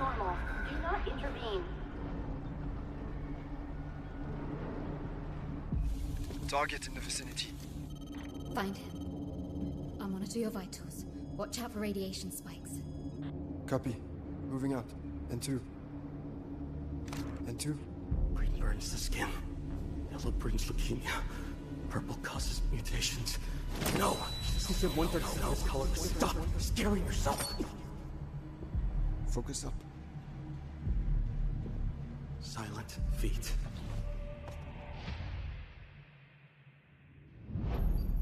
normal. Do not intervene. Target in the vicinity. Find him. I'll monitor your vitals. Watch out for radiation spikes. Copy. Moving out. N2. N2. Green burns the skin. Yellow brings leukemia. Purple causes mutations. No! He said 1/3 cells color. Stop scaring yourself! Focus up. Silent feet.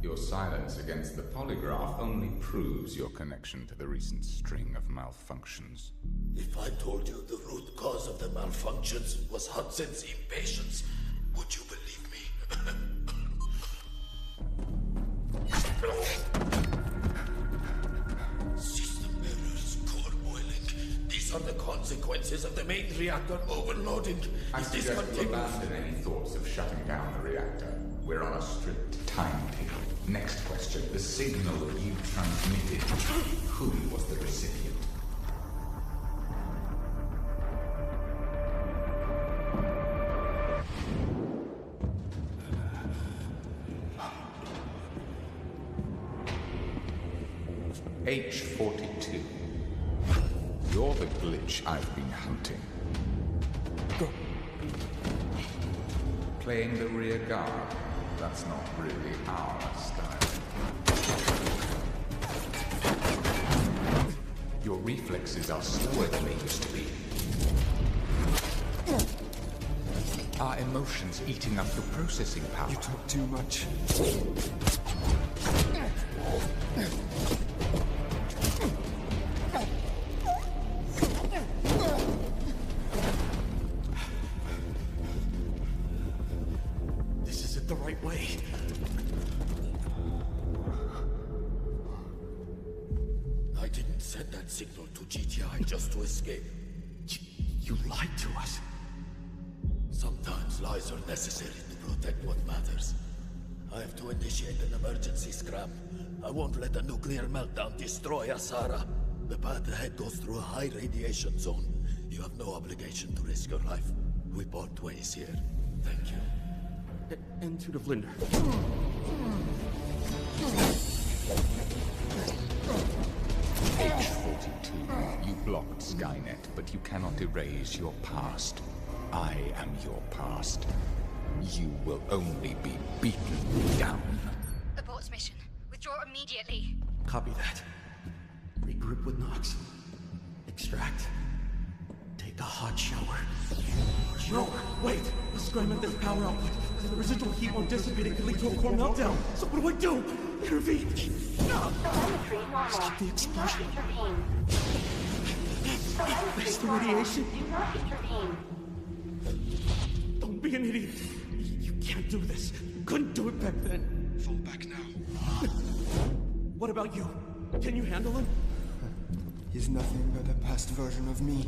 Your silence against the polygraph only proves your connection to the recent string of malfunctions. If I told you the root cause of the malfunctions was Hudson's impatience, would you believe me? System errors, core boiling. These are the consequences of the main reactor overloading. I suggest you abandon any thoughts of shutting down the reactor. We're on a strict timetable. Next question. The signal you transmitted. Who was the recipient? H42. You're the glitch I've been hunting. Go. Playing the rear guard. That's not really our style. Your reflexes are slower than they used to be. Are emotions eating up your processing power? You talk too much. The right way. I didn't send that signal to GTI just to escape. You lied to us. Sometimes lies are necessary to protect what matters. I have to initiate an emergency scram. I won't let a nuclear meltdown destroy Asara. The path ahead goes through a high radiation zone. You have no obligation to risk your life. We part ways here. Thank you. N2 to Vlinder. H42. You blocked Skynet, but you cannot erase your past. I am your past. You will only be beaten down. Abort mission. Withdraw immediately. Copy that. Regroup with Nox. Extract. Take a hot shower. No, wait! The scram at this power output. The residual heat won't dissipate and can lead to a core meltdown. So what do? Intervene! Telemetry normal. Stop the explosion. Do not intervene. Face the radiation. Do not intervene. Don't be an idiot. You can't do this. You couldn't do it back then. Fall back now. What about you? Can you handle him? He's nothing but a past version of me.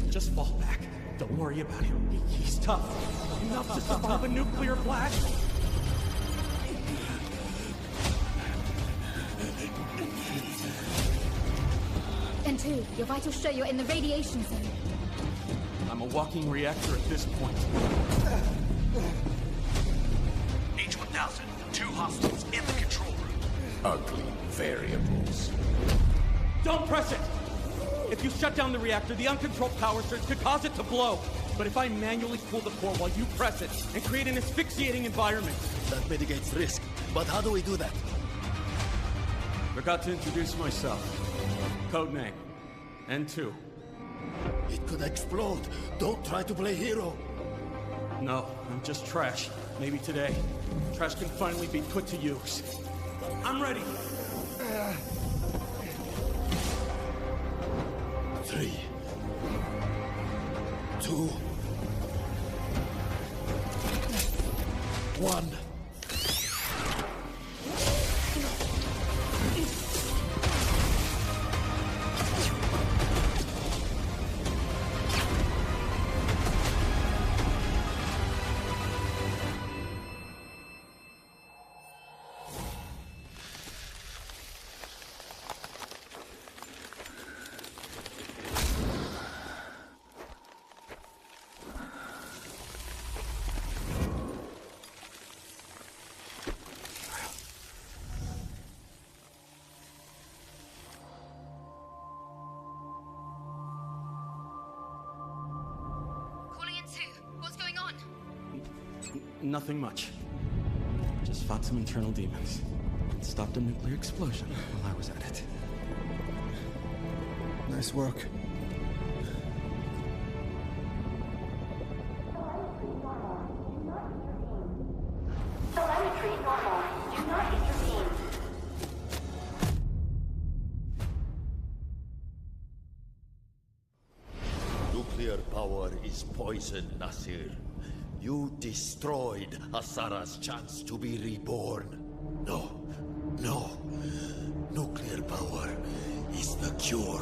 Just fall back. Don't worry about him. He's tough. Enough to survive a nuclear blast. N2, your vitals show you're in the radiation zone. I'm a walking reactor at this point. H-1000, 2 hostiles in the control room. Ugly variables. Don't press it! If you shut down the reactor, the uncontrolled power surge could cause it to blow. But if I manually pull the core while you press it and create an asphyxiating environment... That mitigates risk. But how do we do that? Forgot to introduce myself. Codename. N2. It could explode. Don't try to play hero. No, I'm just trash. Maybe today, trash can finally be put to use. I'm ready. 3, 2, 1. Nothing much. Just fought some internal demons. And stopped a nuclear explosion while I was at it. Nice work. Telemetry normal. Do not intervene. Nuclear power is poison, Nasir. You destroyed Asara's chance to be reborn. No. Nuclear power is the cure.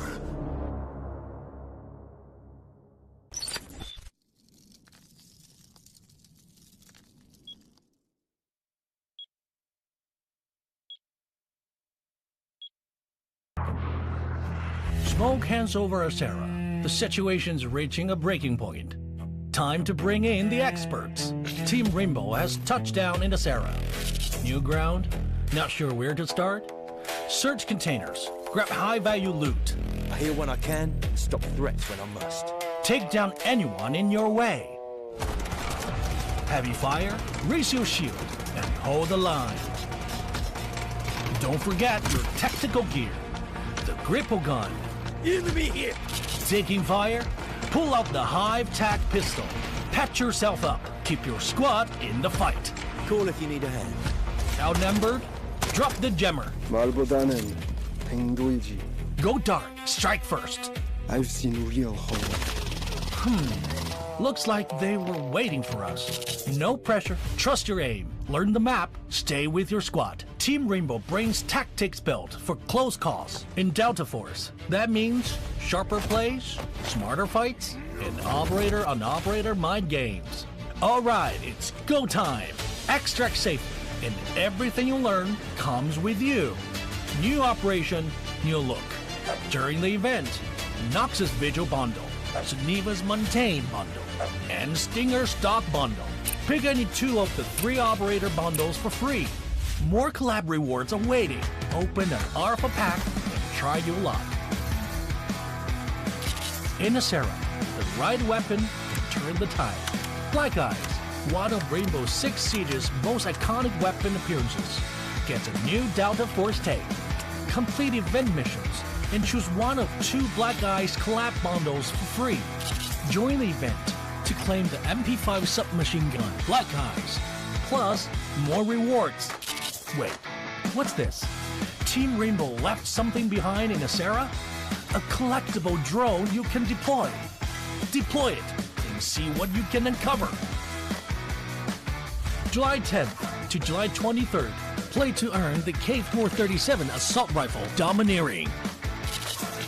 Smoke hands over Asara. The situation's reaching a breaking point. Time to bring in the experts. Team Rainbow has touched down in Asara. New ground? Not sure where to start? Search containers. Grab high-value loot. I hear when I can, and stop threats when I must. Take down anyone in your way. Heavy fire, raise your shield, and hold the line. Don't forget your tactical gear. The gripple gun. Enemy here! Taking fire? Pull out the Hive-Tac pistol. Patch yourself up. Keep your squad in the fight. Call if you need a hand. Outnumbered? Drop the jammer. 말보다는 행도이지. Go dark. Strike first. I've seen real horror. Looks like they were waiting for us. No pressure. Trust your aim. Learn the map. Stay with your squad. Team Rainbow brings tactics built for close calls. In Delta Force, that means sharper plays, smarter fights, and operator-on-operator mind games. Alright, it's go time. Extract safely, and everything you learn comes with you. New operation, new look. During the event, Noxus Vigil Bundle, Suneva's Montaigne Bundle, and Stinger Stock Bundle. Pick any 2 of the 3 operator bundles for free. More collab rewards awaiting. Open an Alpha pack and try your luck. In Asara, the right weapon can turn the tide. Black Eyes, one of Rainbow Six Siege's most iconic weapon appearances, gets a new Delta Force take. Complete event missions and choose one of 2 Black Eyes collab bundles for free. Join the event to claim the MP5 submachine gun Black Eyes, plus more rewards. Wait, what's this? Team Rainbow left something behind in Asara? A collectible drone you can deploy. Deploy it and see what you can uncover. July 10th to July 23rd, play to earn the K437 assault rifle Domineering.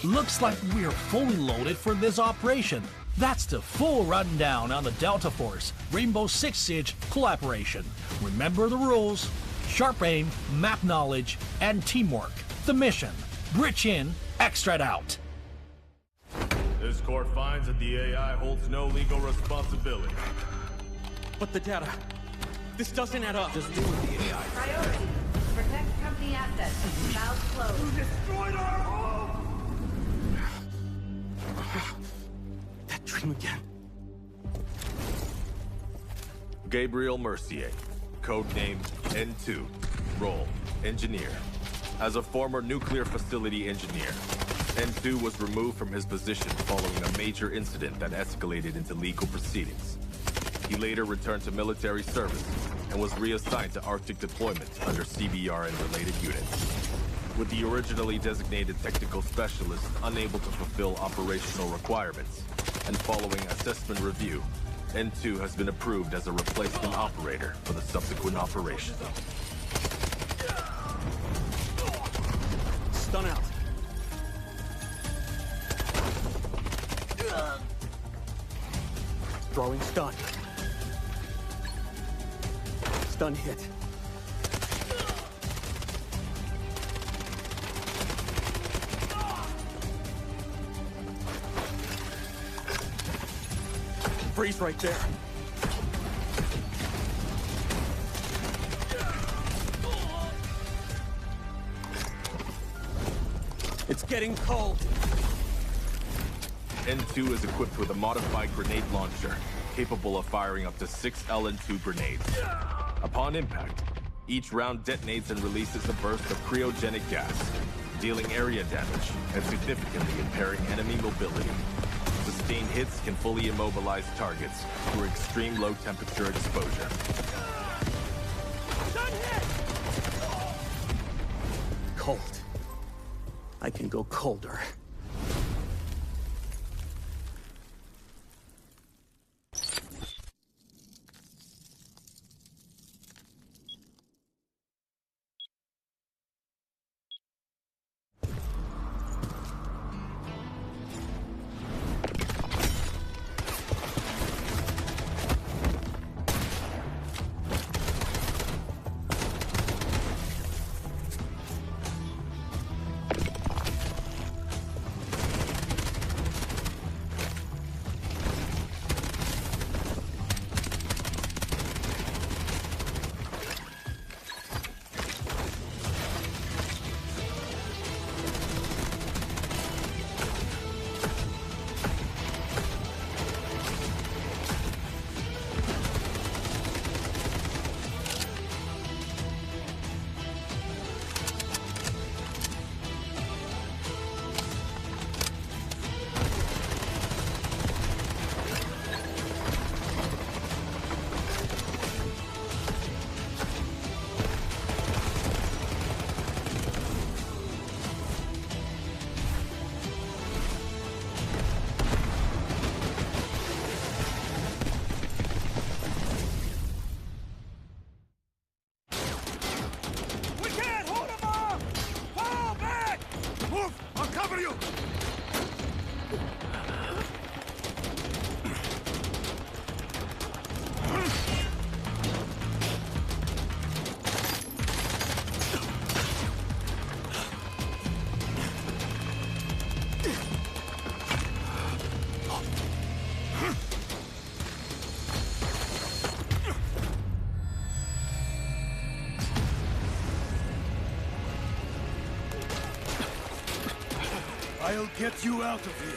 Looks like we're fully loaded for this operation. That's the full rundown on the Delta Force Rainbow Six Siege collaboration. Remember the rules: sharp aim, map knowledge, and teamwork. The mission: breach in, extract out. This court finds that the AI holds no legal responsibility. But the data... This doesn't add up. Just do with the AI. Priority. Protect company assets. Valve closed. Destroyed our home! That dream again. Gabriel Mercier, codename N2, role engineer. As a former nuclear facility engineer, N2 was removed from his position following a major incident that escalated into legal proceedings. He later returned to military service and was reassigned to Arctic deployment under CBR and related units. With the originally designated technical specialist unable to fulfill operational requirements, and following assessment review, N2 has been approved as a replacement operator for the subsequent operation. Stun out. Throwing stun. Stun hit. Freeze right there. It's getting cold. N2 is equipped with a modified grenade launcher, capable of firing up to 6 LN2 grenades. Upon impact, each round detonates and releases a burst of cryogenic gas, dealing area damage and significantly impairing enemy mobility. Sustained hits can fully immobilize targets through extreme low temperature exposure. Cold. I can go colder. I'll get you out of here.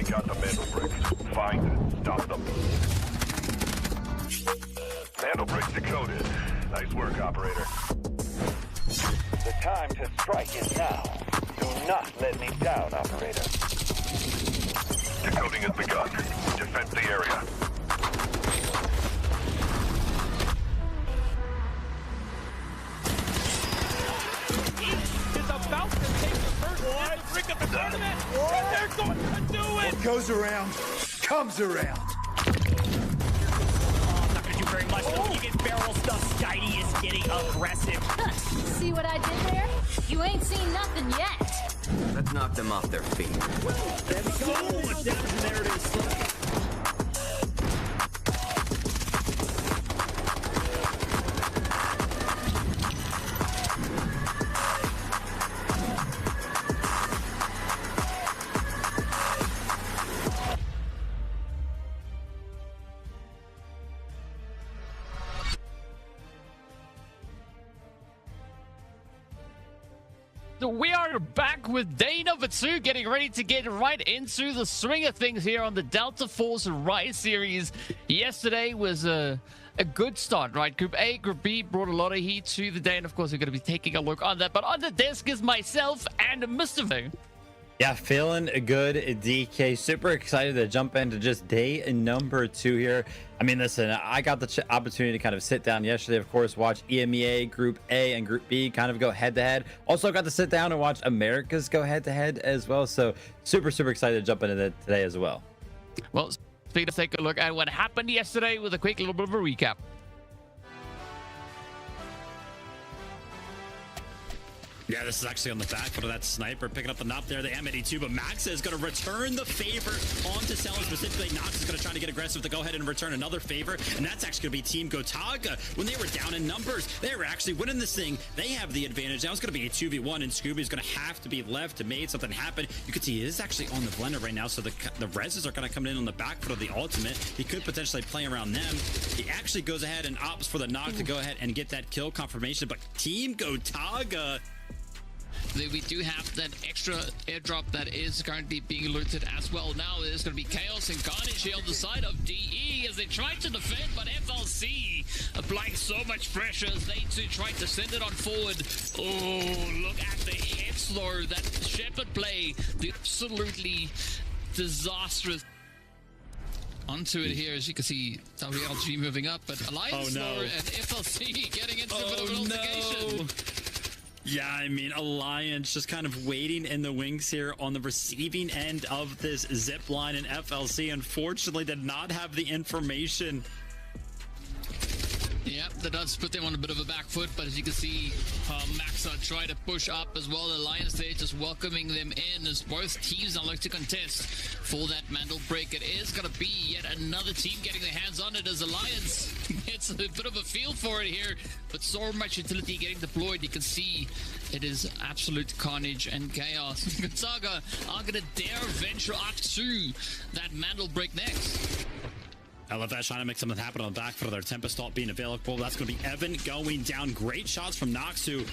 Got the Mandelbrick. Find and stop them. Mandelbrick decoded. Nice work, operator. The time to strike is now. Do not let me down, operator. Decoding has begun. Defend the area. Is about to take the first Mandelbrick of the tournament. And they're going to do it. What goes around, comes around. Oh, I'm not gonna do very much. Though. You get barrel stuff. Skydie is getting aggressive. See what I did there? You ain't seen nothing yet. Let's knock them off their feet. There's so much damage in there. It is. We are back with day number 2, getting ready to get right into the swing of things here on the Delta Force Rise series. Yesterday was a good start, right? Group A, Group B brought a lot of heat to the day, and of course we're going to be taking a look on that. But on the desk is myself and Mr. V. Yeah, feeling good, DK. Super excited to jump into just day number 2 here. I mean, listen, I got the opportunity to kind of sit down yesterday, of course, watch EMEA, Group A, and Group B kind of go head-to-head. Also got to sit down and watch America's go head-to-head as well. So super excited to jump into that today as well. Well, let's take a look at what happened yesterday with a quick little bit of a recap. Yeah, this is actually on the back foot of that sniper, picking up the knob there, the M82, but Maxa is going to return the favor onto Cell, specifically Nox is going to try to get aggressive to go ahead and return another favor, and that's actually going to be Team Gotaga. When they were down in numbers, they were actually winning this thing. They have the advantage. Now it's going to be a 2v1, and Scooby's going to have to be left to make something happen. You can see he is actually on the blender right now, so the reses are going to come in on the back foot of the ultimate. He could potentially play around them. He actually goes ahead and opts for the knock to go ahead and get that kill confirmation, but Team Gotaga... We do have that extra airdrop that is currently being looted as well. Now there's going to be Chaos and Carnage here on the side of DE as they try to defend, but FLC applying so much pressure as they too try to send it on forward. Oh, look at the hits though, that Shepherd play, the absolutely disastrous. Onto it here, as you can see, WLG moving up, but Alliance and FLC getting into a bit of an altercation. Yeah, I mean, Alliance just kind of waiting in the wings here on the receiving end of this zip line, and FLC unfortunately did not have the information. Yeah, that does put them on a bit of a back foot, but as you can see, Maxa try to push up as well. The Alliance there just welcoming them in as both teams are like to contest for that Mandelbrick. It is going to be yet another team getting their hands on it as Alliance gets a bit of a feel for it here, but so much utility getting deployed. You can see it is absolute carnage and chaos. Gotaga are going to dare venture up to that Mandelbrick next. I love that, trying to make something happen on the back foot of their Tempest ult being available. That's going to be Evan going down. Great shots from Nox, who,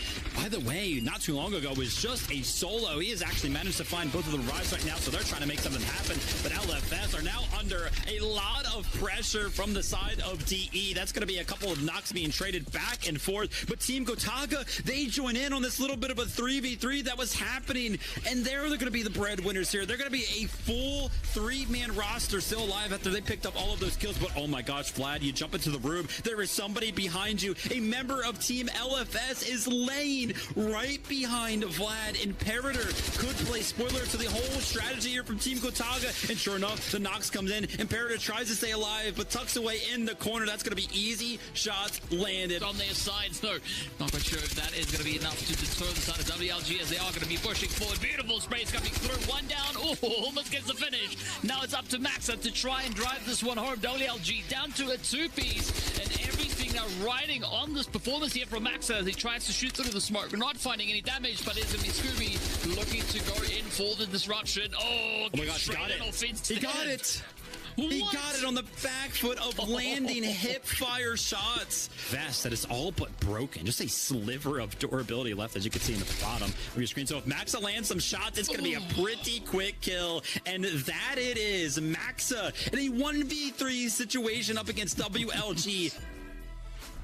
by the way, not too long ago was just a solo. He has actually managed to find both of the rides right now, so they're trying to make something happen. But LFS are now under a lot of pressure from the side of DE. That's going to be a couple of Nox being traded back and forth. But Team Gotaga, they join in on this little bit of a 3v3 that was happening. And they're going to be the breadwinners here. They're going to be a full 3-man roster still alive after they picked up all of those kills. But oh my gosh, Vlad, you jump into the room, there is somebody behind you. A member of Team LFS is laying right behind Vlad. Imperator could play spoiler to the whole strategy here from Team Gotaga, and sure enough, the Nox comes in. Imperator tries to stay alive, but tucks away in the corner. That's going to be easy shots landed on their sides. No, not quite sure if that is going to be enough to deter the side of WLG as they are going to be pushing forward. Beautiful sprays coming through. One down. Oh, almost gets the finish. Now it's up to Maxa to try and drive this one home. WLG down to a 2-piece, and everything now riding on this performance here from Maxa as he tries to shoot through the smoke. We're not finding any damage, but it's going to be Scooby looking to go in for the disruption. Oh my gosh, got it. He got it. He got it on the back foot of landing hip fire shots. Vest that is all but broken. Just a sliver of durability left, as you can see in the bottom of your screen. So if Maxa lands some shots, it's going to be a pretty quick kill. And that it is. Maxa in a 1v3 situation up against WLG.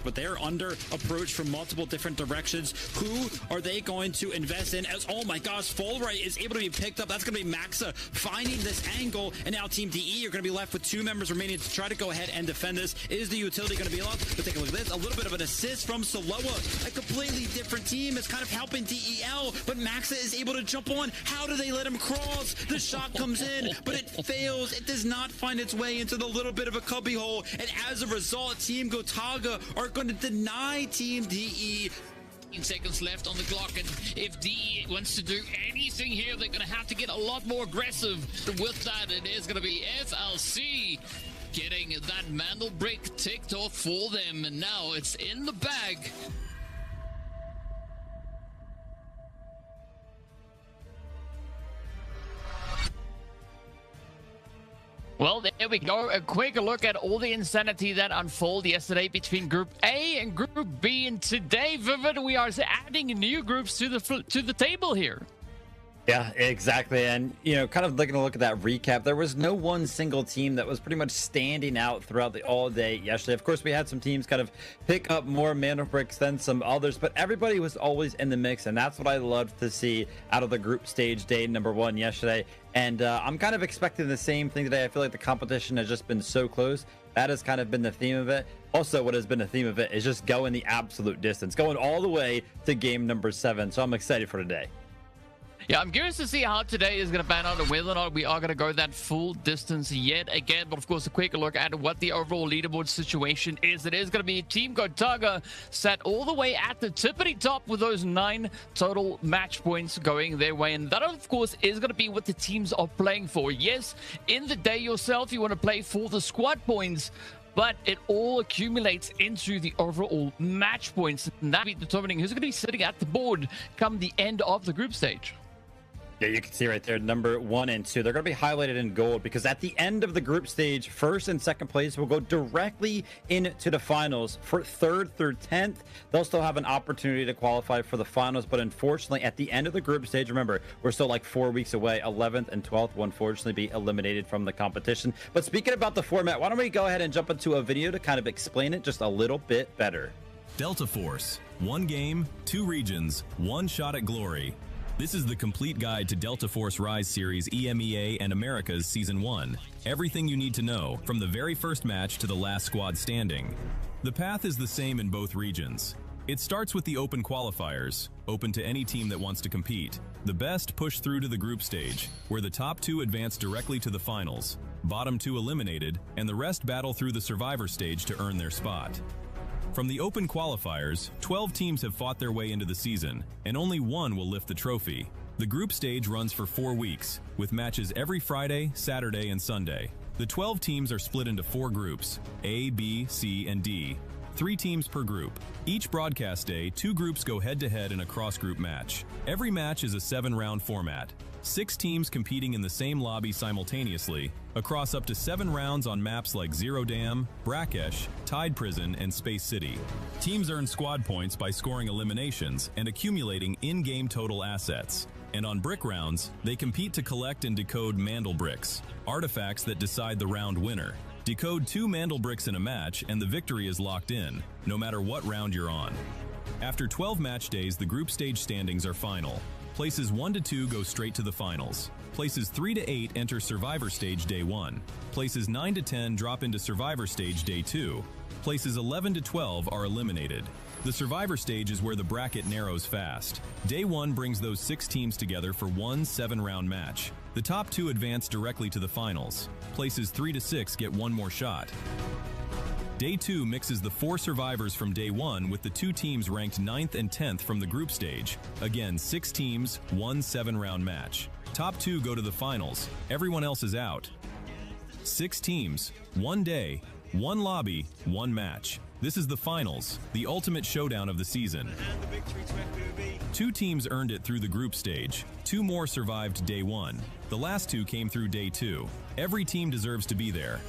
But they're under approach from multiple different directions. Who are they going to invest in? As, oh my gosh, Fulbright is able to be picked up. That's going to be Maxa finding this angle. And now Team DE are going to be left with 2 members remaining to try to go ahead and defend this. Is the utility going to be aloft? But take a look at this. A little bit of an assist from Saloa. A completely different team is kind of helping DEL. But Maxa is able to jump on. How do they let him cross? The shot comes in, but it fails. It does not find its way into the little bit of a cubby hole. And as a result, Team Gotaga are going to deny Team DE. 15 seconds left on the clock, and if DE wants to do anything here, they're going to have to get a lot more aggressive. With that, it is going to be FLC getting that Mandelbrick ticked off for them, and now it's in the bag. Well, there we go. A quick look at all the insanity that unfolded yesterday between Group A and Group B. And today, Vivid, we are adding new groups to the table here. Yeah, exactly. And, you know, kind of looking to look at that recap, there was no one single team that was pretty much standing out throughout the all day yesterday. Of course, we had some teams kind of pick up more Mandelbricks than some others, but everybody was always in the mix. And that's what I loved to see out of the group stage day number 1 yesterday. And I'm kind of expecting the same thing today. I feel like the competition has just been so close. That has kind of been the theme of it. Also, what has been the theme of it is just going the absolute distance, going all the way to game number 7. So I'm excited for today. Yeah, I'm curious to see how today is going to pan out and whether or not we are going to go that full distance yet again. But of course, a quick look at what the overall leaderboard situation is. It is going to be Team Gotaga sat all the way at the tippity top with those 9 total match points going their way. And that, of course, is going to be what the teams are playing for. Yes, in the day yourself, you want to play for the squad points, but it all accumulates into the overall match points. And that will be determining who's going to be sitting at the board come the end of the group stage. Yeah, you can see right there, number 1 and 2. They're going to be highlighted in gold because at the end of the group stage, 1st and 2nd place will go directly into the finals. For 3rd through 10th, they'll still have an opportunity to qualify for the finals. But unfortunately, at the end of the group stage, remember, we're still like 4 weeks away. 11th and 12th will unfortunately be eliminated from the competition. But speaking about the format, why don't we go ahead and jump into a video to kind of explain it just a little bit better. Delta Force. 1 game, 2 regions, 1 shot at glory. This is the complete guide to Delta Force Rise Series EMEA and Americas Season 1. Everything you need to know, from the very first match to the last squad standing. The path is the same in both regions. It starts with the open qualifiers, open to any team that wants to compete. The best push through to the group stage, where the top 2 advance directly to the finals, bottom 2 eliminated, and the rest battle through the survivor stage to earn their spot. From the open qualifiers, 12 teams have fought their way into the season, and only 1 will lift the trophy. The group stage runs for 4 weeks, with matches every Friday, Saturday, and Sunday. The 12 teams are split into 4 groups, A, B, C, and D. 3 teams per group. Each broadcast day, 2 groups go head-to-head in a cross-group match. Every match is a 7-round format. 6 teams competing in the same lobby simultaneously, across up to 7 rounds on maps like Zero Dam, Brakkesh, Tide Prison, and Space City. Teams earn squad points by scoring eliminations and accumulating in-game total assets. And on brick rounds, they compete to collect and decode Mandelbricks, artifacts that decide the round winner. Decode 2 Mandelbricks in a match and the victory is locked in, no matter what round you're on. After 12 match days, the group stage standings are final. Places 1 to 2 go straight to the finals. Places 3 to 8 enter Survivor Stage Day 1. Places 9 to 10 drop into Survivor Stage Day 2. Places 11 to 12 are eliminated. The Survivor Stage is where the bracket narrows fast. Day 1 brings those 6 teams together for one 7-round match. The top 2 advance directly to the finals. Places 3 to 6 get 1 more shot. Day 2 mixes the 4 survivors from Day 1 with the 2 teams ranked 9th and 10th from the group stage. Again, 6 teams, 1 7-round match. Top 2 go to the finals. Everyone else is out. 6 teams, 1 day, 1 lobby, 1 match. This is the finals, the ultimate showdown of the season. 2 teams earned it through the group stage. 2 more survived Day 1. The last 2 came through Day 2. Every team deserves to be there.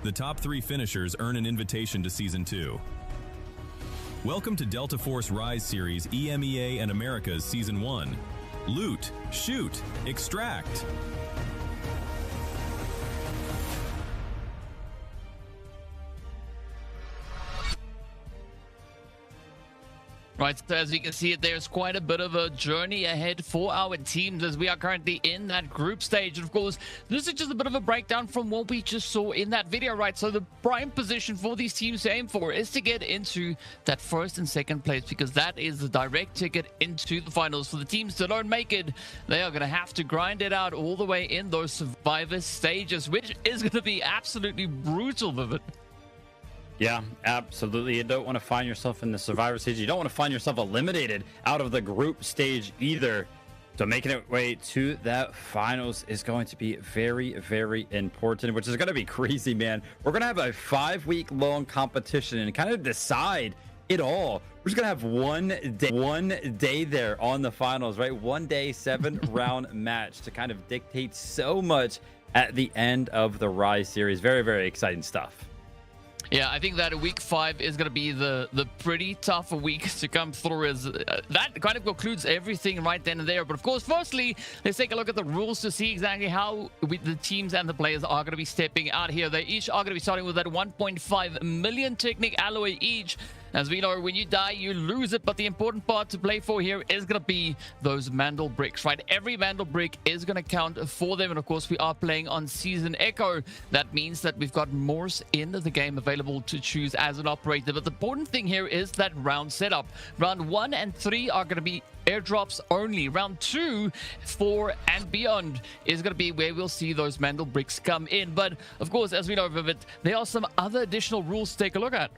The top 3 finishers earn an invitation to Season 2. Welcome to Delta Force Rise Series EMEA and Americas Season 1. Loot, shoot, extract. Right, so as you can see, there's quite a bit of a journey ahead for our teams as we are currently in that group stage. And of course, this is just a bit of a breakdown from what we just saw in that video, right? So the prime position for these teams to aim for is to get into that 1st and 2nd place, because that is the direct ticket into the finals. For the teams that don't make it, they are going to have to grind it out all the way in those survivor stages, which is going to be absolutely brutal, Vivid. Yeah, absolutely. You don't want to find yourself in the survivor stage. You don't want to find yourself eliminated out of the group stage either. So making it way to that finals is going to be very, very important, which is going to be crazy, man. We're going to have a 5-week-long competition and kind of decide it all. We're just going to have one day there on the finals, right? 1 day, 7-round match to kind of dictate so much at the end of the Rise series. Very, very exciting stuff. Yeah, I think that week 5 is going to be the pretty tough week to come through, as that kind of concludes everything right then and there. But of course, firstly, let's take a look at the rules to see exactly how the teams and the players are going to be stepping out here. They each are going to be starting with that 1.5 million Technic alloy each. As we know, when you die, you lose it. But the important part to play for here is going to be those Mandelbricks, right? Every Mandelbrick is going to count for them. And of course, we are playing on Season Echo. That means that we've got Morse in the game available to choose as an operator. But the important thing here is that round setup. Round 1 and 3 are going to be airdrops only. Round 2, 4 and beyond is going to be where we'll see those Mandelbricks come in. But of course, as we know, Vivid, there are some other additional rules to take a look at.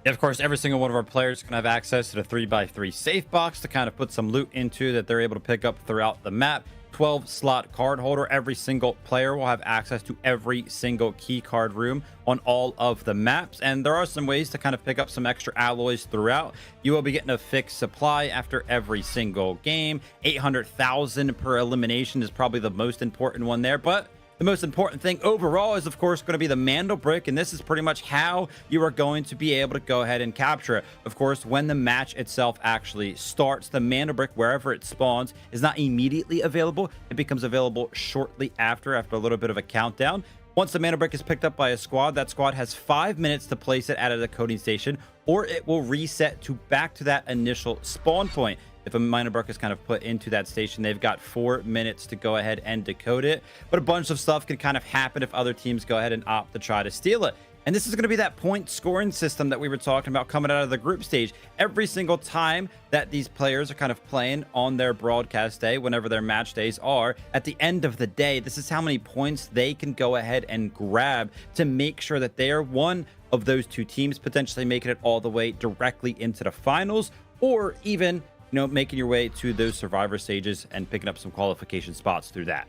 Yeah, of course, every single one of our players is going to have access to the 3x3 safe box to kind of put some loot into that they're able to pick up throughout the map. 12 slot card holder. Every single player will have access to every single key card room on all of the maps, and there are some ways to kind of pick up some extra alloys throughout. You will be getting a fixed supply after every single game. 800,000 per elimination is probably the most important one there, but the most important thing overall is, of course, going to be the Mandelbrick, and this is pretty much how you are going to be able to go ahead and capture it. Of course, when the match itself actually starts, the Mandelbrick, wherever it spawns, is not immediately available. It becomes available shortly after a little bit of a countdown. Once the Mandelbrick is picked up by a squad, that squad has 5 minutes to place it at a decoding station, or it will reset to back to that initial spawn point. If a Mandelbrick is kind of put into that station, they've got 4 minutes to go ahead and decode it. But a bunch of stuff can kind of happen if other teams go ahead and opt to try to steal it. And this is going to be that point scoring system that we were talking about coming out of the group stage. Every single time that these players are kind of playing on their broadcast day, whenever their match days are, at the end of the day, this is how many points they can go ahead and grab to make sure that they are one of those two teams, potentially making it all the way directly into the finals, or even, you know, making your way to those survivor stages and picking up some qualification spots through that.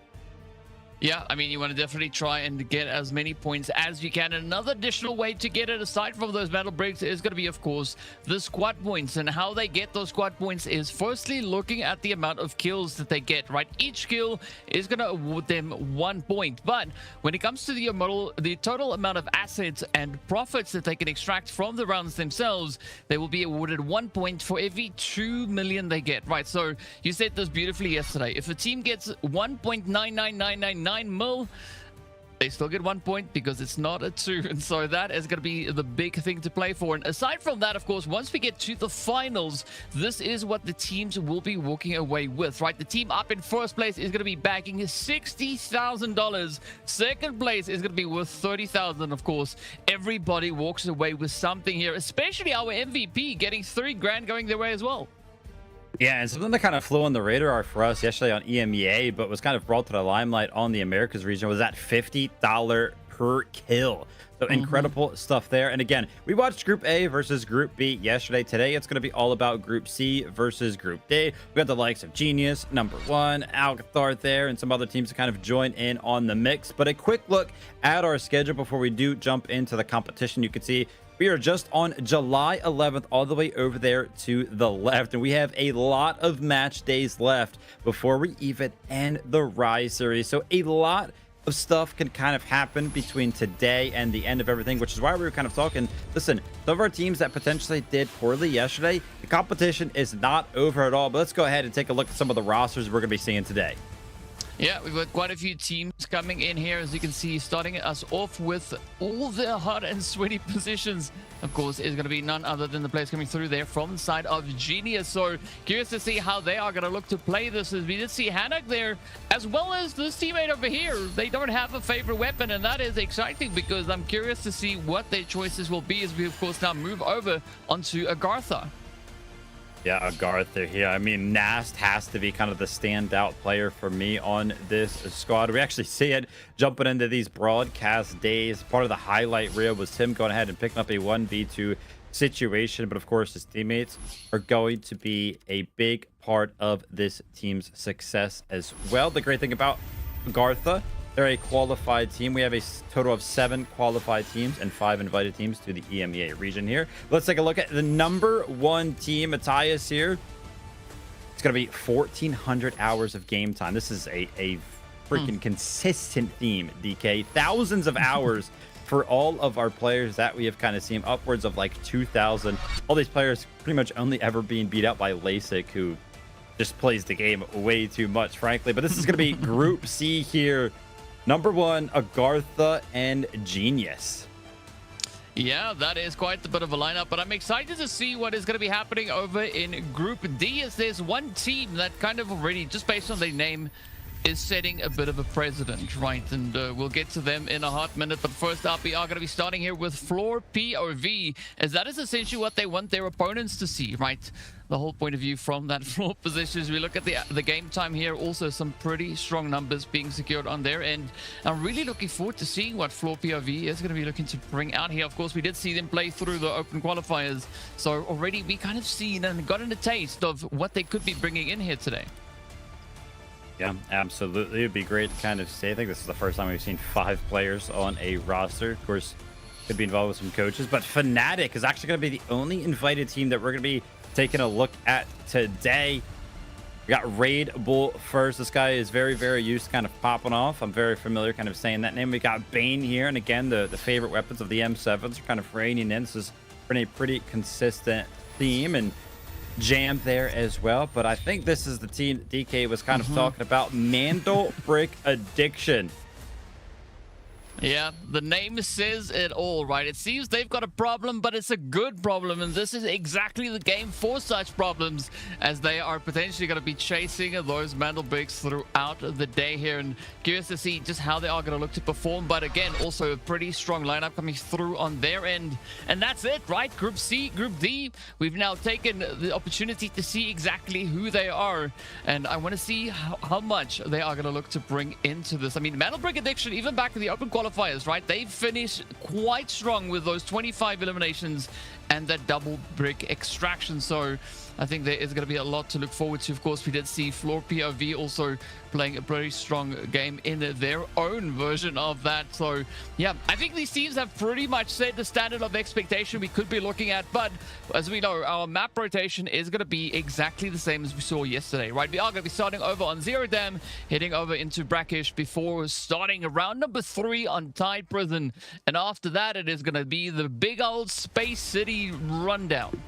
Yeah, I mean, you want to definitely try and get as many points as you can. And another additional way to get it, aside from those Mandelbricks, is going to be, of course, the squad points. And how they get those squad points is firstly looking at the amount of kills that they get, right? Each kill is going to award them 1 point. But when it comes to the total amount of assets and profits that they can extract from the rounds themselves, they will be awarded 1 point for every 2 million they get, right? So you said this beautifully yesterday. If a team gets 1.99999 mil, they still get 1 point because it's not a 2, and so that is going to be the big thing to play for. And aside from that, of course, once we get to the finals, this is what the teams will be walking away with, right? The team up in first place is going to be bagging $60,000. Second place is going to be worth $30,000. Of course, everybody walks away with something here, especially our MVP getting $3 grand going their way as well. Yeah, and something that kind of flew on the radar for us yesterday on EMEA, but was kind of brought to the limelight on the Americas region, was that $50 per kill. So incredible stuff there. And again, we watched Group A versus Group B yesterday. Today, it's going to be all about Group C versus Group D. We got the likes of Genius, Number One, AGARTHA there, and some other teams to kind of join in on the mix. But a quick look at our schedule before we do jump into the competition. You can see we are just on July 11th, all the way over there to the left. And we have a lot of match days left before we even end the Rise series. So a lot of stuff can kind of happen between today and the end of everything, which is why we were kind of talking. Listen, some of our teams that potentially did poorly yesterday, the competition is not over at all. But let's go ahead and take a look at some of the rosters we're going to be seeing today. Yeah, we've got quite a few teams coming in here, as you can see, starting us off with all the hot and sweaty positions. Of course, is going to be none other than the players coming through there from the side of Genius. So curious to see how they are going to look to play this, as we did see Hanak there, as well as this teammate over here. They don't have a favorite weapon, and that is exciting because I'm curious to see what their choices will be as we, of course, now move over onto AGARTHA. Yeah, AGARTHA here. I mean, Nast has to be kind of the standout player for me on this squad. We actually see it jumping into these broadcast days. Part of the highlight reel was him going ahead and picking up a 1v2 situation. But of course, his teammates are going to be a big part of this team's success as well. The great thing about AGARTHA, they're a qualified team. We have a total of 7 qualified teams and 5 invited teams to the EMEA region here. Let's take a look at the number 1 team, Matthias here. It's going to be 1,400 hours of game time. This is a freaking consistent theme, DK. Thousands of hours for all of our players that we have kind of seen, upwards of like 2,000. All these players pretty much only ever being beat out by LASIK, who just plays the game way too much, frankly. But this is going to be Group C here. Number 1, AGARTHA and Genius. Yeah, that is quite a bit of a lineup, but I'm excited to see what is going to be happening over in Group D, as there's one team that kind of already, just based on their name, is setting a bit of a precedent, right? And we'll get to them in a hot minute. But first up, we are going to be starting here with FLOORPOV, as that is essentially what they want their opponents to see, right? The whole point of view from that floor position. As we look at the game time here, also some pretty strong numbers being secured on their end. I'm really looking forward to seeing what FLOORPOV is going to be looking to bring out here. Of course, we did see them play through the open qualifiers, so already we kind of seen and gotten a taste of what they could be bringing in here today. Yeah, absolutely. It'd be great to kind of see. I think this is the first time we've seen 5 players on a roster. Of course, could be involved with some coaches, but Fnatic is actually going to be the only invited team that we're going to be taking a look at today. We got Raid Bull first. This guy is very, very used to kind of popping off. I'm very familiar kind of saying that name. We got Bane here, and again, the favorite weapons of the M7s are kind of raining in. This is a pretty consistent theme, and Jam there as well. But I think this is the team that DK was kind of talking about, Mandelbrick Addiction. Yeah, the name says it all, right? It seems they've got a problem, but it's a good problem, and this is exactly the game for such problems, as they are potentially going to be chasing those Mandelbricks throughout the day here, and curious to see just how they are going to look to perform. But again, also a pretty strong lineup coming through on their end. And that's it, right? Group C, Group D, we've now taken the opportunity to see exactly who they are, and I want to see how much they are going to look to bring into this. I mean, Mandelbrick Addiction, even back in the open qualifiers, right? They finished quite strong with those 25 eliminations and that double brick extraction. So I think there is going to be a lot to look forward to. Of course, we did see FLOORPOV also playing a pretty strong game in their own version of that. So yeah, I think these teams have pretty much set the standard of expectation we could be looking at. But as we know, our map rotation is going to be exactly the same as we saw yesterday, right? We are going to be starting over on Zero Dam, heading over into Brakkesh before starting round number 3 on Tide Prison. And after that, it is going to be the big old Space City rundown.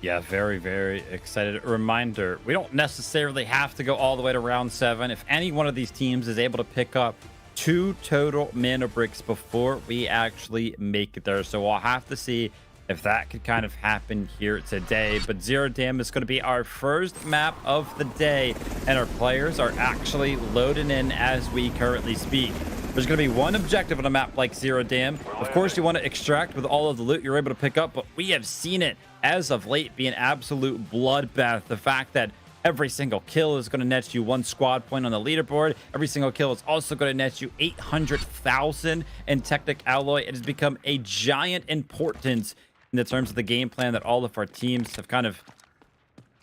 Yeah, very, very excited. Reminder, we don't necessarily have to go all the way to round 7. If any one of these teams is able to pick up 2 total mana bricks before we actually make it there. So we'll have to see if that could kind of happen here today. But Zero Dam is going to be our first map of the day, and our players are actually loading in as we currently speak. There's going to be one objective on a map like Zero Dam. Of course, you want to extract with all of the loot you're able to pick up, but we have seen it as of late be an absolute bloodbath. The fact that every single kill is going to net you 1 squad point on the leaderboard. Every single kill is also going to net you 800,000 in Technic Alloy. It has become a giant importance in the terms of the game plan that all of our teams have kind of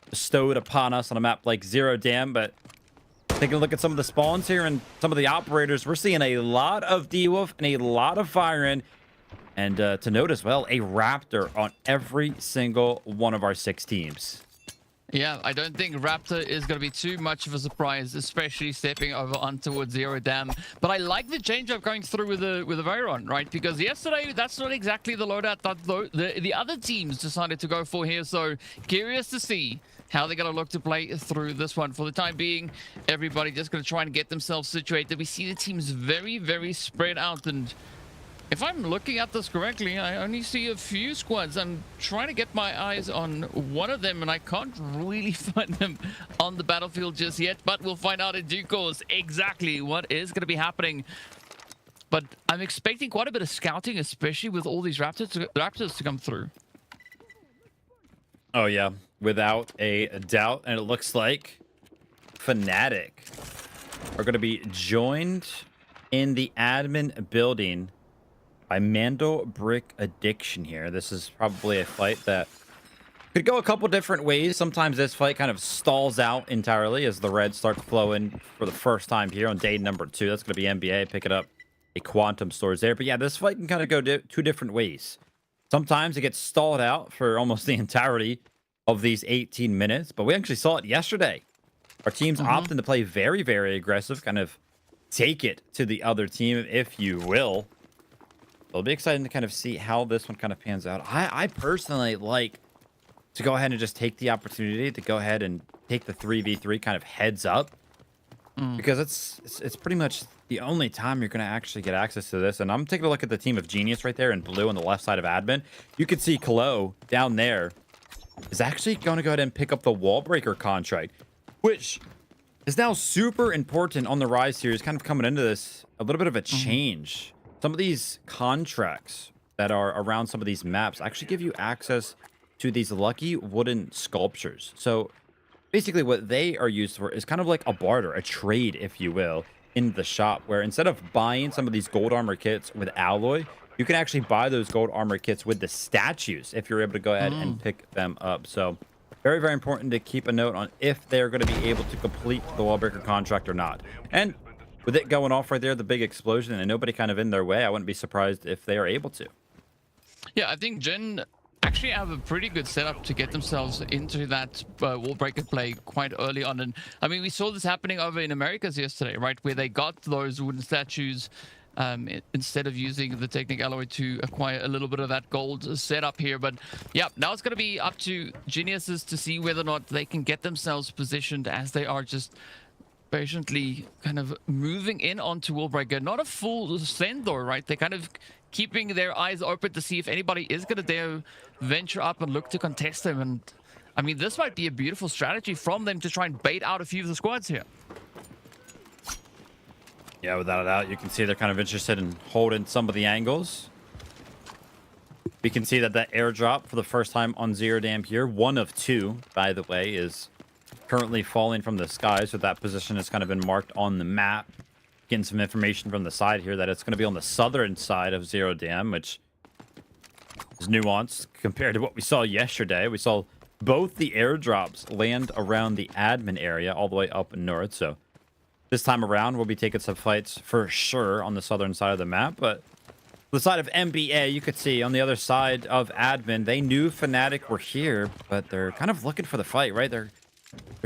bestowed upon us on a map like Zero Dam. But taking a look at some of the spawns here and some of the operators, we're seeing a lot of D-Wolf and a lot of firing. And to note as well, a Raptor on every single one of our 6 teams. Yeah, I don't think Raptor is going to be too much of a surprise, especially stepping over on towards Zero Dam. But I like the change of going through with the Veyron, right? Because yesterday, that's not exactly the loadout that the other teams decided to go for here. So curious to see how they're going to look to play through this one. For the time being, everybody just going to try and get themselves situated. We see the teams very, very spread out, and if I'm looking at this correctly, I only see a few squads. I'm trying to get my eyes on one of them, and I can't really find them on the battlefield just yet. But we'll find out in due course exactly what is going to be happening. But I'm expecting quite a bit of scouting, especially with all these Raptors to come through. Oh, yeah, without a doubt. And it looks like Fnatic are going to be joined in the admin building by Mandelbrick Addiction here. This is probably a fight that could go a couple different ways. Sometimes this fight kind of stalls out entirely as the reds start flowing for the first time here on day number 2. That's going to be NBA picking up a Quantum Stores there. But yeah, this fight can kind of go 2 different ways. Sometimes it gets stalled out for almost the entirety of these 18 minutes. But we actually saw it yesterday. Our teams opting to play very, very aggressive, kind of take it to the other team, if you will. It'll be exciting to kind of see how this one kind of pans out. I personally like to go ahead and just take the opportunity to go ahead and take the 3v3 kind of heads up. because it's pretty much the only time you're going to actually get access to this. And I'm taking a look at the team of Genius right there in blue on the left side of admin. You can see Kalo down there is actually going to go ahead and pick up the wall breaker contract, which is now super important on the Rise series, kind of coming into this, a little bit of a change. Some of these contracts that are around some of these maps actually give you access to these lucky wooden sculptures. So basically what they are used for is kind of like a barter, a trade, if you will, in the shop, where instead of buying some of these gold armor kits with alloy, you can actually buy those gold armor kits with the statues if you're able to go ahead and pick them up. So very, very important to keep a note on if they're going to be able to complete the wallbreaker contract or not. And with it going off right there, the big explosion, and nobody kind of in their way, I wouldn't be surprised if they are able to. Yeah, I think Gen actually have a pretty good setup to get themselves into that wallbreaker play quite early on. And I mean, we saw this happening over in Americas yesterday, right? Where they got those wooden statues instead of using the Technic alloy to acquire a little bit of that gold setup here. But yeah, now it's going to be up to Geniuses to see whether or not they can get themselves positioned as they are just patiently kind of moving in onto wallbreaker. Not a full send though, right? They're kind of keeping their eyes open to see if anybody is going to dare venture up and look to contest them. And I mean, this might be a beautiful strategy from them to try and bait out a few of the squads here. Yeah, without a doubt, you can see they're kind of interested in holding some of the angles. We can see that that airdrop for the first time on Zero Dam here, one of two, by the way, is currently falling from the sky. So that position has kind of been marked on the map. Getting some information from the side here that it's going to be on the southern side of Zero Dam, which is nuanced compared to what we saw yesterday. We saw both the airdrops land around the admin area all the way up north. So this time around, we'll be taking some fights for sure on the southern side of the map. But the side of NBA, you could see on the other side of admin, they knew Fnatic were here, but they're kind of looking for the fight, right? They're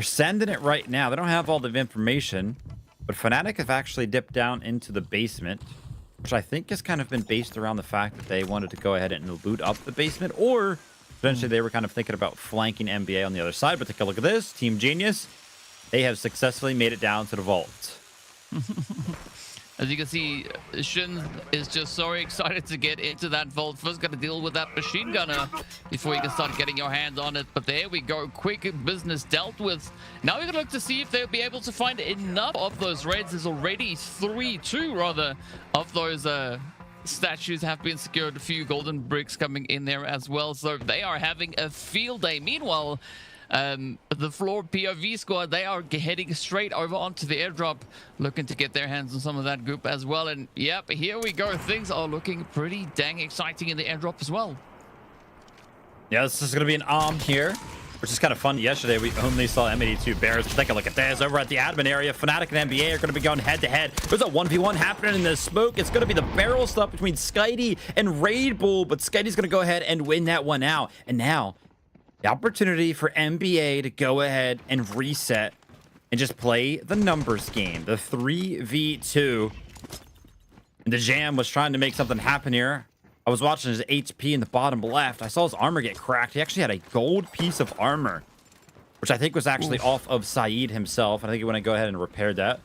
sending it right now. They don't have all the information, but Fnatic have actually dipped down into the basement, which I think has kind of been based around the fact that they wanted to go ahead and loot up the basement, or eventually they were kind of thinking about flanking NBA on the other side. But take a look at this. Team Genius, they have successfully made it down to the vault. As you can see, Shin is just so excited to get into that vault. First, got to deal with that machine gunner before you can start getting your hands on it. But there we go. Quick business dealt with. Now we're going to look to see if they'll be able to find enough of those raids. There's already two rather, of those statues have been secured. A few golden bricks coming in there as well. So they are having a field day. Meanwhile, the FLOORPOV squad, they are heading straight over onto the airdrop, looking to get their hands on some of that goop as well. And yep, here we go. Things are looking pretty dang exciting in the airdrop as well. Yeah, this is going to be an here, which is kind of fun. Yesterday, we only saw M82 Bears. Take a look at this. Over at the admin area, Fnatic and NBA are going to be going head-to-head. There's a 1v1 happening in the smoke. It's going to be the barrel stuff between Skitey and Raid Bull, but Skitey's going to go ahead and win that one out. And now, the opportunity for NBA to go ahead and reset and just play the numbers game, the 3v2. And the Jam was trying to make something happen here. I was watching his HP in the bottom left. I saw his armor get cracked. He actually had a gold piece of armor, which I think was actually off of Saeed himself. I think he went to go ahead and repair that.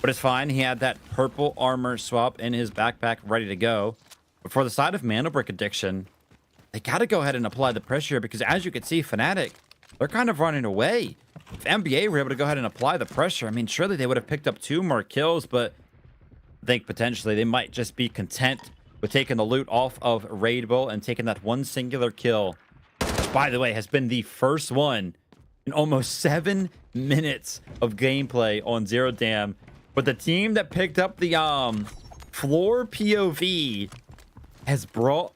But it's fine. He had that purple armor swap in his backpack ready to go. But for the side of Mandelbrick Addiction, they got to go ahead and apply the pressure because, as you can see, Fnatic, they're kind of running away. If NBA were able to go ahead and apply the pressure, I mean, surely they would have picked up 2 more kills, but I think potentially they might just be content with taking the loot off of Raid Bull and taking that one singular kill, which, by the way, has been the first one in almost 7 minutes of gameplay on Zero Dam. But the team that picked up the FLOORPOV has brought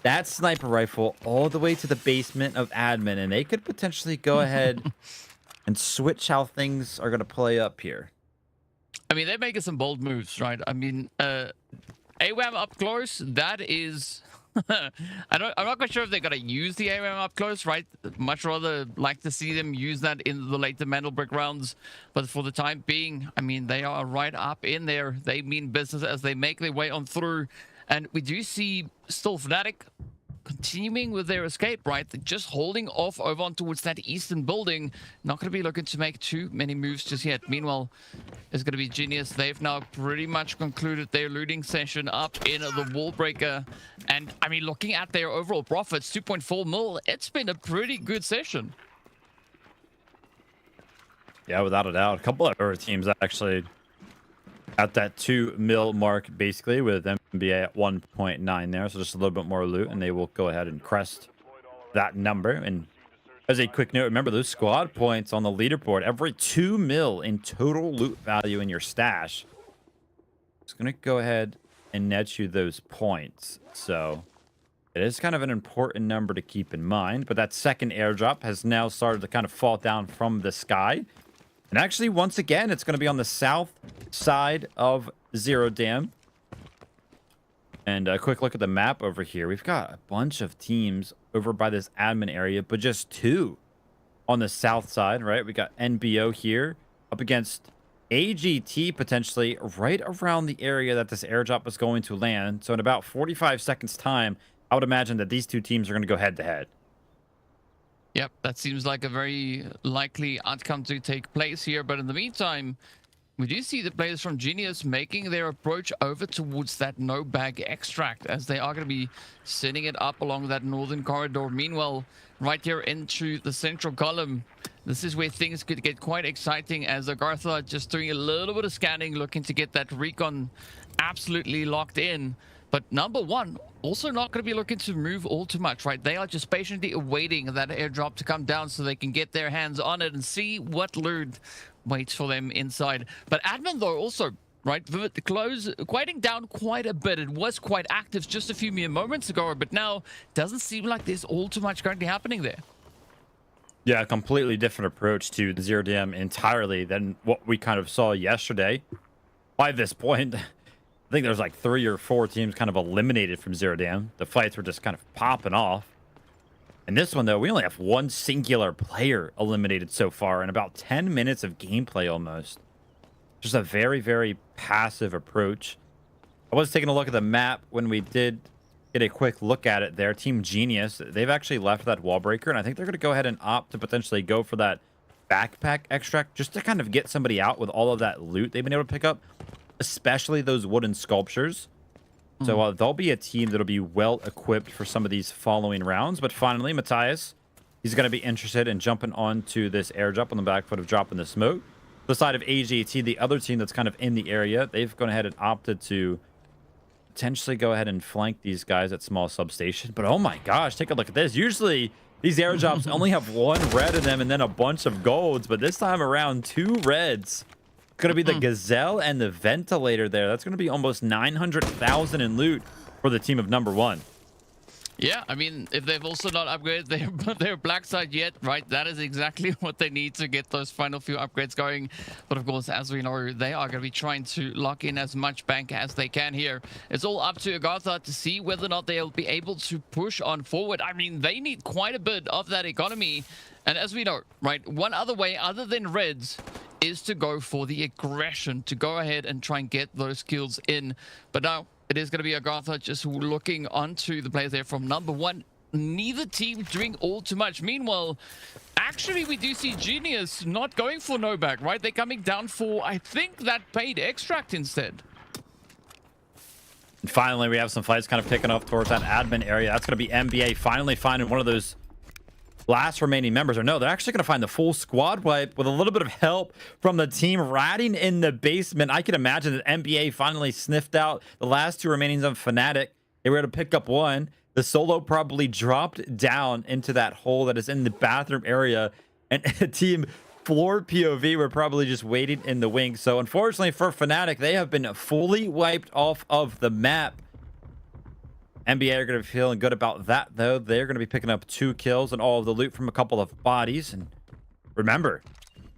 that sniper rifle all the way to the basement of admin, and they could potentially go ahead and switch how things are going to play up here. I mean, they're making some bold moves, right? I mean, AWAM up close, that is... I'm not quite sure if they're going to use the AWAM up close, right? Much rather like to see them use that in the later Mandelbrick rounds. But for the time being, I mean, they are right up in there. They mean business as they make their way on through. And we do see still Fnatic continuing with their escape, right? They're just holding off over on towards that eastern building. Not going to be looking to make too many moves just yet. Meanwhile, it's going to be Genius. They've now pretty much concluded their looting session up in the wall breaker. And, I mean, looking at their overall profits, 2.4 mil, it's been a pretty good session. Yeah, without a doubt. A couple of other teams actually at that 2 mil mark, basically, with NBA at 1.9 there. So just a little bit more loot, and they will go ahead and crest that number. And as a quick note, remember those squad points on the leaderboard, every 2 mil in total loot value in your stash, it's going to go ahead and net you those points. So it is kind of an important number to keep in mind. But that second airdrop has now started to kind of fall down from the sky. And actually, once again, it's going to be on the south side of Zero Dam. And a quick look at the map over here. We've got a bunch of teams over by this admin area, but just 2 on the south side, right? We got NBO here up against AGT potentially right around the area that this airdrop is going to land. So in about 45 seconds time, I would imagine that these 2 teams are going to go head to head. Yep, that seems like a very likely outcome to take place here. But in the meantime, we do see the players from Genius making their approach over towards that no-bag extract, as they are going to be setting it up along that northern corridor. Meanwhile, right here into the central column, this is where things could get quite exciting, as AGARTHA just doing a little bit of scanning, looking to get that recon absolutely locked in. But number one, also not going to be looking to move all too much, right? They are just patiently awaiting that airdrop to come down so they can get their hands on it and see what loot waits for them inside. But admin, though, also, right, quieting down quite a bit. It was quite active just a few mere moments ago, but now doesn't seem like there's all too much currently happening there. Yeah, a completely different approach to the Zero Dam entirely than what we kind of saw yesterday. By this point, I think there's like 3 or 4 teams kind of eliminated from Zero Dam. The fights were just kind of popping off. And this one, though, we only have 1 singular player eliminated so far in about 10 minutes of gameplay almost. Just a very, very passive approach. I was taking a look at the map when we did get a quick look at it there. Team Genius, they've actually left that wall breaker, and I think they're going to go ahead and opt to potentially go for that backpack extract just to kind of get somebody out with all of that loot they've been able to pick up, especially those wooden sculptures. So they'll be a team that'll be well equipped for some of these following rounds. But finally, Matthias, he's going to be interested in jumping onto this airdrop on the back foot of dropping the smoke. The side of AGT, the other team that's kind of in the area, they've gone ahead and opted to potentially go ahead and flank these guys at small substation. But oh my gosh, take a look at this. Usually these airdrops only have 1 red in them and then a bunch of golds, but this time around 2 reds. Going to be the Gazelle and the Ventilator there. That's going to be almost 900,000 in loot for the team of number 1. Yeah, I mean, if they've also not upgraded their black side yet, right, that is exactly what they need to get those final few upgrades going. But of course, as we know, they are going to be trying to lock in as much bank as they can here. It's all up to AGARTHA to see whether or not they'll be able to push on forward. I mean, they need quite a bit of that economy. And as we know, right, one other way other than reds is to go for the aggression, to go ahead and try and get those kills in. But now it is going to be AGARTHA just looking onto the players there from number 1. Neither team doing all too much. Meanwhile, actually, we do see Genius not going for no back, right? They're coming down for, I think, that paid extract instead. And finally, we have some fights kind of kicking off towards that admin area. That's going to be NBA finally finding one of those last remaining members. Or no, they're actually going to find the full squad wipe with a little bit of help from the team ratting in the basement. I can imagine that NBA finally sniffed out the last 2 remainings of Fnatic. They were able to pick up 1. The solo probably dropped down into that hole that is in the bathroom area, and team FLOORPOV were probably just waiting in the wings. So unfortunately for Fnatic, they have been fully wiped off of the map. NBA are going to be feeling good about that, though. They're going to be picking up 2 kills and all of the loot from a couple of bodies. And remember,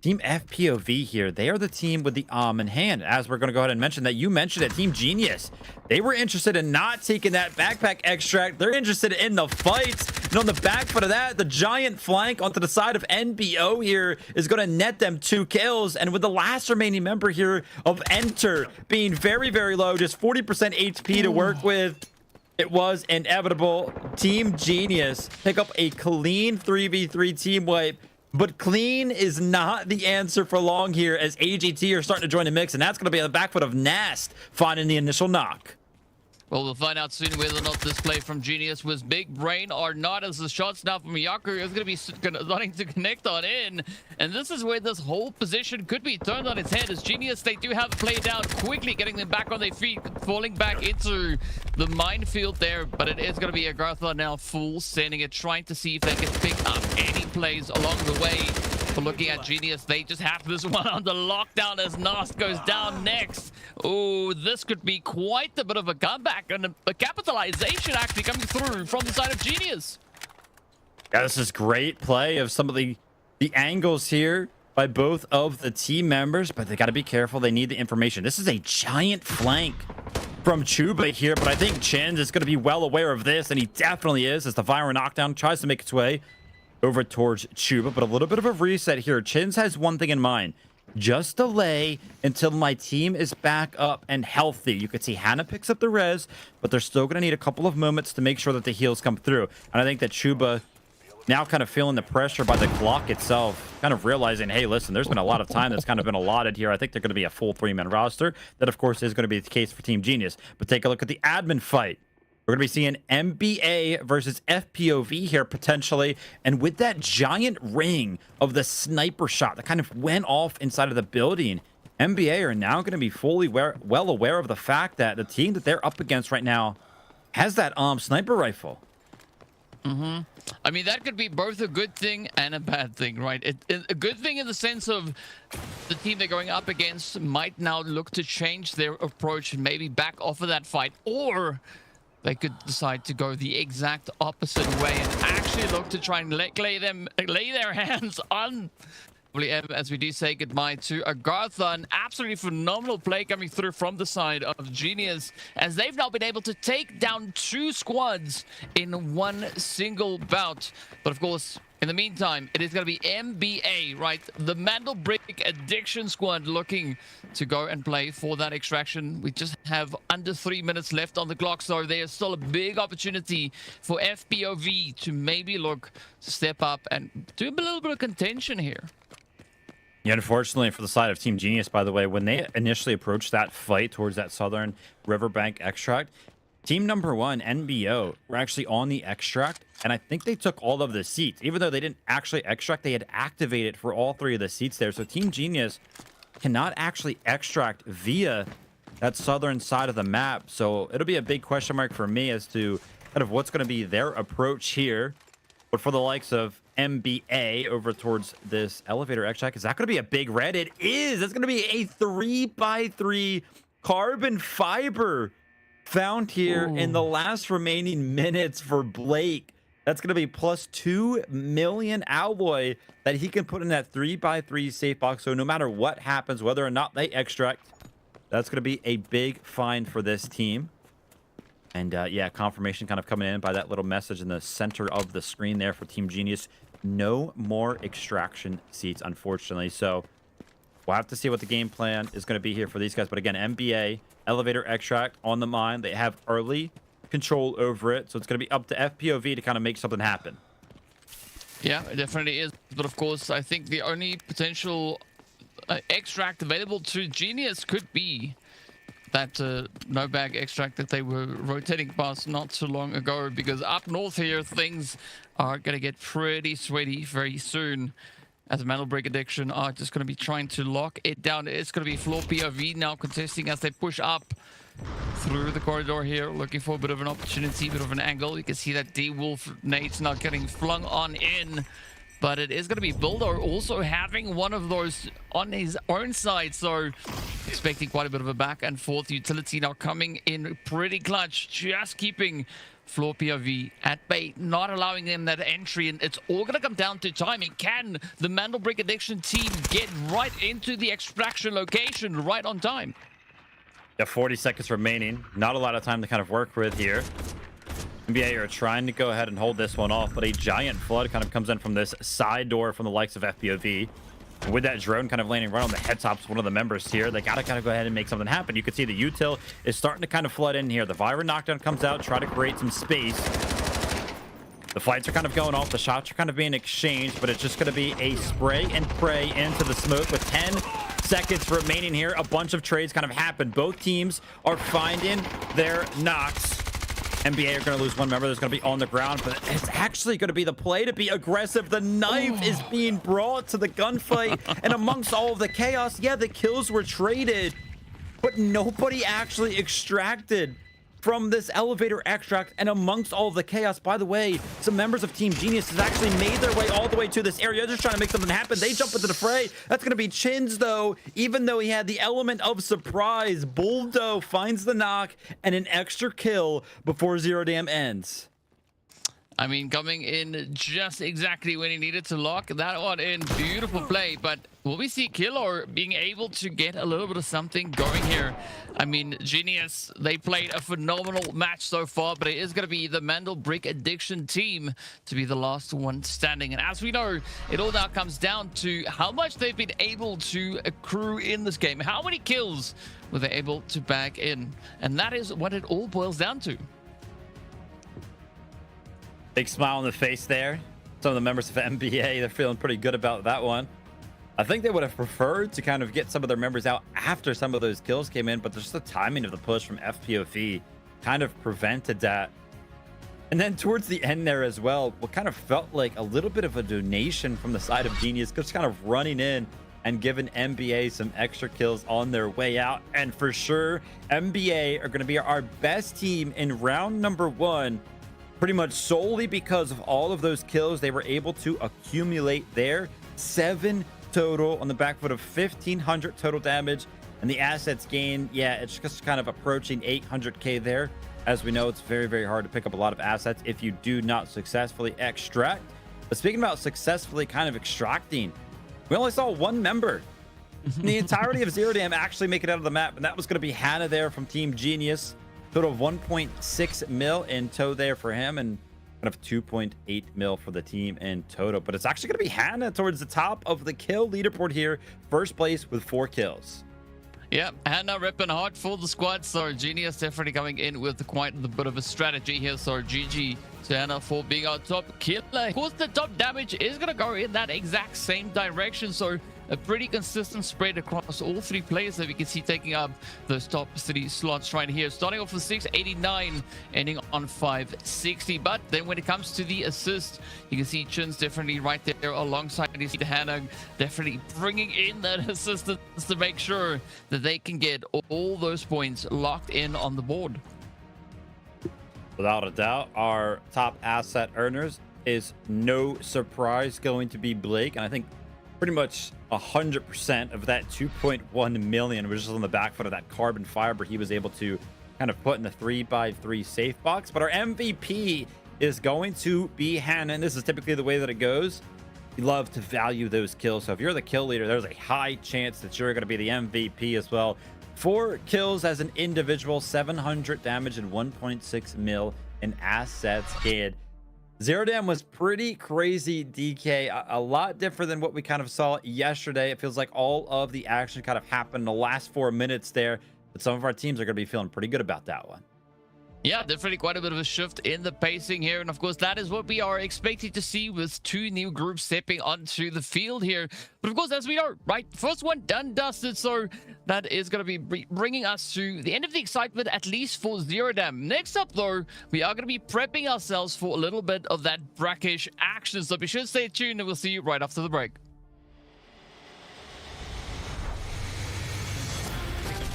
Team FPOV here, they are the team with the in hand. As we're going to go ahead and mention that, you mentioned it, Team Genius. They were interested in not taking that backpack extract. They're interested in the fights. And on the back foot of that, the giant flank onto the side of NBO here is going to net them 2 kills. And with the last remaining member here of Enter being very, very low, just 40% HP to work with, It was inevitable. Team Genius pick up a clean 3v3 team wipe, but clean is not the answer for long here as AGT are starting to join the mix, and that's going to be on the back foot of Nast finding the initial knock. Well, we'll find out soon whether or not this play from Genius was big brain or not, as the shots now from Yaku is going to be starting to connect on in. And this is where this whole position could be turned on its head, as Genius, they do have the play down quickly, getting them back on their feet, falling back into the minefield there. But it is going to be AGARTHA now full sending it, trying to see if they can pick up any plays along the way. But looking at Genius, they just have this one under lockdown as Nast goes down next. Oh, this could be quite a bit of a comeback and a capitalization actually coming through from the side of Genius. Yeah, this is great play of some of the angles here by both of the team members, but they got to be careful. They need the information. This is a giant flank from Chuba here, but I think Chins is going to be well aware of this, and he definitely is, as the Viral Knockdown tries to make its way over towards Chuba. But a little bit of a reset here. Chins has one thing in mind: just delay until my team is back up and healthy. You could see Hannah picks up the res, but they're still going to need a couple of moments to make sure that the heals come through. And I think that Chuba, now kind of feeling the pressure by the clock itself, kind of realizing, hey, listen, there's been a lot of time that's kind of been allotted here. I think they're going to be a full 3-man roster. That, of course, is going to be the case for Team Genius. But take a look at the admin fight. We're going to be seeing MBA versus FPOV here, potentially. And with that giant ring of the sniper shot that kind of went off inside of the building, MBA are now going to be fully well aware of the fact that the team that they're up against right now has that sniper rifle. I mean, that could be both a good thing and a bad thing, right? A good thing in the sense of the team they're going up against might now look to change their approach and maybe back off of that fight, or they could decide to go the exact opposite way and actually look to try and lay their hands on WM, as we do say goodbye to AGARTHA. An absolutely phenomenal play coming through from the side of Genius, as they've now been able to take down 2 squads in one single bout. But of course, in the meantime, it is going to be MBA, right? The Mandelbrick Addiction Squad looking to go and play for that extraction. We just have under 3 minutes left on the clock, so there's still a big opportunity for FPOV to maybe look to step up and do a little bit of contention here. Yeah, unfortunately for the side of Team Genius, by the way, when they initially approached that fight towards that southern riverbank extract, team number 1, NBO, were actually on the extract, and I think they took all of the seats. Even though they didn't actually extract, they had activated for all 3 of the seats there. So Team Genius cannot actually extract via that southern side of the map. So it'll be a big question mark for me as to kind of what's going to be their approach here. But for the likes of MBA over towards this elevator extract, is that going to be a big red? It is. It's going to be a 3x3 carbon fiber found here in the last remaining minutes for Blake. That's going to be plus 2 million alloy that he can put in that 3x3 safe box. So no matter what happens, whether or not they extract, that's going to be a big find for this team. And yeah, confirmation kind of coming in by that little message in the center of the screen there for Team Genius. No more extraction seats, unfortunately. So we'll have to see what the game plan is going to be here for these guys. But again, MBA, elevator extract on the mine. They have early control over it. So it's going to be up to FPOV to kind of make something happen. Yeah, it definitely is. But of course, I think the only potential extract available to Genius could be that no bag extract that they were rotating past not too long ago, because up north here things are going to get pretty sweaty very soon, as Mandelbrick Addiction are just going to be trying to lock it down. It's going to be FLOORPOV now contesting as they push up through the corridor here, looking for a bit of an opportunity, bit of an angle. You can see that D-Wolf nades not getting flung on in, but it is going to be Builder also having one of those on his own side. So expecting quite a bit of a back and forth utility now coming in pretty clutch, just keeping FLOORPOV at bay, not allowing them that entry. And it's all going to come down to timing. Can the Mandelbrick Addiction team get right into the extraction location right on time? Yeah, 40 seconds remaining. Not a lot of time to kind of work with here. NBA are trying to go ahead and hold this one off, but a giant flood kind of comes in from this side door from the likes of FPOV. With that drone kind of landing right on the head tops of one of the members here, they gotta go ahead and make something happen. You can see the util is starting to kind of flood in here. The Vira knockdown comes out, try to create some space. The fights are kind of going off. The shots are kind of being exchanged, but it's just going to be a spray and pray into the smoke with 10 seconds remaining here. A bunch of trades kind of happen. Both teams are finding their knocks. NBA are going to lose one member that's going to be on the ground, but it's actually going to be the play to be aggressive. The knife is being brought to the gunfight, and amongst all of the chaos, yeah, the kills were traded, but nobody actually extracted from this elevator extract. And amongst all of the chaos, by the way, some members of Team Genius has actually made their way all the way to this area, just trying to make something happen. They jump into the fray. That's going to be Chins, though, even though he had the element of surprise. Buldo finds the knock and an extra kill before Zero Dam ends. I mean, coming in just exactly when he needed to lock that one in. Beautiful play, but will we see Killer being able to get a little bit of something going here? I mean, Genius, they played a phenomenal match so far, but it is going to be the Mandelbrick Addiction team to be the last one standing. And as we know, it all now comes down to how much they've been able to accrue in this game. How many kills were they able to bag in? And that is what it all boils down to. Big smile on the face there. Some of the members of NBA, they're feeling pretty good about that one. I think they would have preferred to kind of get some of their members out after some of those kills came in, but just the timing of the push from FPOV kind of prevented that. And then towards the end there as well, what kind of felt like a little bit of a donation from the side of Genius, just kind of running in and giving NBA some extra kills on their way out. And for sure, NBA are going to be our best team in round number 1. Pretty much solely because of all of those kills they were able to accumulate there. 7 total on the back foot of 1,500 total damage. And the assets gain, yeah, it's just kind of approaching 800k there. As we know, it's very, very hard to pick up a lot of assets if you do not successfully extract. But speaking about successfully kind of extracting, we only saw one member in the entirety of Zero Dam actually make it out of the map. And that was going to be Hannah there from Team Genius. Total of 1.6 mil in tow there for him, and kind of 2.8 mil for the team in total. But it's actually going to be Hannah towards the top of the kill leaderboard here. First place with 4 kills. Yeah, Hannah ripping hard for the squad. So Genius definitely coming in with quite a bit of a strategy here. So GG to Hannah for being our top killer. Of course, the top damage is going to go in that exact same direction. So a pretty consistent spread across all 3 players that we can see taking up those top 3 slots right here. Starting off with 689, ending on 560. But then when it comes to the assist, you can see Chins definitely right there alongside Hannah, definitely bringing in that assistance to make sure that they can get all those points locked in on the board. Without a doubt, our top asset earners is no surprise going to be Blake. And I think pretty much 100% of that 2.1 million was just on the back foot of that carbon fiber he was able to kind of put in the 3x3 safe box. But our MVP is going to be Hannah, and this is typically the way that it goes. You love to value those kills, so if you're the kill leader, there's a high chance that you're going to be the MVP as well. 4 kills as an individual, 700 damage and 1.6 mil in assets gained. Zero Dam was pretty crazy, DK. A lot different than what we kind of saw yesterday. It feels like all of the action kind of happened in the last 4 minutes there, but some of our teams are going to be feeling pretty good about that one. Yeah, definitely quite a bit of a shift in the pacing here. And of course, that is what we are expecting to see with 2 new groups stepping onto the field here. But of course, as we know, right, first one done, dusted. So that is going to be bringing us to the end of the excitement, at least for Zero Dam. Next up, though, we are going to be prepping ourselves for a little bit of that Brakkesh action. So be sure to stay tuned, and we'll see you right after the break.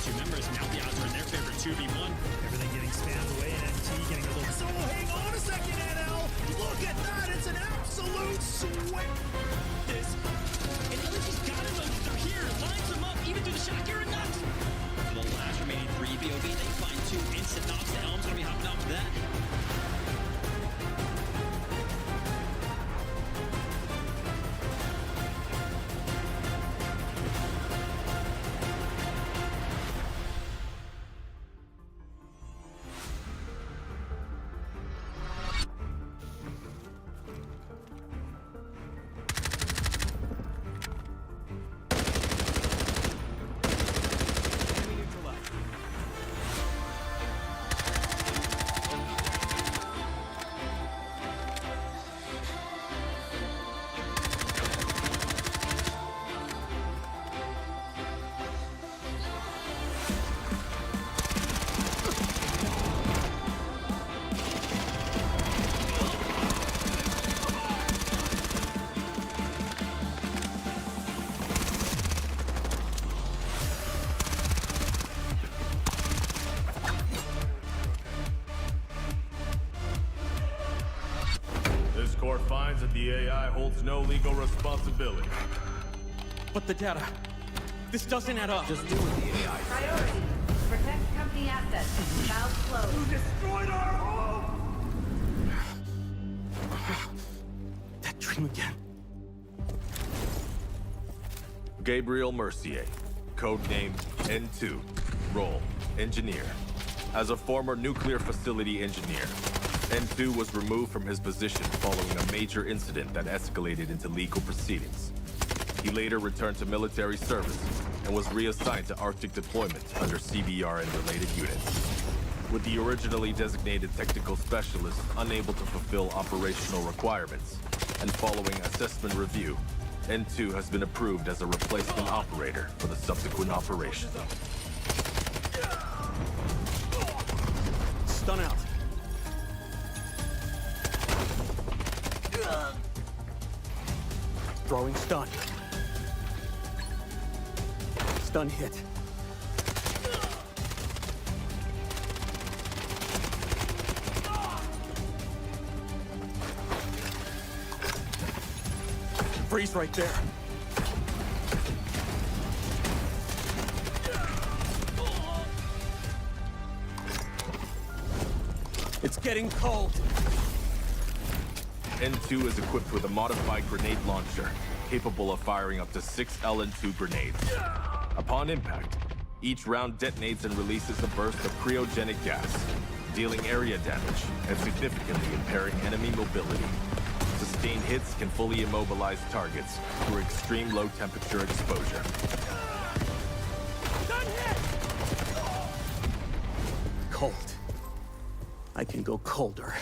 2 members, now the odds are in their favor, 2v1. Everything getting spammed away, and MT getting a little... So hang on a second, NL! Look at that! It's an absolute sweat! This... And LG's got it, though. They're here. Lines them up, even through the shot. You're nuts! For the last remaining 3 BOV, they find 2 instant knocks. The Elm's gonna be hopping off that. The AI holds no legal responsibility. But the data, this doesn't add up. Just do it, the AI. Priority. Protect company assets. Valve closed. You destroyed our home! That dream again. Gabriel Mercier, codename N2, role engineer. As a former nuclear facility engineer, N2 was removed from his position following a major incident that escalated into legal proceedings. He later returned to military service and was reassigned to Arctic deployment under CBR and related units. With the originally designated technical specialist unable to fulfill operational requirements, and following assessment review, N2 has been approved as a replacement operator for the subsequent operation. Stun out. Throwing stun. Stun hit. Freeze right there. It's getting cold. N2 is equipped with a modified grenade launcher, capable of firing up to 6 LN2 grenades. Upon impact, each round detonates and releases a burst of cryogenic gas, dealing area damage and significantly impairing enemy mobility. Sustained hits can fully immobilize targets through extreme low temperature exposure. Cold. I can go colder.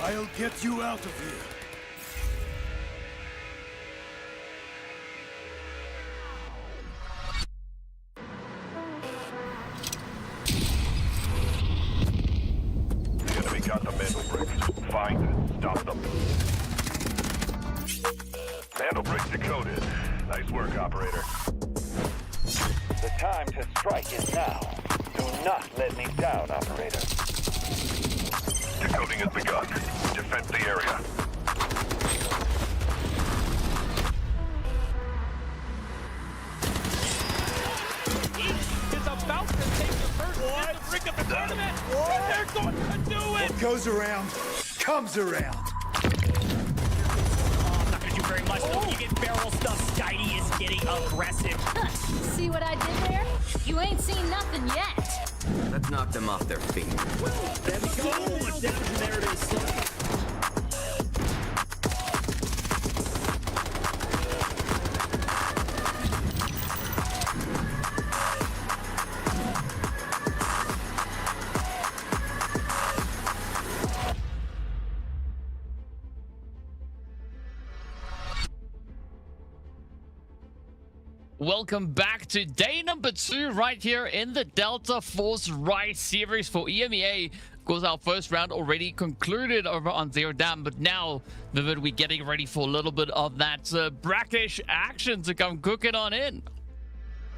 I'll get you out of here. The enemy got the Mandelbrick. Find it. Stop them. Mandelbrick decoded. Nice work, operator. The time to strike is now. Do not let me down, operator. Decoding has begun. Defend the area. Is about to take the first Mandelbrick of the tournament. And they're going to do it. What goes around comes around. Oh, I'm not going to do very much though. When you get barrel stuff, Skydie is getting aggressive. See what I did there? You ain't seen nothing yet. Let's knock them off their feet. There we go. Much damage, and there it is. welcome back to day number 2 right here in the Delta Force Rise series for EMEA. Of course, our first round already concluded over on Zero Dam, but now, Vivid, we're getting ready for a little bit of that Brakkesh action to come cooking on in.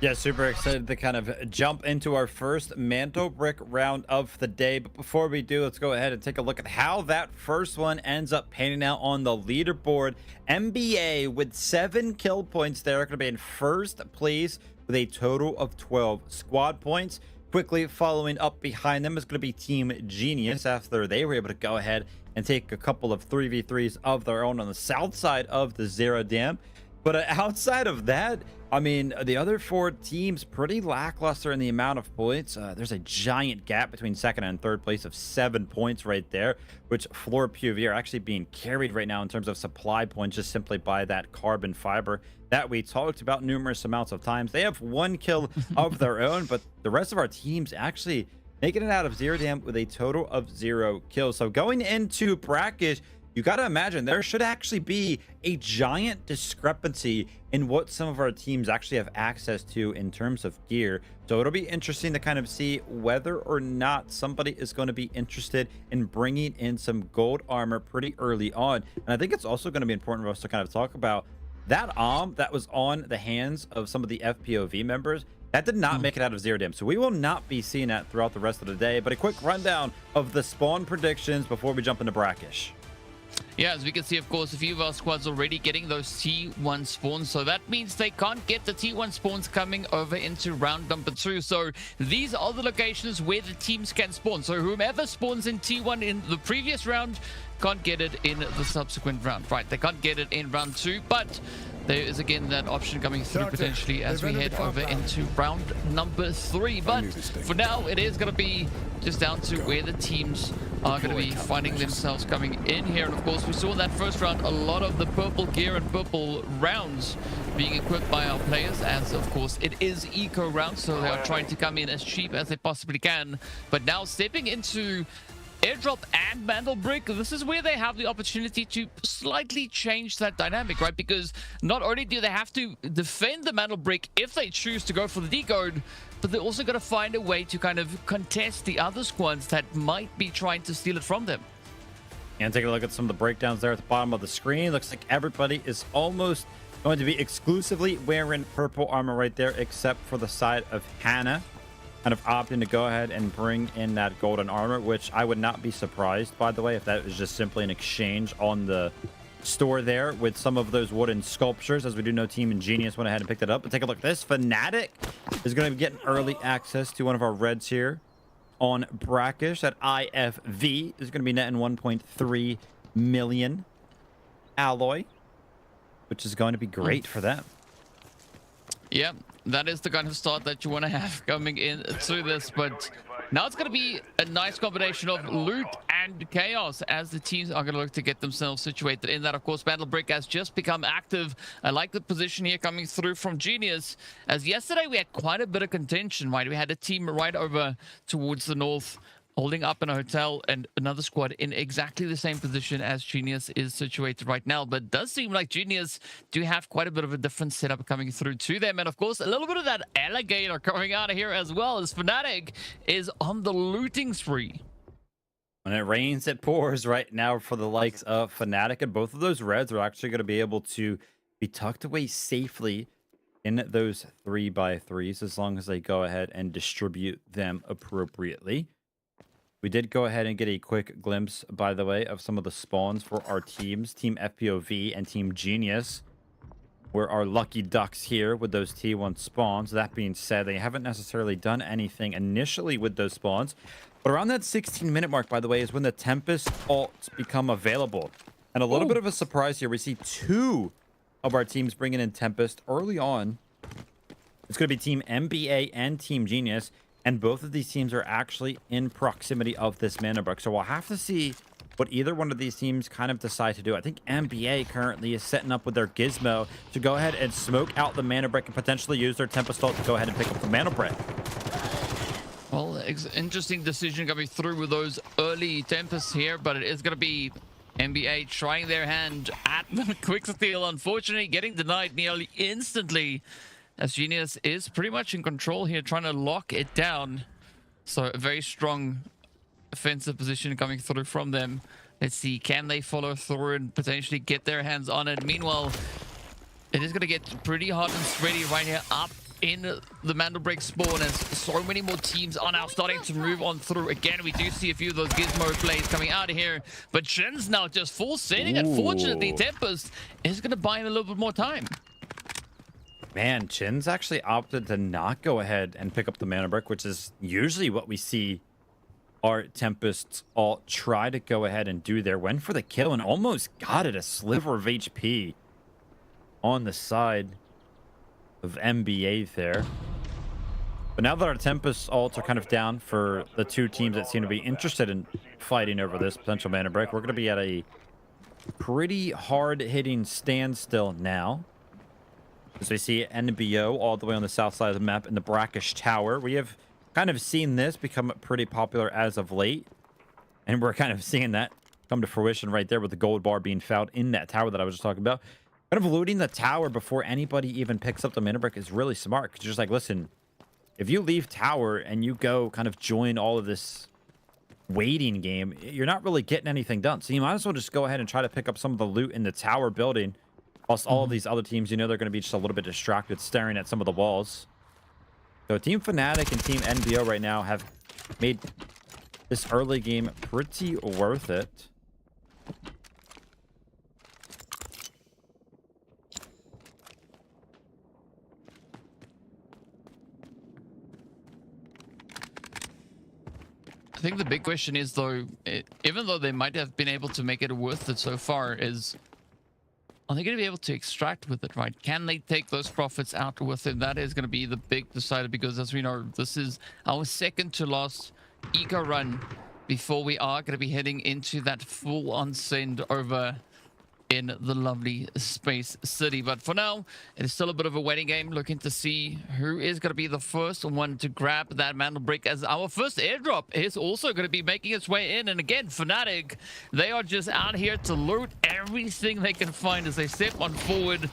Yeah, super excited to kind of jump into our first Mandelbrick round of the day. But before we do, let's go ahead and take a look at how that first one ends up panning out on the leaderboard. NBA with 7 kill points there, going to be in first place with a total of 12 squad points. Quickly following up behind them is going to be Team Genius after they were able to go ahead and take a couple of 3v3s of their own on the south side of the Zero Dam. But outside of that, I mean, the other 4 teams pretty lackluster in the amount of points. There's a giant gap between second and third place of 7 points right there, which FLOORPOV are actually being carried right now in terms of supply points just simply by that carbon fiber that we talked about numerous amounts of times. They have 1 kill of their own, but the rest of our teams actually making it out of Zero Dam with a total of 0 kills. So going into Brakkesh, you got to imagine there should actually be a giant discrepancy in what some of our teams actually have access to in terms of gear. So it'll be interesting to kind of see whether or not somebody is going to be interested in bringing in some gold armor pretty early on. And I think it's also going to be important for us to kind of talk about that that was on the hands of some of the FPOV members. That did not make it out of Zero Dam, so we will not be seeing that throughout the rest of the day. But a quick rundown of the spawn predictions before we jump into Brakkesh. Yeah, as we can see, of course, a few of our squads already getting those T1 spawns. So that means they can't get the T1 spawns coming over into round number 2. So these are the locations where the teams can spawn. So whomever spawns in T1 in the previous round can't get it in the subsequent round. Right, they can't get it in round 2, but there is again that option coming through potentially as we head over into round number 3. But for now, it is going to be just down to where the teams are going to be finding themselves coming in here. And of course, we saw that first round, a lot of the purple gear and purple rounds being equipped by our players, as of course it is eco round, so they are trying to come in as cheap as they possibly can. But now stepping into Airdrop and Mandelbrick, this is where they have the opportunity to slightly change that dynamic, right? Because not only do they have to defend the Mandelbrick if they choose to go for the decode, but they're also going to find a way to kind of contest the other squads that might be trying to steal it from them. And taking a look at some of the breakdowns there at the bottom of the screen, looks like everybody is almost going to be exclusively wearing purple armor right there, except for the side of Hannah. Kind of opting to go ahead and bring in that golden armor, which I would not be surprised, by the way, if that was just simply an exchange on the store there with some of those wooden sculptures, as we do know Team Ingenious went ahead and picked it up. But take a look at this. Fnatic is going to be getting early access to one of our reds here on Brakkesh. That IFV is going to be netting 1.3 million alloy, which is going to be great for them. Yeah, that is the kind of start that you want to have coming into this, but now it's going to be a nice combination of loot and chaos as the teams are going to look to get themselves situated in that. Of course, Mandelbrick has just become active. I like the position here coming through from Genius, as yesterday we had quite a bit of contention, right? We had a team right over towards the north holding up in a hotel, and another squad in exactly the same position as Genius is situated right now. But it does seem like Genius do have quite a bit of a different setup coming through to them. And of course, a little bit of that alligator coming out of here as well, as Fnatic is on the looting spree. When it rains, it pours right now for the likes of Fnatic, and both of those reds are actually going to be able to be tucked away safely in those 3x3s as long as they go ahead and distribute them appropriately. We did go ahead and get a quick glimpse, by the way, of some of the spawns for our teams, Team FPOV and Team Genius, were our lucky ducks here with those T1 spawns. That being said, they haven't necessarily done anything initially with those spawns, but around that 16-minute mark, by the way, is when the Tempest ults become available. And a little bit of a surprise here, we see 2 of our teams bringing in Tempest early on. It's going to be Team NBA and Team Genius. And both of these teams are actually in proximity of this Mandelbrick. So we'll have to see what either one of these teams kind of decide to do. I think NBA currently is setting up with their Gizmo to go ahead and smoke out the Mandelbrick and potentially use their Tempest ult to go ahead and pick up the Mandelbrick. Well, interesting decision coming through with those early Tempests here, but it is going to be NBA trying their hand at the quick steal. Unfortunately, getting denied nearly instantly. as Genius is pretty much in control here, trying to lock it down. So a very strong offensive position coming through from them. Let's see, can they follow through and potentially get their hands on it? Meanwhile, it is going to get pretty hot and sweaty right here up in the Mandelbrick spawn, as so many more teams are now starting to move on through. Again, we do see a few of those Gizmo plays coming out of here, but Shin's now just full sending. Unfortunately, Tempest is going to buy him a little bit more time. Man, Chin's actually opted to not go ahead and pick up the mana brick, which is usually what we see our Tempests all try to go ahead and do there. Went for the kill and almost got it, a sliver of HP on the side of NBA there. But now that our Tempest ults are kind of down for the two teams that seem to be interested in fighting over this potential mana break, we're going to be at a pretty hard-hitting standstill now. As we see NBO all the way on the south side of the map in the Brakkesh Tower. We have kind of seen this become pretty popular as of late. And we're kind of seeing that come to fruition right there with the gold bar being found in that tower that I was just talking about. Kind of looting the tower before anybody even picks up the mana brick is really smart. Because you're just like, listen, if you leave tower and you go kind of join all of this waiting game, you're not really getting anything done. So you might as well just go ahead and try to pick up some of the loot in the tower building. Whilst all of these other teams, you know, they're going to be just a little bit distracted staring at some of the walls. So Team Fnatic and Team NBO right now have made this early game pretty worth it. I think the big question is, though, even though they might have been able to make it worth it so far, is are they going to be able to extract with it, right? Can they take those profits out with it? That is going to be the big decider, because as we know, this is our second to last eco run before we are going to be heading into that full-on send over in the lovely Space City. But for now, it is still a bit of a waiting game, looking to see who is going to be the first one to grab that Mandelbrick, as our first airdrop is also going to be making its way in. And again, Fnatic, they are just out here to loot everything they can find as they step on forward.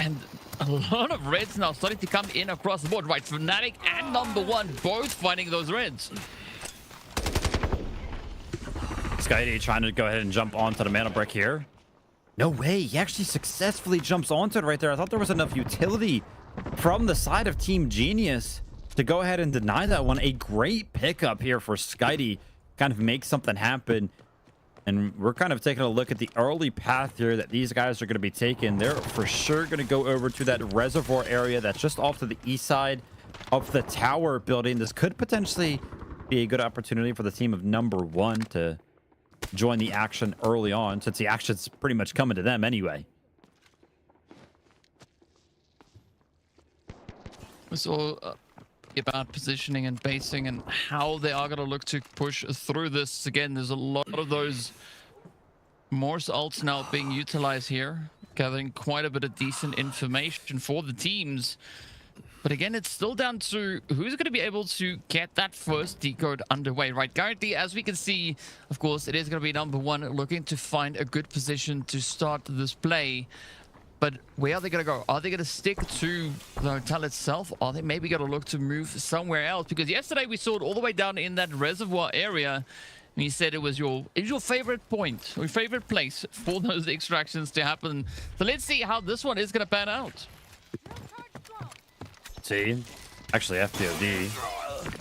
And a lot of reds now starting to come in across the board, right? Fnatic and #1 both finding those reds. Skydee trying to go ahead and jump onto the Mandelbrick here. No way, he actually successfully jumps onto it right there. I thought there was enough utility from the side of Team Genius to go ahead and deny that one. A great pickup here for Skydee, kind of make something happen. And we're kind of taking a look at the early path here that these guys are going to be taking. They're for sure going to go over to that reservoir area that's just off to the east side of the tower building. This could potentially be a good opportunity for the team of #1 to join the action early on, since the action's pretty much coming to them anyway. So about positioning and basing and how they are going to look to push through this. Again, there's a lot of those Morse ults now being utilized here, gathering quite a bit of decent information for the teams. But again, it's still down to who's going to be able to get that first decode underway, right? Currently, as we can see, of course, it is going to be #1 looking to find a good position to start this play. But where are they going to go? Are they going to stick to the hotel itself? Are they maybe going to look to move somewhere else? Because yesterday we saw it all the way down in that reservoir area. And you said it was your favorite point, or your favorite place for those extractions to happen. So let's see how this one is going to pan out. See, actually FPOD,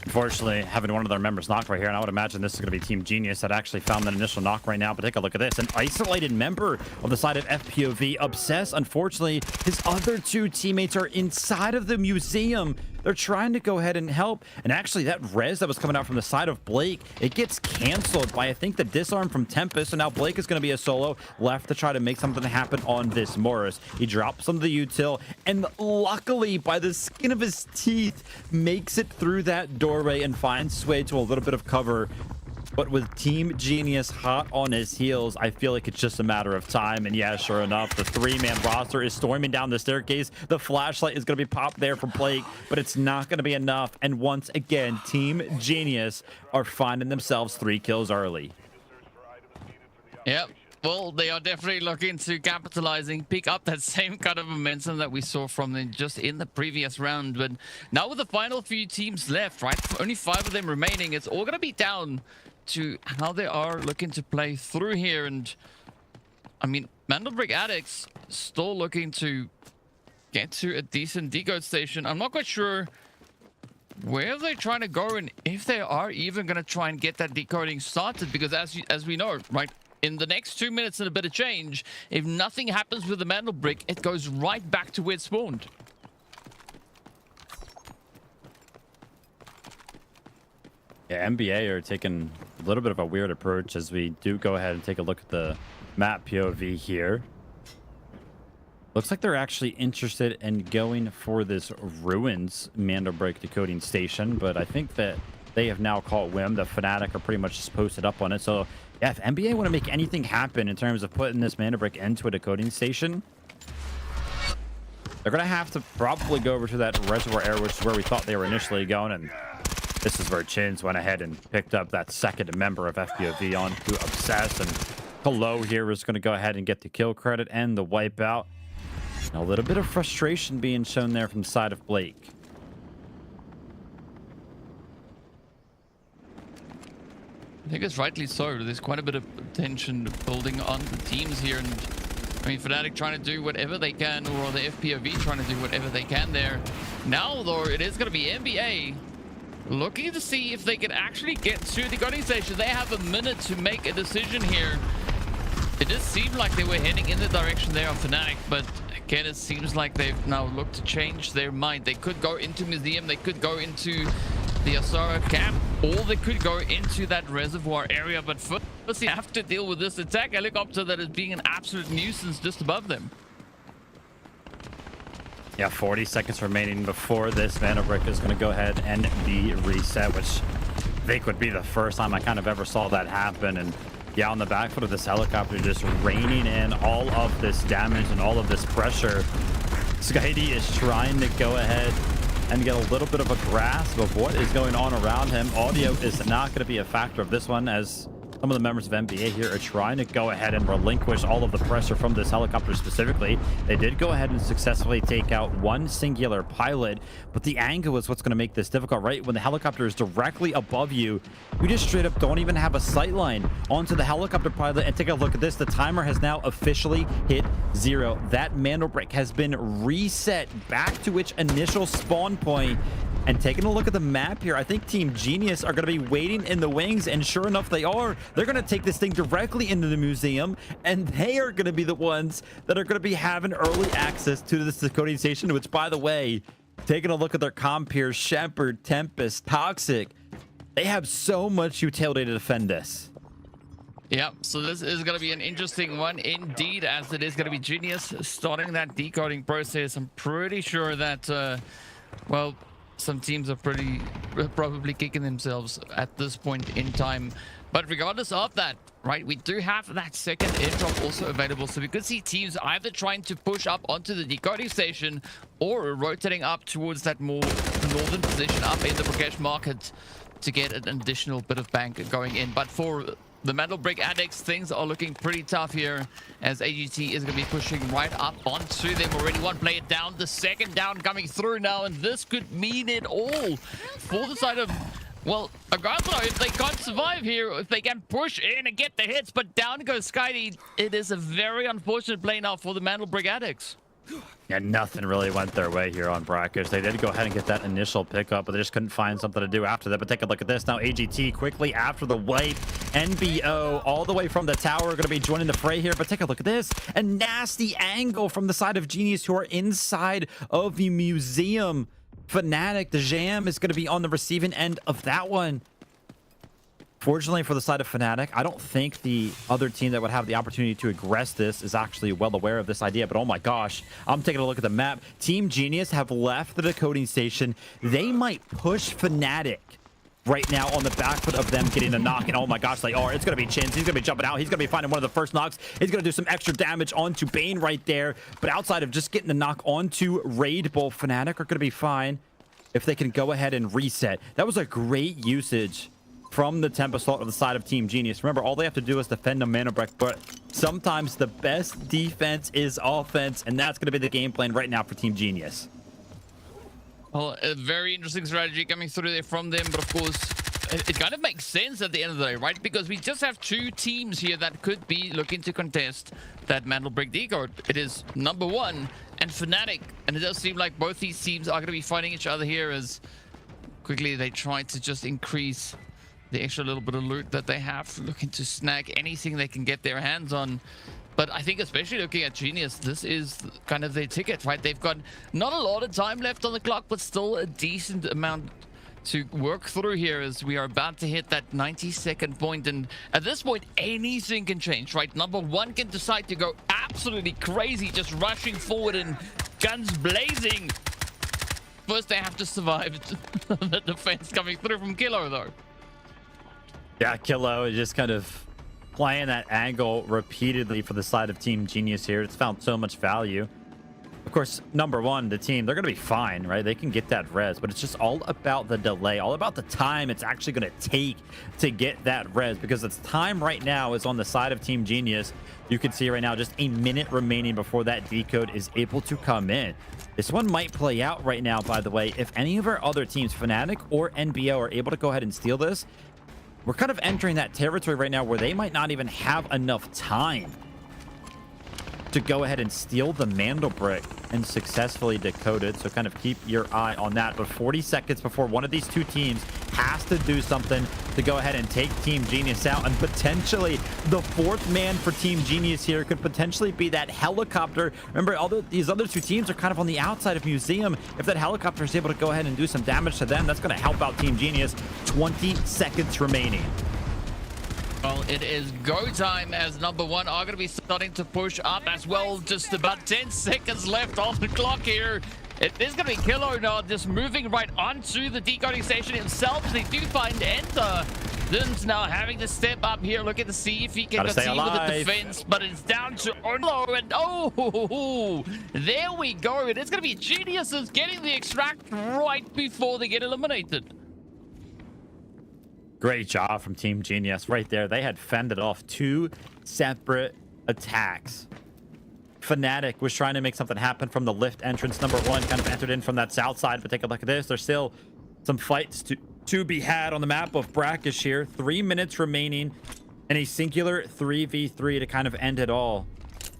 unfortunately, having one of their members knocked right here, and I would imagine this is going to be Team Genius that actually found that initial knock right now. But take a look at this, an isolated member of the side of FPOV. Obsess, unfortunately, his other two teammates are inside of the museum. They're trying to go ahead and help, and actually that res that was coming out from the side of Blake, it gets canceled by, I think, the disarm from Tempest. So now Blake is going to be a solo left to try to make something happen on this Morris. He drops some of the util, and luckily, by the skin of his teeth, makes it through that doorway and finds his way to a little bit of cover. But with Team Genius hot on his heels, I feel like it's just a matter of time. And yeah, sure enough, the 3-man roster is storming down the staircase. The flashlight is going to be popped there for Blake, but it's not going to be enough. And once again, Team Genius are finding themselves 3 kills early. Yep. Well, they are definitely looking to capitalizing, pick up that same kind of momentum that we saw from them just in the previous round. But now with the final few teams left, right? Only 5 of them remaining. It's all going to be down to how they are looking to play through here. And I mean, Mandelbrick Addicts still looking to get to a decent decode station. I'm not quite sure where they're trying to go and if they are even going to try and get that decoding started, because as we know, right, in the next 2 minutes and a bit of change, if nothing happens with the Mandelbrick, it goes right back to where it spawned. Yeah, NBA are taking a little bit of a weird approach as we do go ahead and take a look at the map POV here. Looks like they're actually interested in going for this Ruins Mandelbrick decoding station, but I think that they have now caught whim. The Fnatic are pretty much just posted up on it. So yeah, if NBA want to make anything happen in terms of putting this Mandelbrick into a decoding station, they're going to have to probably go over to that reservoir area, which is where we thought they were initially going. And this is where Chins went ahead and picked up that second member of FPOV on to Obsess. And Hello here is going to go ahead and get the kill credit and the wipeout. A little bit of frustration being shown there from the side of Blake. I think it's rightly so. There's quite a bit of tension building on the teams here. And I mean, Fnatic trying to do whatever they can, or the FPOV trying to do whatever they can there. Now, though, it is going to be NBA looking to see if they can actually get to the decoding station. They have a minute to make a decision here. It does seem like they were heading in the direction there of Fnatic, but again, it seems like they've now looked to change their mind. They could go into Museum, they could go into the Asara camp, or they could go into that reservoir area. But first, they have to deal with this attack helicopter that is being an absolute nuisance just above them. Yeah, 40 seconds remaining before this Mandelbrick is going to go ahead and be reset, which I think would be the first time I kind of ever saw that happen. And yeah, on the back foot of this helicopter, just raining in all of this damage and all of this pressure. Skydee is trying to go ahead and get a little bit of a grasp of what is going on around him. Audio is not going to be a factor of this one, as some of the members of NBA here are trying to go ahead and relinquish all of the pressure from this helicopter specifically. They did go ahead and successfully take out one singular pilot, but the angle is what's going to make this difficult, right? When the helicopter is directly above you, you just straight up don't even have a sight line onto the helicopter pilot. And take a look at this. The timer has now officially hit 0. That Mandelbrick has been reset back to its initial spawn point. And taking a look at the map here, I think Team Genius are going to be waiting in the wings, and sure enough, they are. They're going to take this thing directly into the museum, and they are going to be the ones that are going to be having early access to this decoding station, which, by the way, taking a look at their comp here, Shepherd, Tempest, Toxic, they have so much utility to defend this. Yeah, so this is going to be an interesting one indeed, as it is going to be Genius starting that decoding process. I'm pretty sure that, well, some teams are probably kicking themselves at this point in time. But regardless of that, right, we do have that second airdrop also available. So we could see teams either trying to push up onto the decoding station or rotating up towards that more northern position up in the Brakkesh market to get an additional bit of bank going in. But for the Mandelbrick Addicts, things are looking pretty tough here, as AGT is going to be pushing right up onto them. Already one player down, the second down coming through now, and this could mean it all for the side of, well, AGARTHA. If they can't survive here, if they can push in and get the hits, but down goes Skydee. It is a very unfortunate play now for the Mandelbrick Addicts. Yeah, nothing really went their way here on Brakkesh. They did go ahead and get that initial pickup, but they just couldn't find something to do after that. But take a look at this now. AGT quickly after the wipe. NBO all the way from the tower going to be joining the fray here. But take a look at this. A nasty angle from the side of Genius, who are inside of the museum. Fnatic, the Jam, is going to be on the receiving end of that one. Fortunately for the side of Fnatic, I don't think the other team that would have the opportunity to aggress this is actually well aware of this idea. But oh my gosh, I'm taking a look at the map. Team Genius have left the decoding station. They might push Fnatic right now on the back foot of them getting a knock. And oh my gosh, they are. It's going to be Chins. He's going to be jumping out. He's going to be finding one of the first knocks. He's going to do some extra damage onto Bane right there. But outside of just getting the knock onto Raid Bull, Fnatic are going to be fine if they can go ahead and reset. That was a great usage from the temp assault of the side of Team Genius. Remember, all they have to do is defend a Mandelbrick, but sometimes the best defense is offense, and that's going to be the game plan right now for Team Genius. Well, a very interesting strategy coming through there from them, but of course, it kind of makes sense at the end of the day, right? Because we just have two teams here that could be looking to contest that Mandelbrick decode. It is number one and Fnatic, and it does seem like both these teams are going to be fighting each other here as quickly they try to just increase the extra little bit of loot that they have, looking to snag anything they can get their hands on. But I think especially looking at Genius, this is kind of their ticket, right? They've got not a lot of time left on the clock, but still a decent amount to work through here as we are about to hit that 90-second point. And at this point, anything can change, right? Number one can decide to go absolutely crazy, just rushing forward and guns blazing. First, they have to survive the defense coming through from Kilo, though. Yeah, Kilo is just kind of playing that angle repeatedly for the side of Team Genius here. It's found so much value. Of course, number one, the team, they're going to be fine, right? They can get that res, but it's just all about the delay, all about the time it's actually going to take to get that res, because its time right now is on the side of Team Genius. You can see right now just a minute remaining before that decode is able to come in. This one might play out right now, by the way. If any of our other teams, Fnatic or NBO, are able to go ahead and steal this, we're kind of entering that territory right now where they might not even have enough time to go ahead and steal the Mandelbrick and successfully decode it. So kind of keep your eye on that. But 40 seconds before one of these two teams has to do something to go ahead and take Team Genius out. And potentially the fourth man for Team Genius here could potentially be that helicopter. Remember, although these other two teams are kind of on the outside of Museum, if that helicopter is able to go ahead and do some damage to them, that's going to help out Team Genius. 20 seconds remaining. Well, it is go time as number one are going to be starting to push up as well. Just about 10 seconds left on the clock here. It is going to be Kilo now, just moving right onto the decoding station himself. They do find Enter. Lynn's now having to step up here, looking to see if he can continue with the defense, but it's down to Olo, and oh, there we go. It is going to be Geniuses getting the extract right before they get eliminated. Great job from Team Genius right there. They had fended off two separate attacks. Fnatic was trying to make something happen from the lift entrance. Number one kind of entered in from that south side, but take a look at this. There's still some fights to be had on the map of Brakkesh here. 3 minutes remaining and a singular 3v3 to kind of end it all.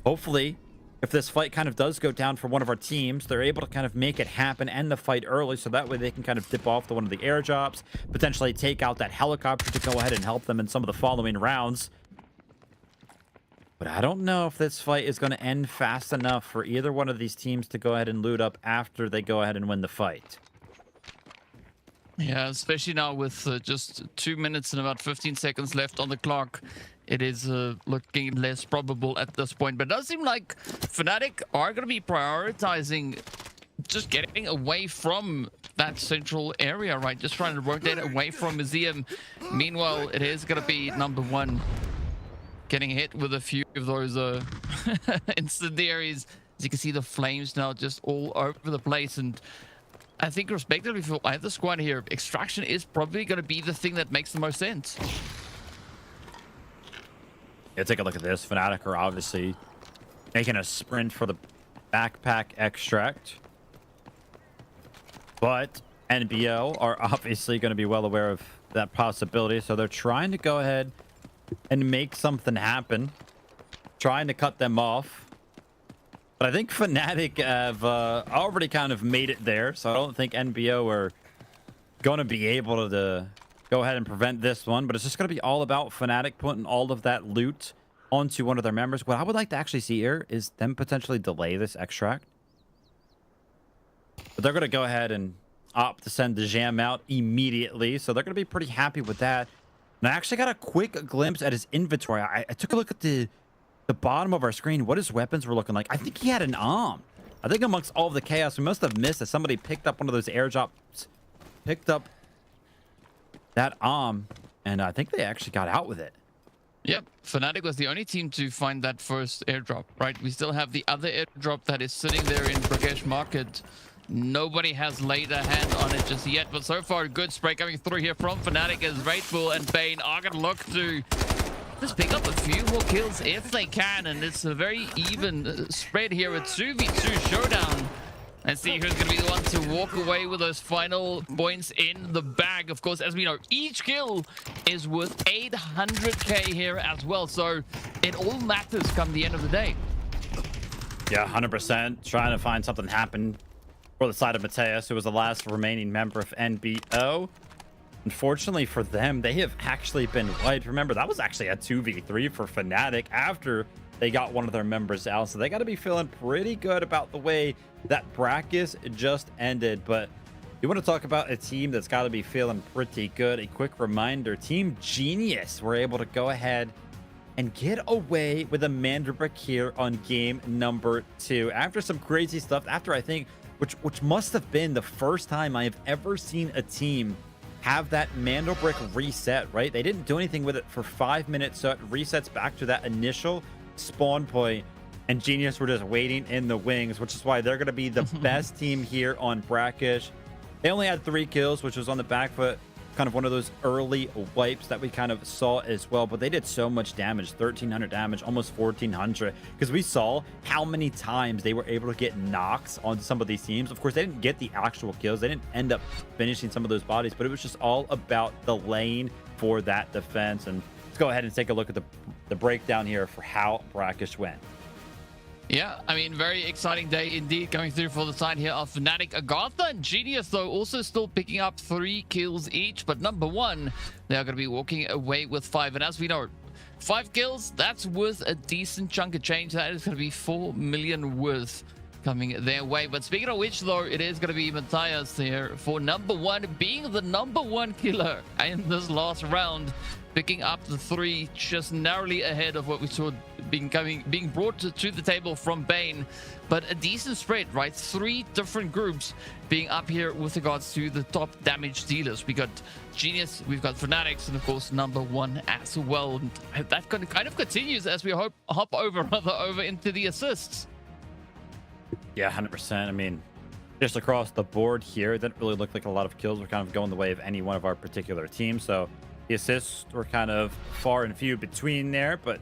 Hopefully, if this fight kind of does go down for one of our teams, they're able to kind of make it happen, end the fight early, so that way they can kind of dip off to one of the airdrops, potentially take out that helicopter to go ahead and help them in some of the following rounds. But I don't know if this fight is going to end fast enough for either one of these teams to go ahead and loot up after they go ahead and win the fight. Yeah, especially now with just 2 minutes and about 15 seconds left on the clock. It is looking less probable at this point, but it does seem like Fnatic are going to be prioritizing just getting away from that central area, right? Just trying to rotate away from Museum. Meanwhile, it is going to be number one getting hit with a few of those incendiaries. As you can see, the flames now just all over the place, and I think respectively for either squad here, extraction is probably going to be the thing that makes the most sense. Yeah, take a look at this. Fnatic are obviously making a sprint for the backpack extract. But NBO are obviously going to be well aware of that possibility. So they're trying to go ahead and make something happen. Trying to cut them off. But I think Fnatic have already kind of made it there. So I don't think NBO are going to be able to go ahead and prevent this one, but it's just going to be all about Fnatic putting all of that loot onto one of their members. What I would like to actually see here is them potentially delay this extract. But they're going to go ahead and opt to send the jam out immediately, so they're going to be pretty happy with that. And I actually got a quick glimpse at his inventory. I took a look at the bottom of our screen, what his weapons were looking like. I think he had an arm. I think amongst all of the chaos, we must have missed that somebody picked up one of those airdrops, picked up that arm, and I think they actually got out with it. Yep, Fnatic was the only team to find that first airdrop, right? We still have the other airdrop that is sitting there in Brakkesh Market Nobody has laid a hand on it just yet, but so far, a good spray coming through here from Fnatic as Rightful and Bane are going to look to just pick up a few more kills if they can, and it's a very even spread here, a 2v2 showdown. And see who's going to be the one to walk away with those final points in the bag. Of course, as we know, each kill is worth 800k here as well, so it all matters come the end of the day. Yeah, 100%. Trying to find something happen for the side of Mateus, who was the last remaining member of NBO. Unfortunately for them, they have actually been wiped. Remember, that was actually a 2v3 for Fnatic after they got one of their members out. So they got to be feeling pretty good about the way that Brakkesh just ended. But you want to talk about a team that's got to be feeling pretty good. A quick reminder, Team Genius were able to go ahead and get away with a Mandelbrick here on game number 2. After some crazy stuff, after I think, which must have been the first time I have ever seen a team have that Mandelbrick reset, right? They didn't do anything with it for 5 minutes, so it resets back to that initial spawn point, and Genius were just waiting in the wings, which is why they're going to be the best team here on Brakkesh. They only had 3 kills, which was on the back foot, kind of one of those early wipes that we kind of saw as well, but they did so much damage, 1300 damage, almost 1400, because we saw how many times they were able to get knocks onto some of these teams. Of course, they didn't get the actual kills, they didn't end up finishing some of those bodies, but it was just all about the lane for that defense. And let's go ahead and take a look at the breakdown here for how Brakkesh went. Yeah, I mean, very exciting day indeed coming through for the side here of Fnatic. AGARTHA and Genius, though, also still picking up 3 kills each. But number 1, they are going to be walking away with 5. And as we know, 5 kills, that's worth a decent chunk of change. That is going to be 4 million worth coming their way. But speaking of which, though, it is going to be Matthias here for number 1, being the number 1 killer in this last round, picking up the 3, just narrowly ahead of what we saw being brought to the table from Bane. But a decent spread, right? 3 different groups being up here with regards to the top damage dealers. We got Genius, we've got Fanatics, and of course number 1 as well. And that kind of continues as we hop over into the assists. Yeah, 100%. I mean, just across the board here, it didn't really look like a lot of kills were kind of going the way of any one of our particular teams. So the assists were kind of far and few between there, but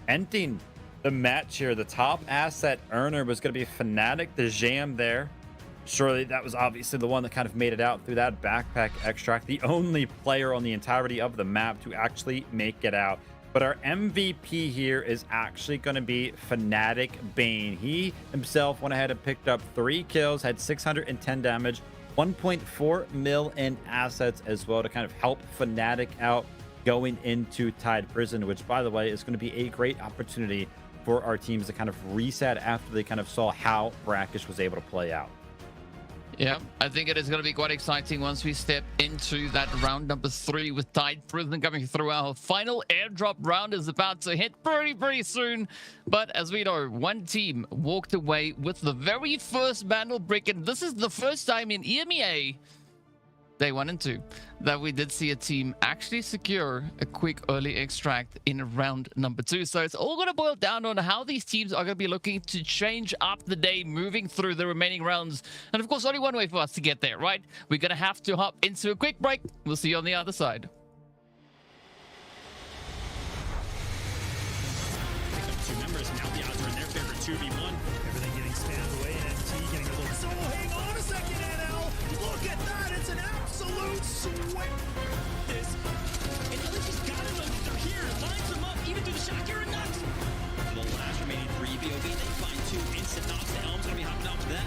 ending the match here, the top asset earner was going to be Fnatic, the Jam there. Surely that was obviously the one that kind of made it out through that backpack extract, the only player on the entirety of the map to actually make it out. But our MVP here is actually going to be Fnatic Bane. He himself went ahead and picked up 3 kills, had 610 damage, 1.4 mil in assets as well to kind of help Fnatic out going into Tide Prison, which, by the way, is going to be a great opportunity for our teams to kind of reset after they kind of saw how Brakkesh was able to play out. Yeah, I think it is going to be quite exciting once we step into that round number 3 with Tide Prison coming through. Our final airdrop round is about to hit pretty soon. But as we know, one team walked away with the very first Mandelbrick, and this is the first time in EMEA Day 1 and 2 that we did see a team actually secure a quick early extract in round number 2. So it's all going to boil down on how these teams are going to be looking to change up the day moving through the remaining rounds. And of course, only one way for us to get there, right? We're going to have to hop into a quick break. We'll see you on the other side. Two members, now the odds are in their favor, 2v1. Everything getting spammed away, and MT getting a little... So hang on a second, NL! Look at that! It's an absolute sweat! This... And Ellie just gotta know that they're here. Lines them up, even through the shot. You're nuts! The last remaining 3 BOV, they find 2 instant knocks. The Elm's gonna be hopping out to that.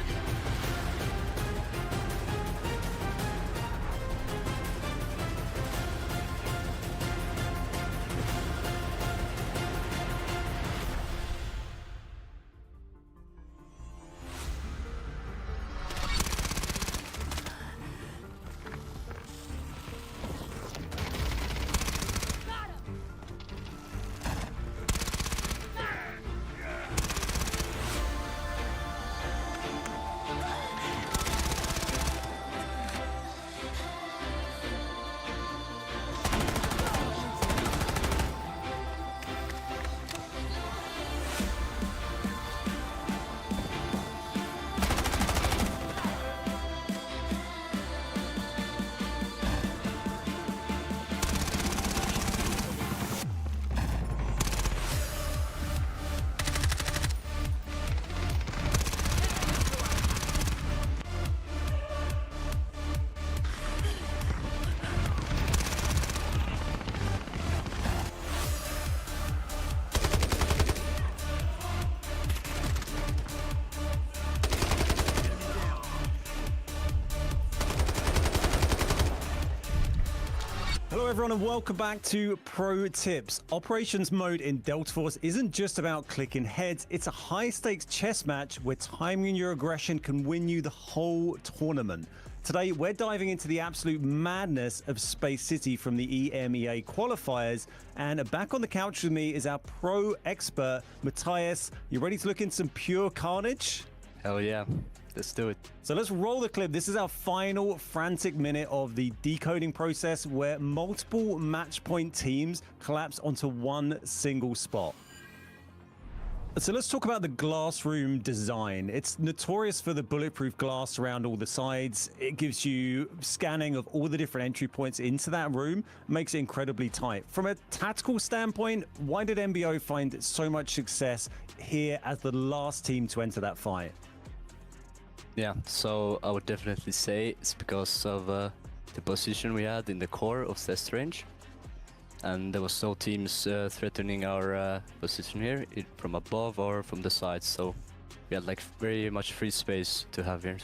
Hello everyone and welcome back to Pro Tips. Operations mode in Delta Force isn't just about clicking heads, it's a high stakes chess match where timing your aggression can win you the whole tournament. Today we're diving into the absolute madness of Space City from the EMEA qualifiers, and back on the couch with me is our pro expert Matthias. You ready to look in some pure carnage? Hell yeah. Let's do it. So let's roll the clip. This is our final frantic minute of the decoding process where multiple match point teams collapse onto one single spot. So let's talk about the glass room design. It's notorious for the bulletproof glass around all the sides. It gives you scanning of all the different entry points into that room, makes it incredibly tight. From a tactical standpoint, why did MBO find so much success here as the last team to enter that fight? Yeah, so I would definitely say it's because of the position we had in the core of test range. And there was no teams threatening our position here from above or from the sides, so we had like very much free space to have here.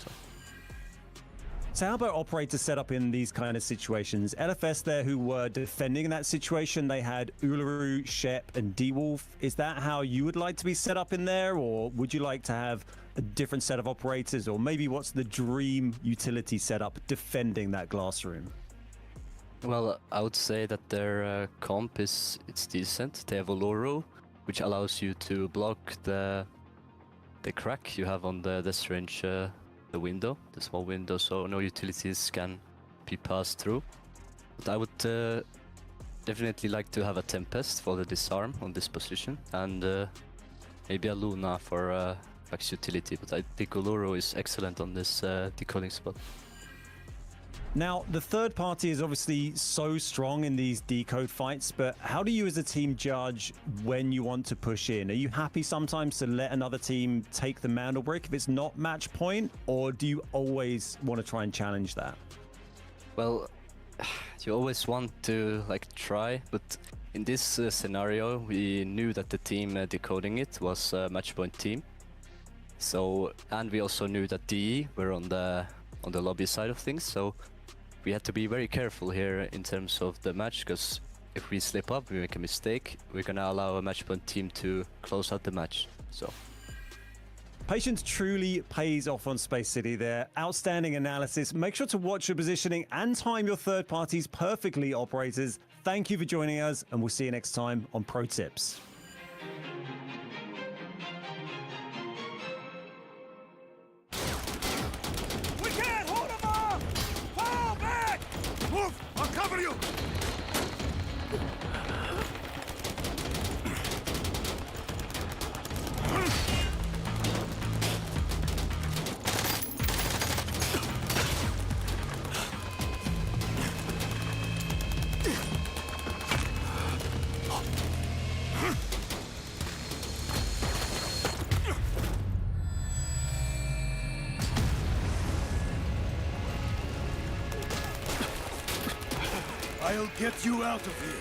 So how about operators set up in these kind of situations? LFS there who were defending in that situation, they had Uluru, Shep and D-Wolf. Is that how you would like to be set up in there, or would you like to have a different set of operators, or maybe what's the dream utility setup defending that glass room? Well, I would say that their comp it's decent. They have Uluru, which allows you to block the crack you have on the test range. The window, the small window, so no utilities can be passed through. But I would definitely like to have a Tempest for the disarm on this position, and maybe a Luna for max utility, but I think Uluru is excellent on this decoding spot. Now, the third party is obviously so strong in these decode fights, but how do you as a team judge when you want to push in? Are you happy sometimes to let another team take the Mandelbrick if it's not match point, or do you always want to try and challenge that? Well, you always want to like try, but in this scenario, we knew that the team decoding it was a match point team. So, and we also knew that DE were on the lobby side of things, so we had to be very careful here in terms of the match, because if we slip up, we make a mistake, we're gonna allow a match point team to close out the match. So patience truly pays off on Space City there. Outstanding analysis. Make sure to watch your positioning and time your third parties perfectly, operators. Thank you for joining us, and we'll see you next time on Pro Tips. I'll cover you! I'll get you out of here.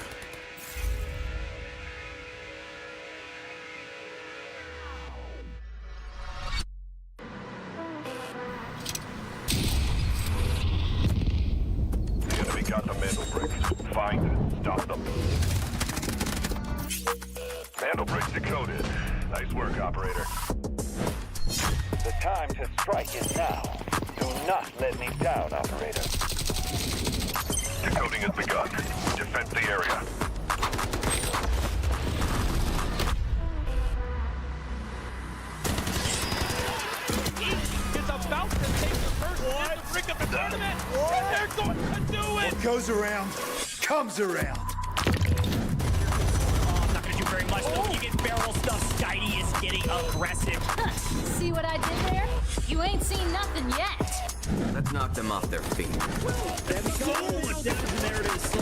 The enemy got the Mandelbrick. Find it. Stop them. Mandelbrick decoded. Nice work, operator. The time to strike is now. Do not let me down, operator. Decoding has begun. Defend the area. Is about to take the first Mandelbrick of the tournament, and they're going to do it! What goes around, comes around. Oh, I'm not gonna do very much though. You get barrel stuff. Skydie is getting aggressive. See what I did there? You ain't seen nothing yet. Let's knock them off their feet. There we go. There it is.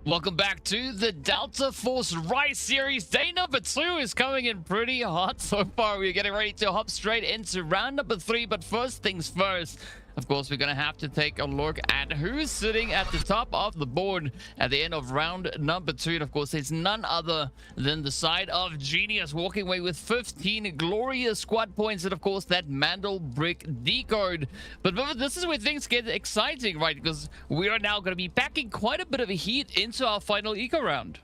Welcome back to the Delta Force Rise series. Day number 2 is coming in pretty hot so far. We're getting ready to hop straight into round number 3. But first things first, of course, we're going to have to take a look at who's sitting at the top of the board at the end of round number 2. And of course, it's none other than the side of Genius, walking away with 15 glorious squad points. And of course, that Mandelbrick decode. But this is where things get exciting, right? Because we are now going to be packing quite a bit of heat into our final eco round.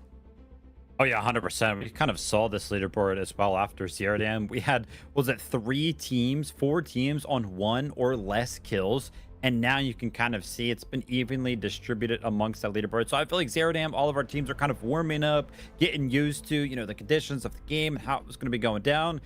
Oh yeah, 100%. We kind of saw this leaderboard as well after Zerodam. We had, was it 4 teams on 1 or less kills, and now you can kind of see it's been evenly distributed amongst that leaderboard. So I feel like Zerodam, all of our teams are kind of warming up, getting used to, you know, the conditions of the game and how it was going to be going down.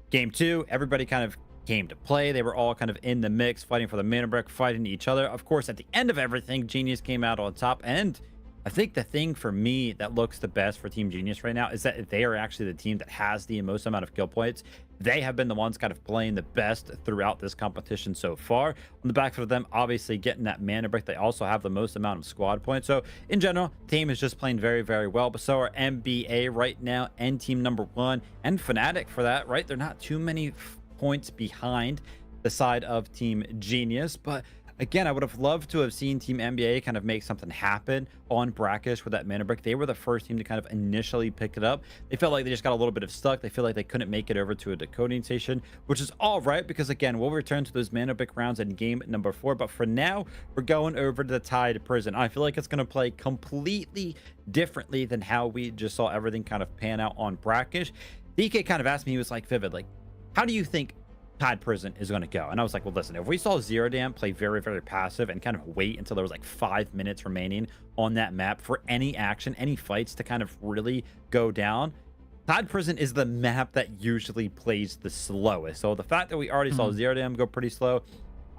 Game 2, everybody kind of came to play. They were all kind of in the mix, fighting for the Mandelbrick, fighting each other. Of course, at the end of everything, Genius came out on top, and I think the thing for me that looks the best for Team Genius right now is that they are actually the team that has the most amount of kill points. They have been the ones kind of playing the best throughout this competition so far. On the back of them, obviously getting that Mandelbrick, they also have the most amount of squad points. So in general, team is just playing very, very well. But so are MBA right now, and team number 1, and Fnatic for that, right? They're not too many points behind the side of Team Genius, but again, I would have loved to have seen Team NBA kind of make something happen on Brakkesh with that Mandelbrick. They were the first team to kind of initially pick it up. They felt like they just got a little bit of stuck. They feel like they couldn't make it over to a decoding station, which is all right because, again, we'll return to those Mandelbrick rounds in game number 4. But for now, we're going over to the Tide Prison. I feel like it's going to play completely differently than how we just saw everything kind of pan out on Brakkesh. DK kind of asked me, he was like, Vivid, like, how do you think Tide Prison is going to go? And I was like, well, listen, if we saw Zerodam play very, very passive and kind of wait until there was like 5 minutes remaining on that map for any action, any fights to kind of really go down, Tide Prison is the map that usually plays the slowest. So the fact that we already saw Zerodam go pretty slow,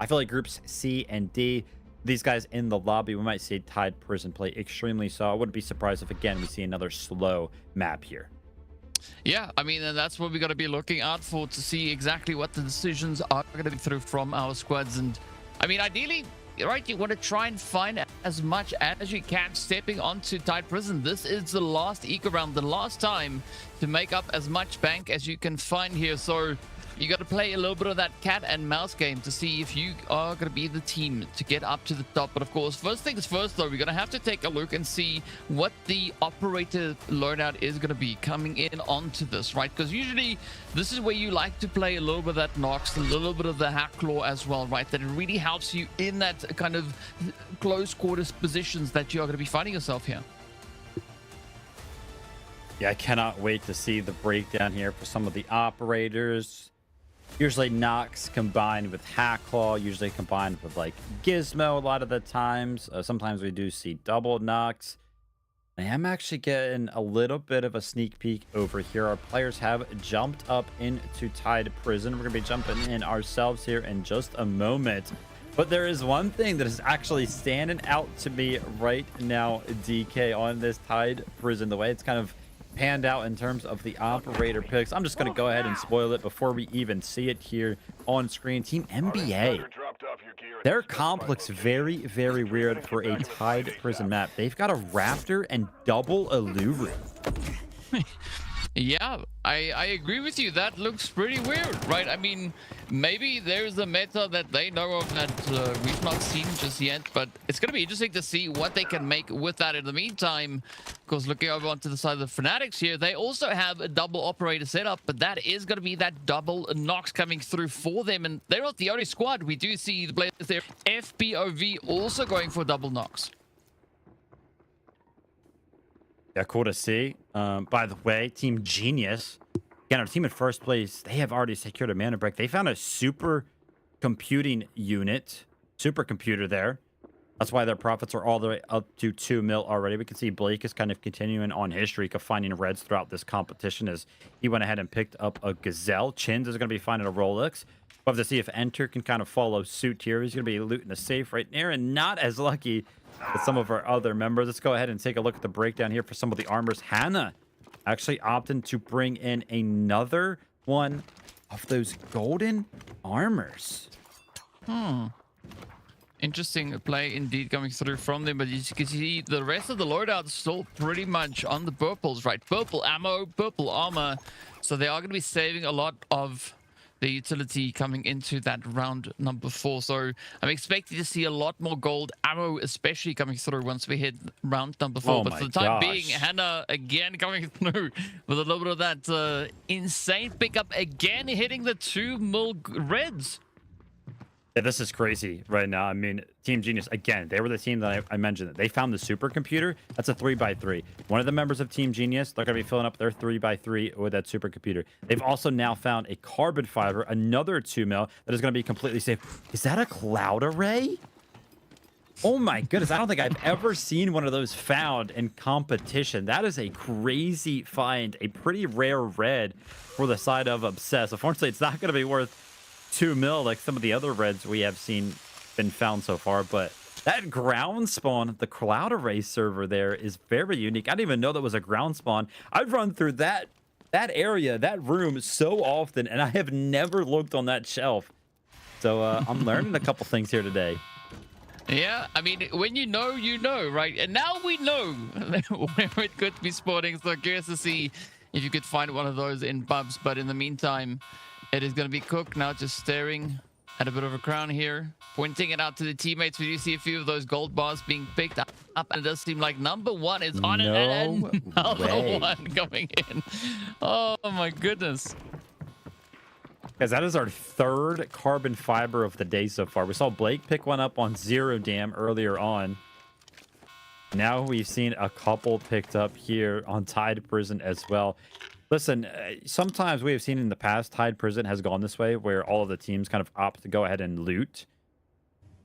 I feel like groups C and D, these guys in the lobby, we might see Tide Prison play extremely slow. I wouldn't be surprised if, again, we see another slow map here. Yeah, I mean, and that's what we got to be looking out for to see exactly what the decisions are going to be through from our squads. And I mean, ideally, right, you want to try and find as much as you can stepping onto Tide Prison. This is the last eco round, the last time to make up as much bank as you can find here. So you got to play a little bit of that cat and mouse game to see if you are going to be the team to get up to the top. But of course, first things first, though, we're going to have to take a look and see what the operator loadout is going to be coming in onto this, right? Because usually this is where you like to play a little bit of that Nox, a little bit of the Hack Claw as well, right? That it really helps you in that kind of close quarters positions that you're going to be finding yourself here. Yeah, I cannot wait to see the breakdown here for some of the operators. Usually Nox combined with Hacklaw, usually combined with like Gizmo a lot of the times. Sometimes we do see double Nox. I am actually getting a little bit of a sneak peek over here. Our players have jumped up into Tide Prison. We're going to be jumping in ourselves here in just a moment. But there is one thing that is actually standing out to me right now, DK, on this Tide Prison. The way it's kind of panned out in terms of the operator picks. I'm just going to go ahead and spoil it before we even see it here on screen. Team NBA, their comp looks very, very weird for a Tide Prison map. They've got a Raptor and double Alluru. Yeah, I agree with you. That looks pretty weird, right? I mean, maybe there's a meta that they know of that we've not seen just yet, but it's going to be interesting to see what they can make with that. In the meantime, of course, looking over onto the side of the Fnatics here, they also have a double operator setup, but that is going to be that double Nox coming through for them, and they're not the only squad. We do see the players there. FPOV also going for double Nox. Yeah, cool to see. By the way, Team Genius, again, our team in first place, they have already secured a Mandelbrick. They found a super computing unit, supercomputer there. That's why their profits are all the way up to 2 mil already. We can see Blake is kind of continuing on his streak of finding reds throughout this competition as he went ahead and picked up a Gazelle. Chins is going to be finding a Rolex. We'll have to see if Enter can kind of follow suit here. He's going to be looting a safe right there, and not as lucky as some of our other members. Let's go ahead and take a look at the breakdown here for some of the armors. Hannah actually opting to bring in another one of those golden armors. Interesting play indeed coming through from them, but you can see the rest of the loadout still pretty much on the purples, right? Purple ammo, purple armor. So they are going to be saving a lot of the utility coming into that round number 4. So I'm expecting to see a lot more gold ammo, especially coming through once we hit round number 4. Oh but my for the time gosh. being, Hannah again coming through with a little bit of that insane pickup, again hitting the 2 mil reds. Yeah, this is crazy right now. I mean, Team Genius, again, they were the team that I mentioned. They found the supercomputer. That's a 3x3. One of the members of Team Genius, they're going to be filling up their 3x3 with that supercomputer. They've also now found a carbon fiber, another 2 mil, that is going to be completely safe. Is that a cloud array? Oh my goodness. I don't think I've ever seen one of those found in competition. That is a crazy find. A pretty rare red for the side of Obsess. Unfortunately, it's not going to be worth 2 mil like some of the other reds we have seen been found so far, but that ground spawn, the cloud array server there, is very unique. I didn't even know that was a ground spawn. I've run through that area, that room so often, and I have never looked on that shelf. So I'm learning a couple things here today. Yeah, I mean, when you know, right? And now we know where it could be spawning. So curious to see if you could find one of those in pubs. But in the meantime, it is going to be Cook now just staring at a bit of a crown here, pointing it out to the teammates. We do see a few of those gold bars being picked up, and it does seem like number 1 is on it, and another one coming in. Oh my goodness. Guys, that is our 3rd carbon fiber of the day so far. We saw Blake pick one up on Zero Dam earlier on. Now we've seen a couple picked up here on Tide Prison as well. Listen, sometimes we have seen in the past, Tide Prison has gone this way, where all of the teams kind of opt to go ahead and loot.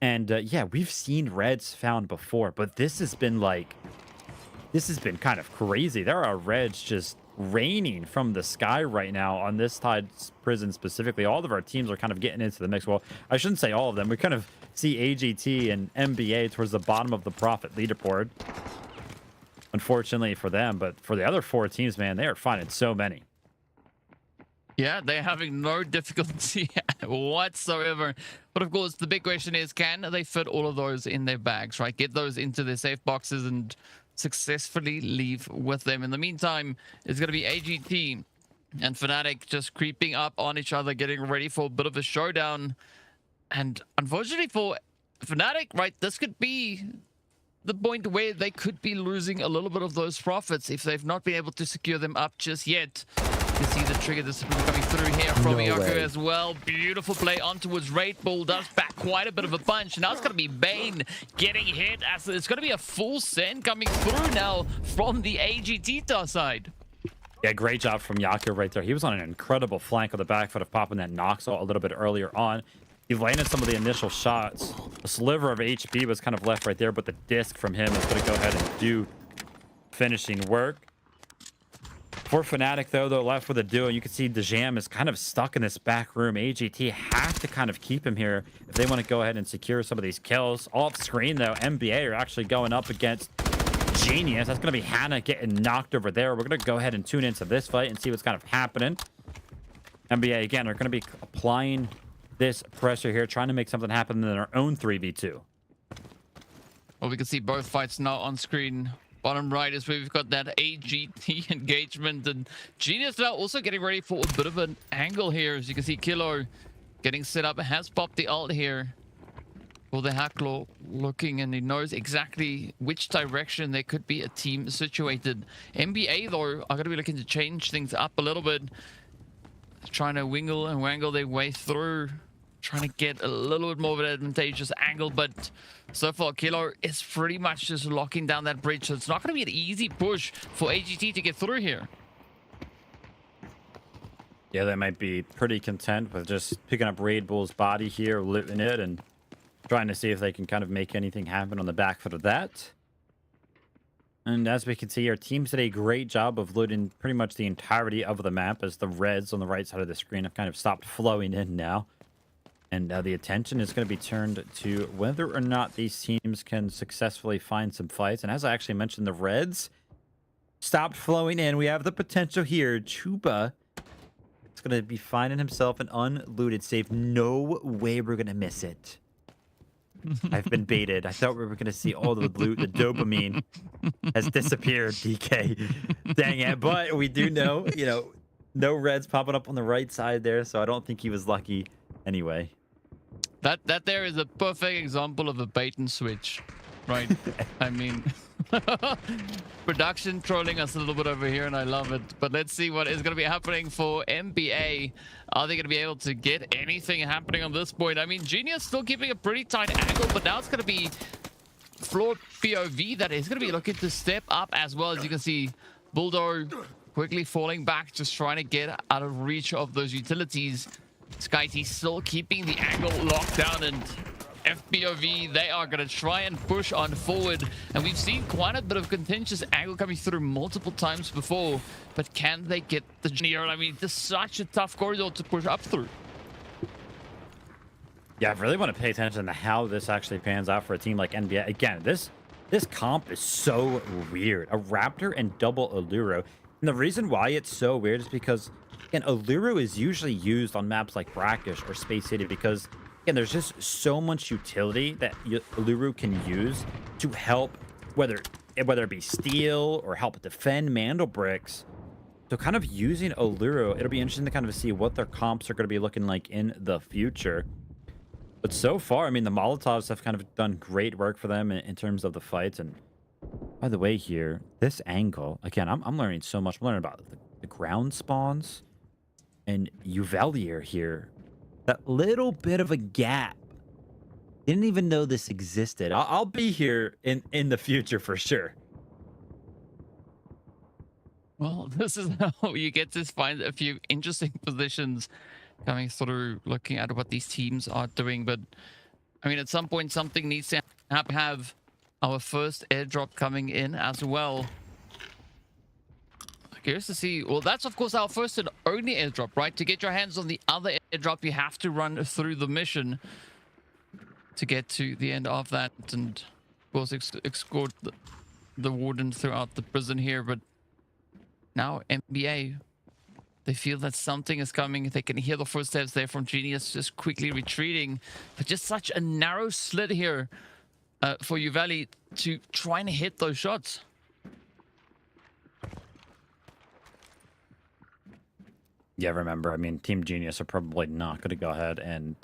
And yeah, we've seen reds found before, but this has been kind of crazy. There are reds just raining from the sky right now on this Tide Prison specifically. All of our teams are kind of getting into the mix. Well, I shouldn't say all of them. We kind of see AGT and NBA towards the bottom of the profit leaderboard. Unfortunately for them, but for the other 4 teams, man, they are finding so many. Yeah, they're having no difficulty whatsoever. But of course, the big question is, can they fit all of those in their bags, right? Get those into their safe boxes and successfully leave with them. In the meantime, it's going to be AGT and Fnatic just creeping up on each other, getting ready for a bit of a showdown. And unfortunately for Fnatic, right, this could be the point where they could be losing a little bit of those profits if they've not been able to secure them up just yet. You see the trigger discipline coming through here from Yaku as well. Beautiful play on towards Raid Bull. Does back quite a bit of a punch. Now it's going to be Bane getting hit. As it's going to be a full send coming through now from the AGT side. Yeah, great job from Yaku right there. He was on an incredible flank on the back foot of popping that Noxel a little bit earlier on. He landed some of the initial shots. A sliver of HP was kind of left right there, but the disc from him is going to go ahead and do finishing work. For Fnatic, though, they're left with a duo. You can see DeJam is kind of stuck in this back room. AGT have to kind of keep him here if they want to go ahead and secure some of these kills. Off screen, though, NBA are actually going up against Genius. That's going to be Hannah getting knocked over there. We're going to go ahead and tune into this fight and see what's kind of happening. NBA, again, are going to be applying this pressure here, trying to make something happen in their own 3v2. Well, we can see both fights now on screen. Bottom right is where we've got that AGT engagement, and Genius now also getting ready for a bit of an angle here. As you can see, Kilo getting set up, has popped the ult here for the Hacklaw, looking, and he knows exactly which direction there could be a team situated. NBA, though, are going to be looking to change things up a little bit, trying to wingle and wangle their way through, trying to get a little bit more of an advantageous angle, but so far Kilo is pretty much just locking down that bridge, so it's not going to be an easy push for AGT to get through here. Yeah, they might be pretty content with just picking up Raid Bull's body here, looting it, and trying to see if they can kind of make anything happen on the back foot of that. And as we can see, our teams did a great job of looting pretty much the entirety of the map, as the reds on the right side of the screen have kind of stopped flowing in now. And the attention is going to be turned to whether or not these teams can successfully find some fights. And as I actually mentioned, the reds stopped flowing in. We have the potential here. Chuba is going to be finding himself an unlooted save. No way we're going to miss it. I've been baited. I thought we were going to see all the loot. The dopamine has disappeared, DK. Dang it. But we do know, no reds popping up on the right side there, so I don't think he was lucky anyway. That there is a perfect example of a bait and switch, right? I mean, production trolling us a little bit over here, and I love it. But let's see what is going to be happening for NBA. Are they going to be able to get anything happening on this point? I mean, Genius still keeping a pretty tight angle, but now it's going to be FLOORPOV that is going to be looking to step up as well. As you can see, Bulldog quickly falling back, just trying to get out of reach of those utilities. Skyty still keeping the angle locked down, and FPOV, they are going to try and push on forward. And we've seen quite a bit of contentious angle coming through multiple times before, but can they get the near? I mean, this is such a tough corridor to push up through. Yeah, I really want to pay attention to how this actually pans out for a team like NBA. Again, this comp is so weird. A Raptor and double Alluro. And the reason why it's so weird is because, again, Alluro is usually used on maps like Brakkesh or Space City because, again, there's just so much utility that Alluro can use to help, whether it be steal or help defend Mandelbricks. So kind of using Alluro, it'll be interesting to kind of see what their comps are going to be looking like in the future. But so far, I mean, the Molotovs have kind of done great work for them in terms of the fights. And by the way here, this angle, again, I'm learning so much. I'm learning about the ground spawns. And Uvelier here, that little bit of a gap. Didn't even know this existed. I'll be here in the future for sure. Well, this is how you get to find a few interesting positions coming through, looking at what these teams are doing. But, I mean, at some point, something needs to have our first airdrop coming in as well. Curious to see. Well, that's of course our first and only airdrop, right? To get your hands on the other airdrop, you have to run through the mission to get to the end of that, and of course escort the warden throughout the prison here. But now NBA, they feel that something is coming. They can hear the footsteps there from Genius just quickly retreating, but just such a narrow slit here for Uveli to try and hit those shots. Yeah, remember, I mean, Team Genius are probably not going to go ahead and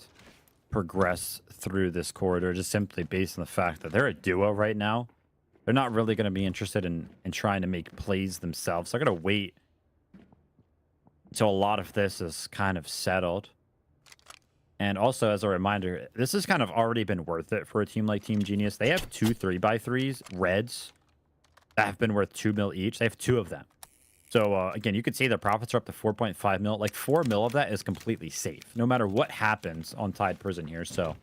progress through this corridor just simply based on the fact that they're a duo right now. They're not really going to be interested in trying to make plays themselves. They're going to wait until a lot of this is kind of settled. And also, as a reminder, this has kind of already been worth it for a team like Team Genius. They have 2 3x3s, reds, that have been worth 2 mil each. They have 2 of them. So, again, you can see their profits are up to 4.5 mil. Like, 4 mil of that is completely safe, no matter what happens on Tide Prison here. So,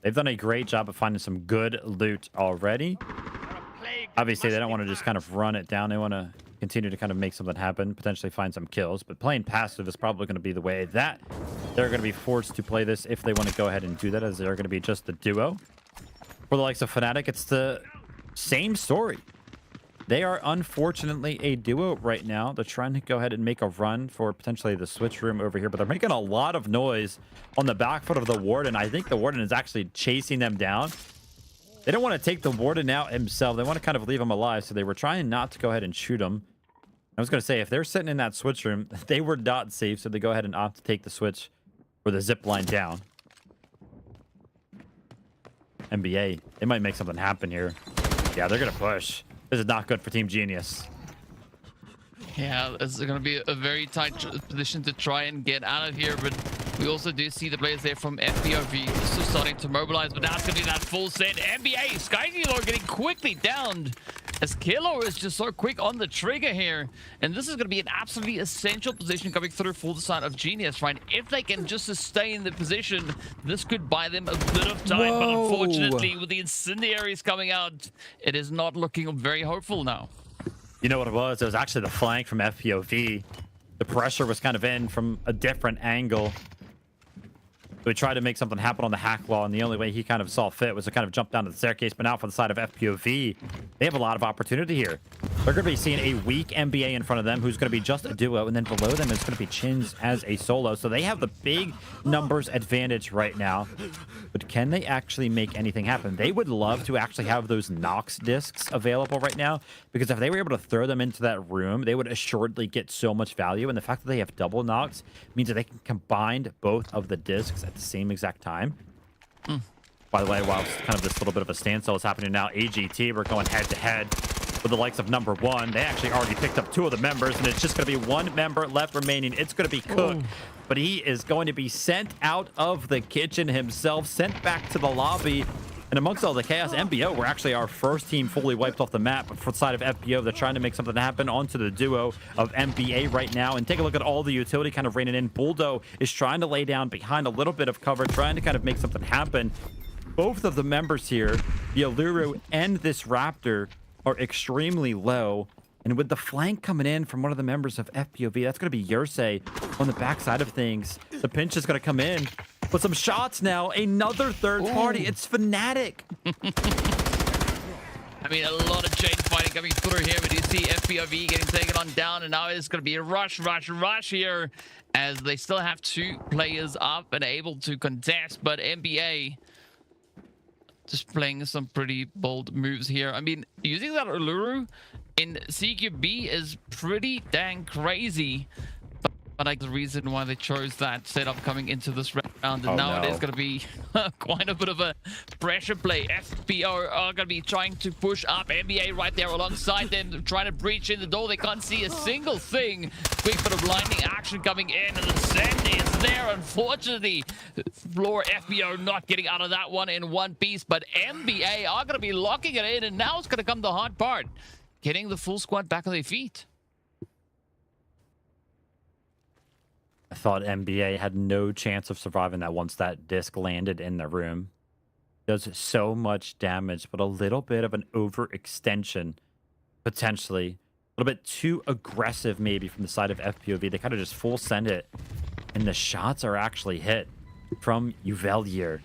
they've done a great job of finding some good loot already. Obviously, they don't want to just kind of run it down. They want to continue to kind of make something happen, potentially find some kills. But playing passive is probably going to be the way that they're going to be forced to play this if they want to go ahead and do that, as they're going to be just the duo. For the likes of Fnatic, it's the same story. They are unfortunately a duo right now. They're trying to go ahead and make a run for potentially the switch room over here, but they're making a lot of noise on the back foot of the Warden. I think the Warden is actually chasing them down. They don't want to take the Warden out himself. They want to kind of leave him alive, so they were trying not to go ahead and shoot him. I was going to say, if they're sitting in that switch room, they were not safe, so they go ahead and opt to take the switch or the zip line down. NBA, they might make something happen here. Yeah, they're going to push. This is not good for Team Genius. Yeah, it's going to be a very tight position to try and get out of here, but we also do see the players there from FPOV still starting to mobilize, but now it's going to be that full set. NBA, Skyty getting quickly downed as Kilo is just so quick on the trigger here. And this is going to be an absolutely essential position coming through for the side of Genius, right? If they can just sustain the position, this could buy them a bit of time. Whoa. But unfortunately, with the incendiaries coming out, it is not looking very hopeful now. You know what it was? It was actually the flank from FPOV. The pressure was kind of in from a different angle. So he tried to make something happen on the hack wall, and the only way he kind of saw fit was to kind of jump down to the staircase. But now for the side of FPOV, they have a lot of opportunity here. They're going to be seeing a weak NBA in front of them, who's going to be just a duo, and then below them is going to be Chins as a solo. So they have the big numbers advantage right now. But can they actually make anything happen? They would love to actually have those Nox discs available right now, because if they were able to throw them into that room, they would assuredly get so much value. And the fact that they have double Nox means that they can combine both of the discs at the same exact time. By the way, while kind of this little bit of a standstill is happening now, AGT, we're going head-to-head with the likes of number one. They actually already picked up 2 of the members, and it's just going to be 1 member left remaining. It's going to be Cook, but he is going to be sent out of the kitchen himself, sent back to the lobby. And amongst all the chaos, MBO were actually our first team fully wiped off the map. But for the side of FBO, they're trying to make something happen onto the duo of NBA right now. And take a look at all the utility kind of raining in. Bulldo is trying to lay down behind a little bit of cover, trying to kind of make something happen. Both of the members here, the Alluru and this Raptor, are extremely low. And with the flank coming in from one of the members of FPOV, that's going to be Yersei on the backside of things. The pinch is going to come in. But some shots now. Another third party. It's Fnatic. I mean, a lot of chain fighting coming through here. We do see FPOV getting taken on down. And now it's going to be a rush here. As they still have 2 players up and able to contest. But NBA just playing some pretty bold moves here. I mean, using that Alluru in CQB is pretty dang crazy. But like the reason why they chose that setup coming into this round, and now it is going to be quite a bit of a pressure play. FPO are going to be trying to push up. NBA right there alongside them, trying to breach in the door. They can't see a single thing. Quick bit of lightning action coming in, and the send is there. Unfortunately, Floor FPO not getting out of that one in one piece, but NBA are going to be locking it in, and now it's going to come the hard part, getting the full squad back on their feet. I thought NBA had no chance of surviving that once that disc landed in the room. Does so much damage, but a little bit of an overextension, potentially. A little bit too aggressive, maybe, from the side of FPOV. They kind of just full send it, and the shots are actually hit from Uvelier.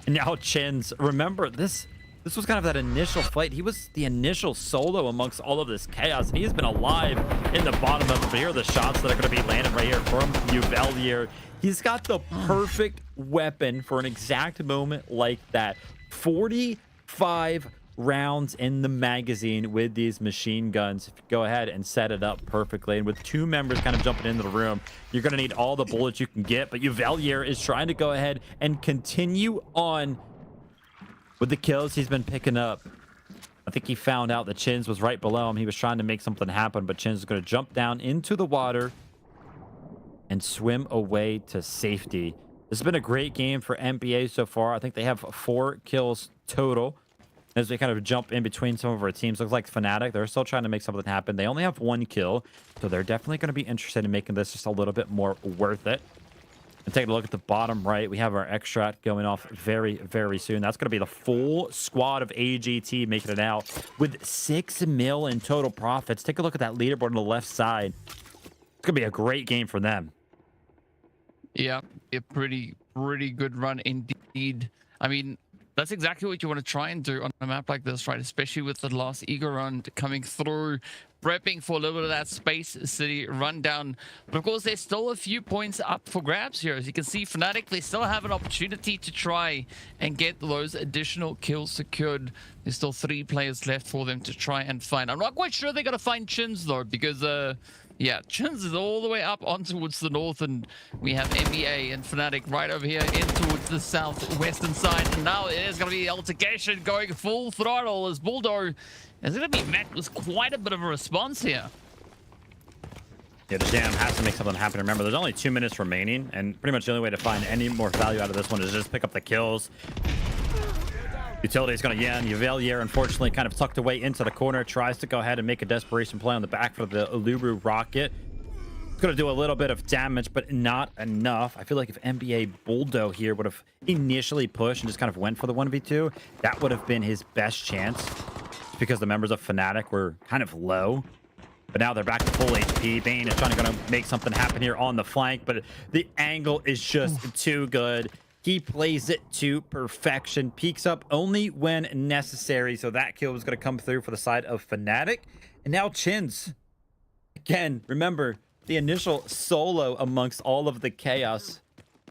And now Chins, remember, this was kind of that initial fight. He was the initial solo amongst all of this chaos, and he's been alive in the bottom of it. But here are the shots that are going to be landing right here from Uvelier. He's got the perfect weapon for an exact moment like that. 45 rounds in the magazine with these machine guns. If you go ahead and set it up perfectly, and with 2 members kind of jumping into the room, you're going to need all the bullets you can get. But Uvelier is trying to go ahead and continue on with the kills he's been picking up. I think he found out that Chins was right below him. He was trying to make something happen, but Chins is going to jump down into the water and swim away to safety. This has been a great game for NBA so far. I think they have 4 kills total as we kind of jump in between some of our teams. Looks like Fnatic, they're still trying to make something happen. They only have 1 kill, so they're definitely going to be interested in making this just a little bit more worth it. And take a look at the bottom right. We have our extract going off very, very soon. That's going to be the full squad of AGT making it out with 6 mil in total profits. Take a look at that leaderboard on the left side. It's going to be a great game for them. Yeah, a pretty good run indeed. I mean, that's exactly what you want to try and do on a map like this, right? Especially with the last Ego run coming through, prepping for a little bit of that Space City rundown. But of course, there's still a few points up for grabs here. As you can see, Fnatic, they still have an opportunity to try and get those additional kills secured. There's still 3 players left for them to try and find. I'm not quite sure they're going to find Chins, though, because yeah, Chins is all the way up on towards the north, and we have NBA and Fnatic right over here in towards the southwestern side. And now it is going to be altercation going full throttle as Bulldo is going to be met with quite a bit of a response here. Yeah, the Jam has to make something happen. Remember, there's only 2 minutes remaining, and pretty much the only way to find any more value out of this one is just pick up the kills. Utility is going to Yan. Uvelier, unfortunately, kind of tucked away into the corner. Tries to go ahead and make a desperation play on the back for the Alluru rocket. It's going to do a little bit of damage, but not enough. I feel like if NBA Bulldo here would have initially pushed and just kind of went for the 1v2, that would have been his best chance. Because the members of Fnatic were kind of low. But now they're back to full HP. Bane is trying to make something happen here on the flank, but the angle is just too good. He plays it to perfection. Peeks up only when necessary. So that kill was going to come through for the side of Fnatic. And now Chins. Again, remember, the initial solo amongst all of the chaos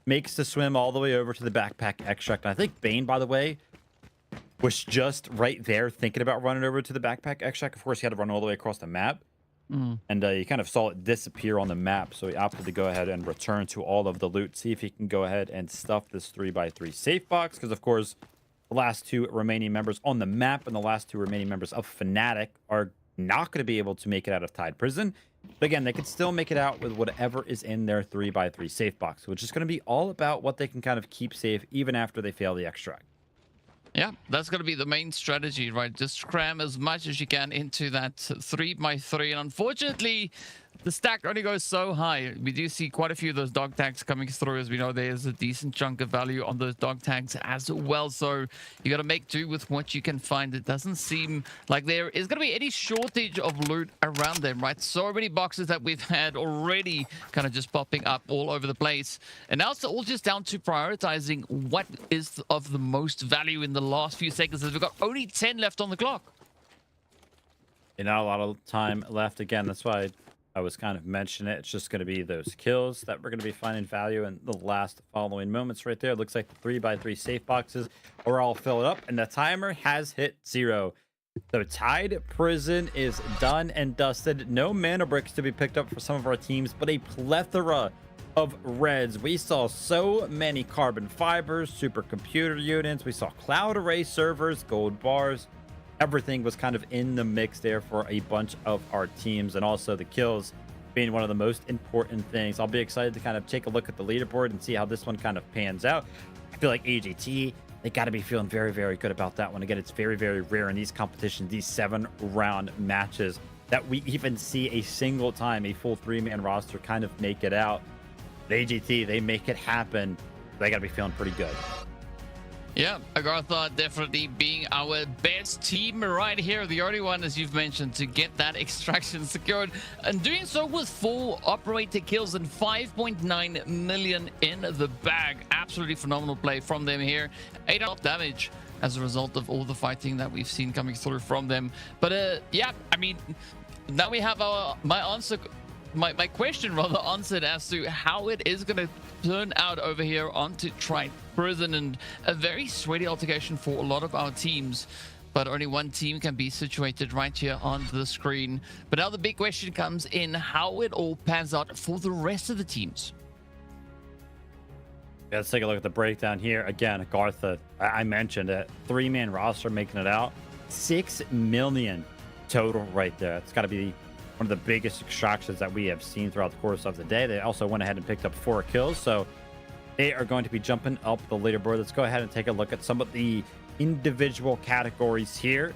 makes the swim all the way over to the backpack extract. And I think Bane, by the way, was just right there thinking about running over to the backpack extract. Of course, he had to run all the way across the map. And you kind of saw it disappear on the map. So he opted to go ahead and return to all of the loot. See if he can go ahead and stuff this 3x3 safe box. Because, of course, the last two remaining members on the map and the last two remaining members of Fnatic are not going to be able to make it out of Tide Prison. But again, they could still make it out with whatever is in their 3x3 safe box, which is going to be all about what they can kind of keep safe even after they fail the extract. Yeah, that's going to be the main strategy, right? Just cram as much as you can into that 3x3. And unfortunately, the stack only goes so high. We do see quite a few of those dog tags coming through. As we know, there's a decent chunk of value on those dog tags as well. So you got to make do with what you can find. It doesn't seem like there is going to be any shortage of loot around them, right? So many boxes that we've had already kind of just popping up all over the place. And now it's all just down to prioritizing what is of the most value in the last few seconds, as we've got only 10 left on the clock. And not a lot of time left. Again, that's why I was kind of mentioning it. It's just going to be those kills that we're going to be finding value in the last following moments right there. It looks like the 3x3 safe boxes are all filled up, and the timer has hit 0. So Tide Prison is done and dusted. No mana bricks to be picked up for some of our teams, but a plethora of reds. We saw so many carbon fibers, supercomputer units. We saw cloud array servers, gold bars. Everything was kind of in the mix there for a bunch of our teams, and also the kills being one of the most important things. I'll be excited to kind of take a look at the leaderboard and see how this one kind of pans out. I feel like AGT, they got to be feeling very, very good about that one. Again, it's very, very rare in these competitions, these 7-round matches, that we even see a single time a full 3-man roster kind of make it out. The AGT, they make it happen. They got to be feeling pretty good. Yeah, AGARTHA definitely being our best team right here. The only one, as you've mentioned, to get that extraction secured. And doing so with 4 operator kills and 5.9 million in the bag. Absolutely phenomenal play from them here. 8 damage as a result of all the fighting that we've seen coming through from them. But yeah, I mean, now we have my question rather answered as to how it is going to turn out over here onto Tide Prison, and a very sweaty altercation for a lot of our teams, but only one team can be situated right here on the screen. But now the big question comes in how it all pans out for the rest of the teams. Yeah, let's take a look at the breakdown here. Again, AGARTHA, I mentioned it, 3-man roster making it out. 6 million total right there. It's got to be one of the biggest extractions that we have seen throughout the course of the day. They also went ahead and picked up 4 kills, so they are going to be jumping up the leaderboard. Let's go ahead and take a look at some of the individual categories here.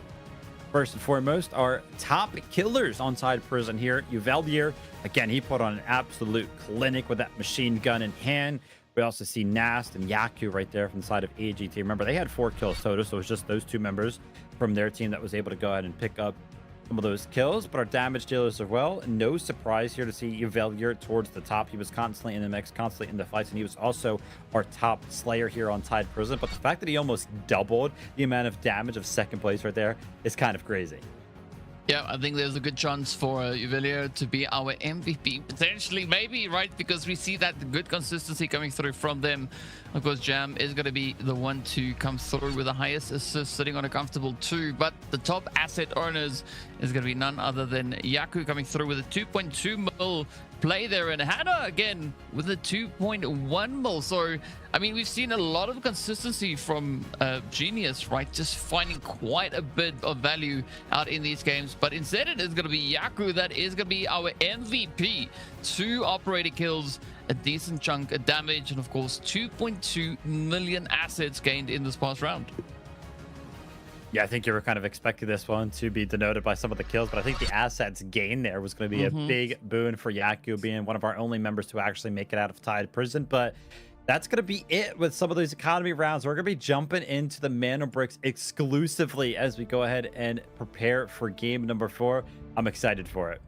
First and foremost, our top killers on Tide Prison here. Uvelier, again, he put on an absolute clinic with that machine gun in hand. We also see Nast and Yaku right there from the side of AGT. Remember, they had 4 kills total, so it was just those 2 members from their team that was able to go ahead and pick up some of those kills. But our damage dealers as well, no surprise here to see Uvelier towards the top. He was constantly in the mix, constantly in the fights, and he was also our top slayer here on Tide Prison. But the fact that he almost doubled the amount of damage of second place right there is kind of crazy. Yeah, I think there's a good chance for Uvelier to be our MVP, potentially, maybe, right? Because we see that good consistency coming through from them. Of course, Jam is going to be the one to come through with the highest assist, sitting on a comfortable 2. But the top asset owners is going to be none other than Yaku coming through with a 2.2 mil play there, and Hannah again with a 2.1 mil. So I mean, we've seen a lot of consistency from Genius, right? Just finding quite a bit of value out in these games. But instead it is going to be Yaku that is going to be our MVP. 2 operator kills, a decent chunk of damage, and of course 2.2 million assets gained in this past round. Yeah, I think you were kind of expecting this one to be denoted by some of the kills, but I think the assets gain there was going to be a big boon for Yaku, being one of our only members to actually make it out of Tide Prison. But that's going to be it with some of those economy rounds. We're going to be jumping into the Mandelbricks exclusively as we go ahead and prepare for game number 4. I'm excited for it.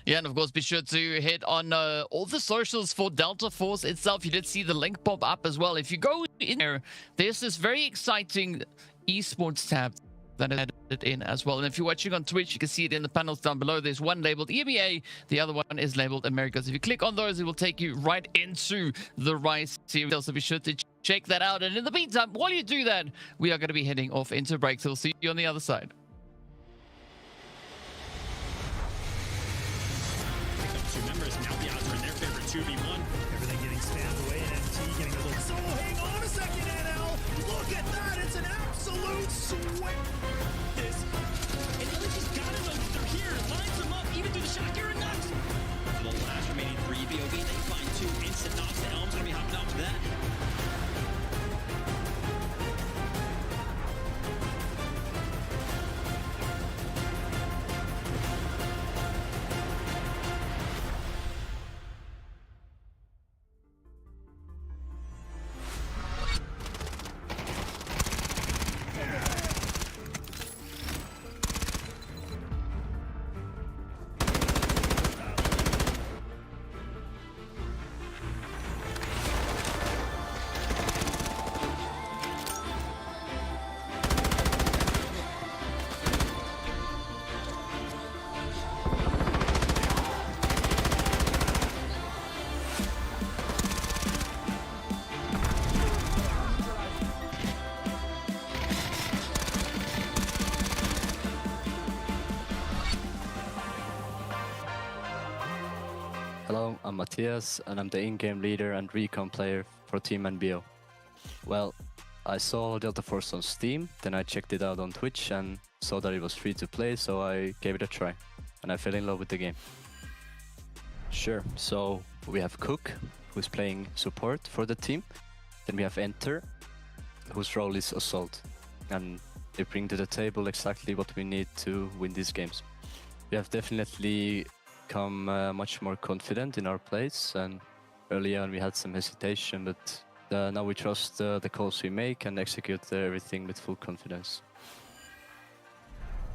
Yeah, and of course, be sure to hit on all the socials for Delta Force itself. You did see the link pop up as well. If you go in there, there's this very exciting Esports tab. that is added in as well. And if you're watching on Twitch, you can see it in the panels down below. There's one labeled EMEA, the other one is labeled Americas. If you click on those, it will take you right into the Rise series. So be sure to check that out. And in the meantime, while you do that, we are going to be heading off into break. So we'll see you on the other side. Two members, now the odds are in their favor, 2v1. Everything getting spammed away, and MT getting a little... So hang on a second, NL! Look at that! It's an absolute swing! This... And LG's gotta know that they're here. Lines them up, even through the shot. You're nuts! For the last remaining 3 BOV, they find 2 instant knocks. The Elm's gonna be hopping off to that. Hello, I'm Matthias, and I'm the in-game leader and recon player for Team NBO. Well, I saw Delta Force on Steam, then I checked it out on Twitch and saw that it was free to play, so I gave it a try, and I fell in love with the game. Sure, so we have Cook, who's playing support for the team, then we have Enter, whose role is Assault, and they bring to the table exactly what we need to win these games. We have definitely become much more confident in our plays, and early on we had some hesitation, but now we trust the calls we make and execute everything with full confidence.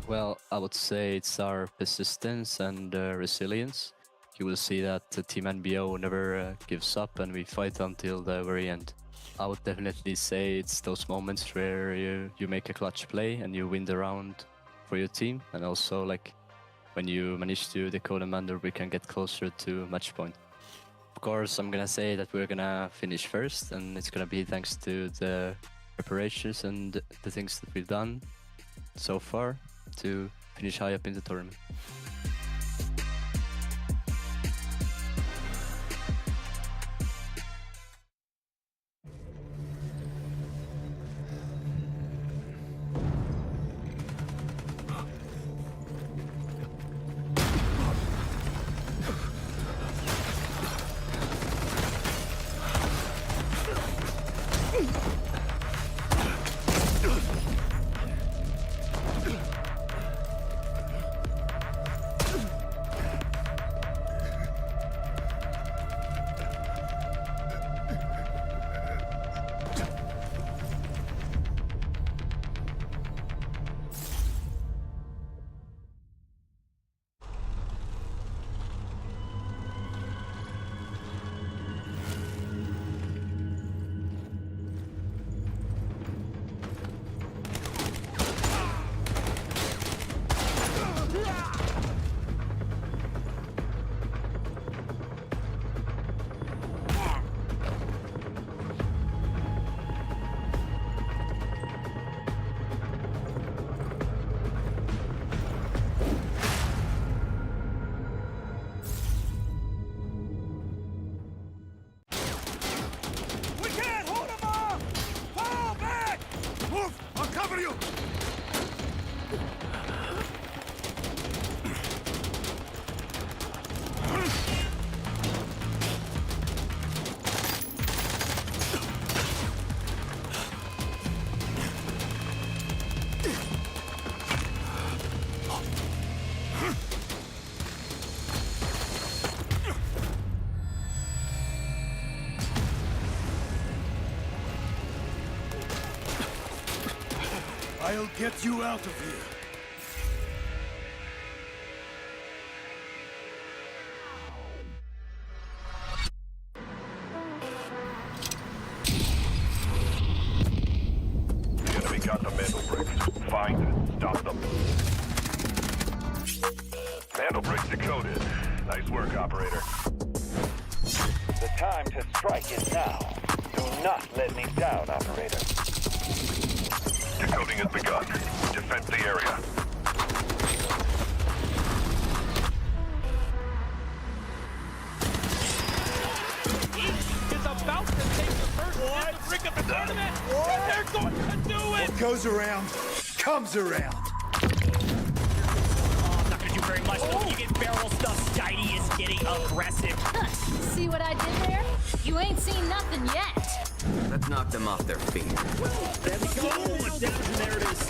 Well, I would say it's our persistence and resilience. You will see that Team NBO never gives up and we fight until the very end. I would definitely say it's those moments where you make a clutch play and you win the round for your team, and also like when you manage to decode a Mandelbrick and get closer to match point. Of course, I'm gonna say that we're gonna finish first, and it's gonna be thanks to the preparations and the things that we've done so far to finish high up in the tournament. I'll get you out of here. The enemy got the Mandelbrick. Find it. Stop them. Mandelbrick decoded. Nice work, operator. The time to strike is now. Do not let me down, operator. Decoding has begun. Defend the area. Is about to take the first brick of the tournament. And they're going to do it. What goes around comes around. Oh, not gonna do very much. But when you get barrel stuff, Skitey is getting aggressive. See what I did there? You ain't seen nothing yet. Let's knock them off their feet. There we go. And there it is.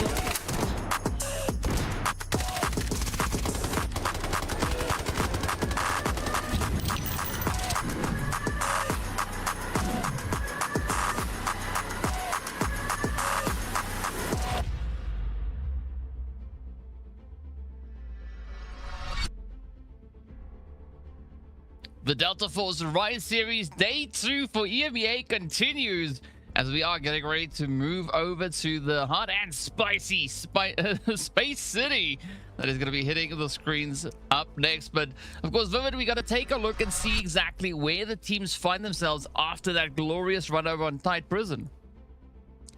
The Delta Force Rise Series Day 2 for EMEA continues as we are getting ready to move over to the hot and spicy Space City that is going to be hitting the screens up next. But of course, Vivid, we got to take a look and see exactly where the teams find themselves after that glorious run over on Tide Prison.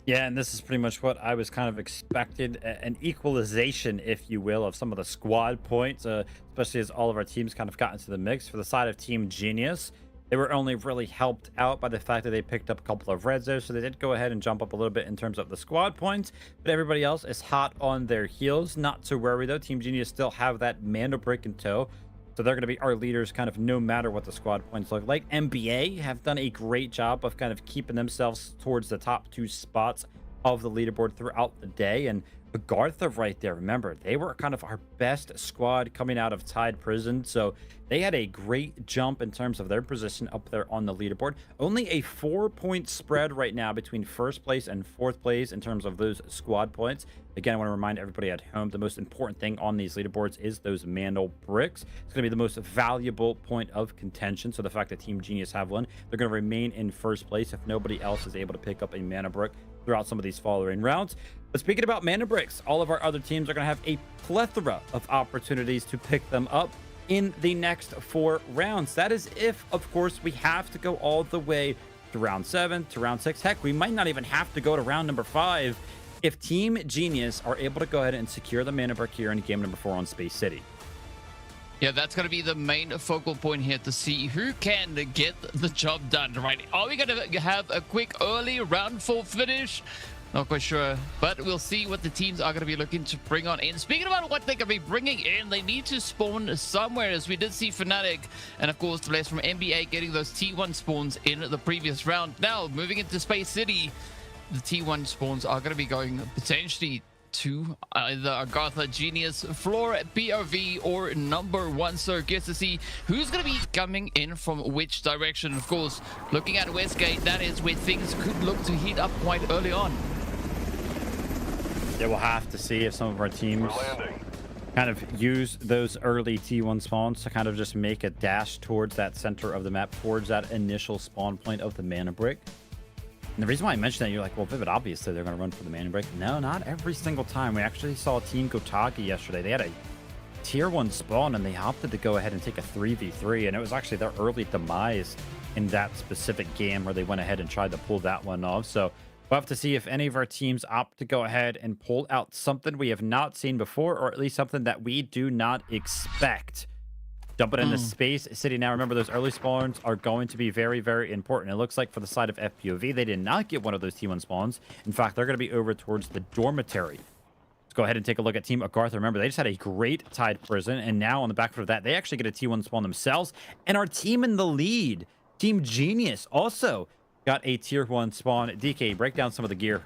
Yeah, and this is pretty much what I was kind of expected, an equalization, if you will, of some of the squad points, especially as all of our teams kind of got into the mix. For the side of Team Genius, they were only really helped out by the fact that they picked up a couple of red zones, so they did go ahead and jump up a little bit in terms of the squad points, but everybody else is hot on their heels. Not to worry, though. Team Genius still have that Mandelbrick in tow, so they're going to be our leaders kind of no matter what the squad points look like. NBA have done a great job of kind of keeping themselves towards the top 2 spots of the leaderboard throughout the day. And AGARTHA right there, remember, they were kind of our best squad coming out of Tide Prison, so they had a great jump in terms of their position up there on the leaderboard. Only a 4-point spread right now between first place and fourth place in terms of those squad points. Again, I want to remind everybody at home, the most important thing on these leaderboards is those Mandelbricks. It's going to be the most valuable point of contention, so the fact that Team Genius have one, they're going to remain in first place if nobody else is able to pick up a Mandelbrick throughout some of these following rounds. But speaking about Mandelbricks, all of our other teams are going to have a plethora of opportunities to pick them up in the next 4 rounds. That is if, of course, we have to go all the way to round 7, to round 6. Heck, we might not even have to go to round number 5 if Team Genius are able to go ahead and secure the Mandelbrick here in game number 4 on Space City. Yeah, that's going to be the main focal point here to see who can get the job done, right? Are we going to have a quick early round 4 finish? Not quite sure, but we'll see what the teams are going to be looking to bring on in. Speaking about what they're going to be bringing in, they need to spawn somewhere, as we did see Fnatic and, of course, the players from NBA getting those T1 spawns in the previous round. Now, moving into Space City, the T1 spawns are going to be going potentially to either AGARTHA, Genius, FLOORPOV, or number 1. So guess to see who's going to be coming in from which direction. Of course, looking at Westgate, that is where things could look to heat up quite early on. Yeah, we'll have to see if some of our teams kind of use those early T1 spawns to kind of just make a dash towards that center of the map, towards that initial spawn point of the Mandelbrick. And the reason why I mentioned that, you're like, well, Vivid, obviously they're going to run for the Mandelbrick. No, not every single time. We actually saw Team Gotaga yesterday. They had a tier 1 spawn and they opted to go ahead and take a 3v3, and it was actually their early demise in that specific game where they went ahead and tried to pull that one off. So we'll have to see if any of our teams opt to go ahead and pull out something we have not seen before, or at least something that we do not expect. Jumping into Space City now. Remember, those early spawns are going to be very, very important. It looks like for the side of FPOV, they did not get one of those T1 spawns. In fact, they're going to be over towards the dormitory. Let's go ahead and take a look at Team AGARTHA. Remember, they just had a great Tide Prison, and now on the back foot of that, they actually get a T1 spawn themselves. And our team in the lead, Team Genius, also got a tier 1 spawn. DK, break down some of the gear.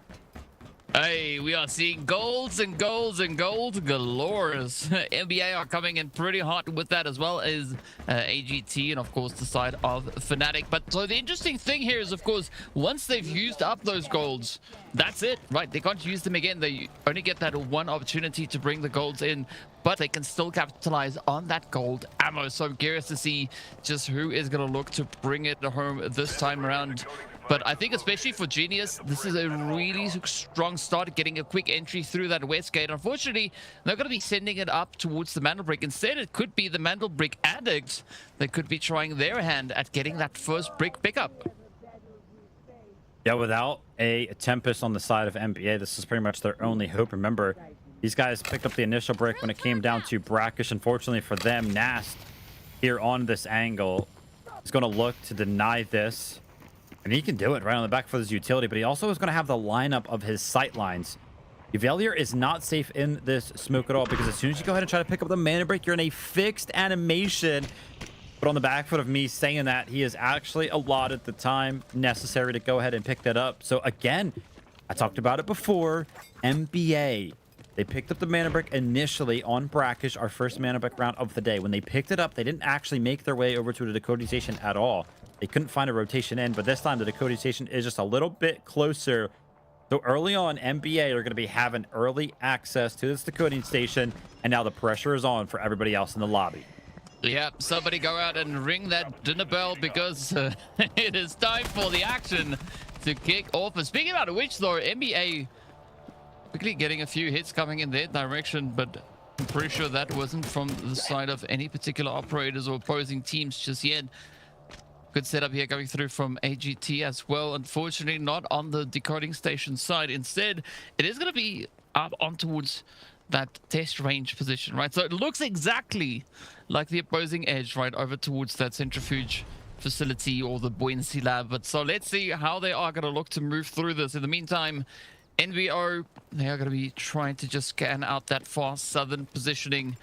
Hey, we are seeing golds and golds and gold galore. NBA are coming in pretty hot with that, as well as AGT and, of course, the side of Fnatic. But so the interesting thing here is, of course, once they've used up those golds, that's it, right? They can't use them again. They only get that one opportunity to bring the golds in, but they can still capitalize on that gold ammo. So I'm curious to see just who is going to look to bring it home this time around. But I think especially for Genius, this is a really strong start, getting a quick entry through that west gate. Unfortunately, they're going to be sending it up towards the Mandelbrick. Instead, it could be the Mandelbrick addicts that could be trying their hand at getting that first brick pickup. Yeah, without a Tempest on the side of NBA, this is pretty much their only hope. Remember, these guys picked up the initial brick when it came down to Brakkesh. Unfortunately for them, Nast here on this angle is going to look to deny this. And he can do it right on the back for his utility, but he also is going to have the lineup of his sight lines. Yvellier is not safe in this smoke at all, because as soon as you go ahead and try to pick up the mana break, you're in a fixed animation. But on the back foot of me saying that, he is actually allotted the time necessary to go ahead and pick that up. So again, I talked about it before, NBA. They picked up the mana brick initially on Brakkesh, our first mana brick round of the day. When they picked it up, they didn't actually make their way over to the decoding station at all. They couldn't find a rotation in, but this time the decoding station is just a little bit closer. So early on, NBA are going to be having early access to this decoding station, and now the pressure is on for everybody else in the lobby. Yeah, somebody go out and ring that dinner bell, because it is time for the action to kick off. And speaking about which, though, NBA quickly getting a few hits coming in their direction, but I'm pretty sure that wasn't from the side of any particular operators or opposing teams just yet. Good setup here coming through from AGT as well. Unfortunately, not on the decoding station side. Instead, it is going to be up on towards that test range position, right? So it looks exactly like the opposing edge, right, over towards that centrifuge facility or the buoyancy lab. But so let's see how they are going to look to move through this. In the meantime, NVO, they are going to be trying to just scan out that far southern positioning.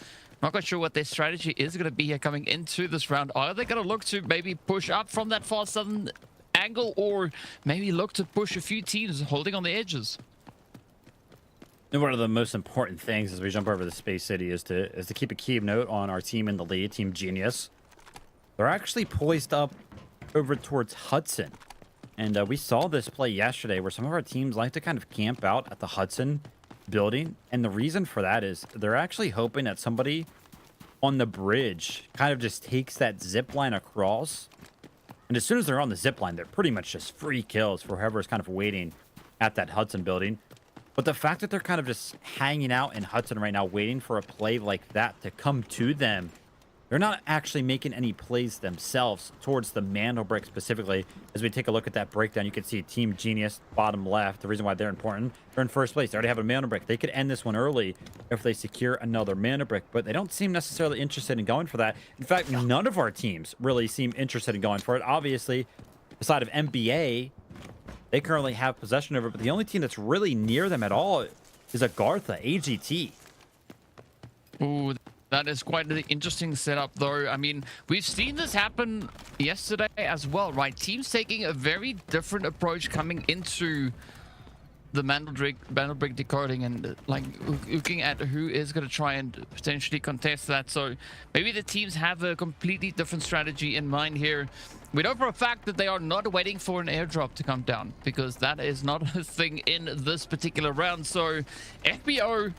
Not quite sure what their strategy is going to be here coming into this round. Are they going to look to maybe push up from that far southern angle, or maybe look to push a few teams holding on the edges? And one of the most important things as we jump over the Space City is to keep a key note on our team in the lead, Team Genius. They're actually poised up over towards Hudson. And we saw this play yesterday where some of our teams like to kind of camp out at the Hudson building, and the reason for that is they're actually hoping that somebody on the bridge kind of just takes that zip line across, and as soon as they're on the zip line, they're pretty much just free kills for whoever is kind of waiting at that Hudson building. But the fact that they're kind of just hanging out in Hudson right now waiting for a play like that to come to them, they're not actually making any plays themselves towards the Mandelbrick specifically. As we take a look at that breakdown, you can see Team Genius, bottom left. The reason why they're important, they're in first place. They already have a Mandelbrick. They could end this one early if they secure another Mandelbrick, but they don't seem necessarily interested in going for that. In fact, none of our teams really seem interested in going for it. Obviously, the side of NBA, they currently have possession over it, but the only team that's really near them at all is AGARTHA, AGT. Ooh, that is quite an interesting setup, though. I mean, we've seen this happen yesterday as well, right? Teams taking a very different approach coming into the Mandelbrick decoding and like looking at who is going to try and potentially contest that. So maybe the teams have a completely different strategy in mind here. We know for a fact that they are not waiting for an airdrop to come down, because that is not a thing in this particular round. So FBO,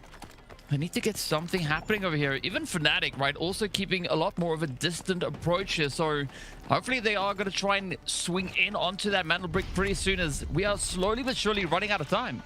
I need to get something happening over here. Even Fnatic, right, also keeping a lot more of a distant approach here. So hopefully they are going to try and swing in onto that Mandelbrick pretty soon, as we are slowly but surely running out of time.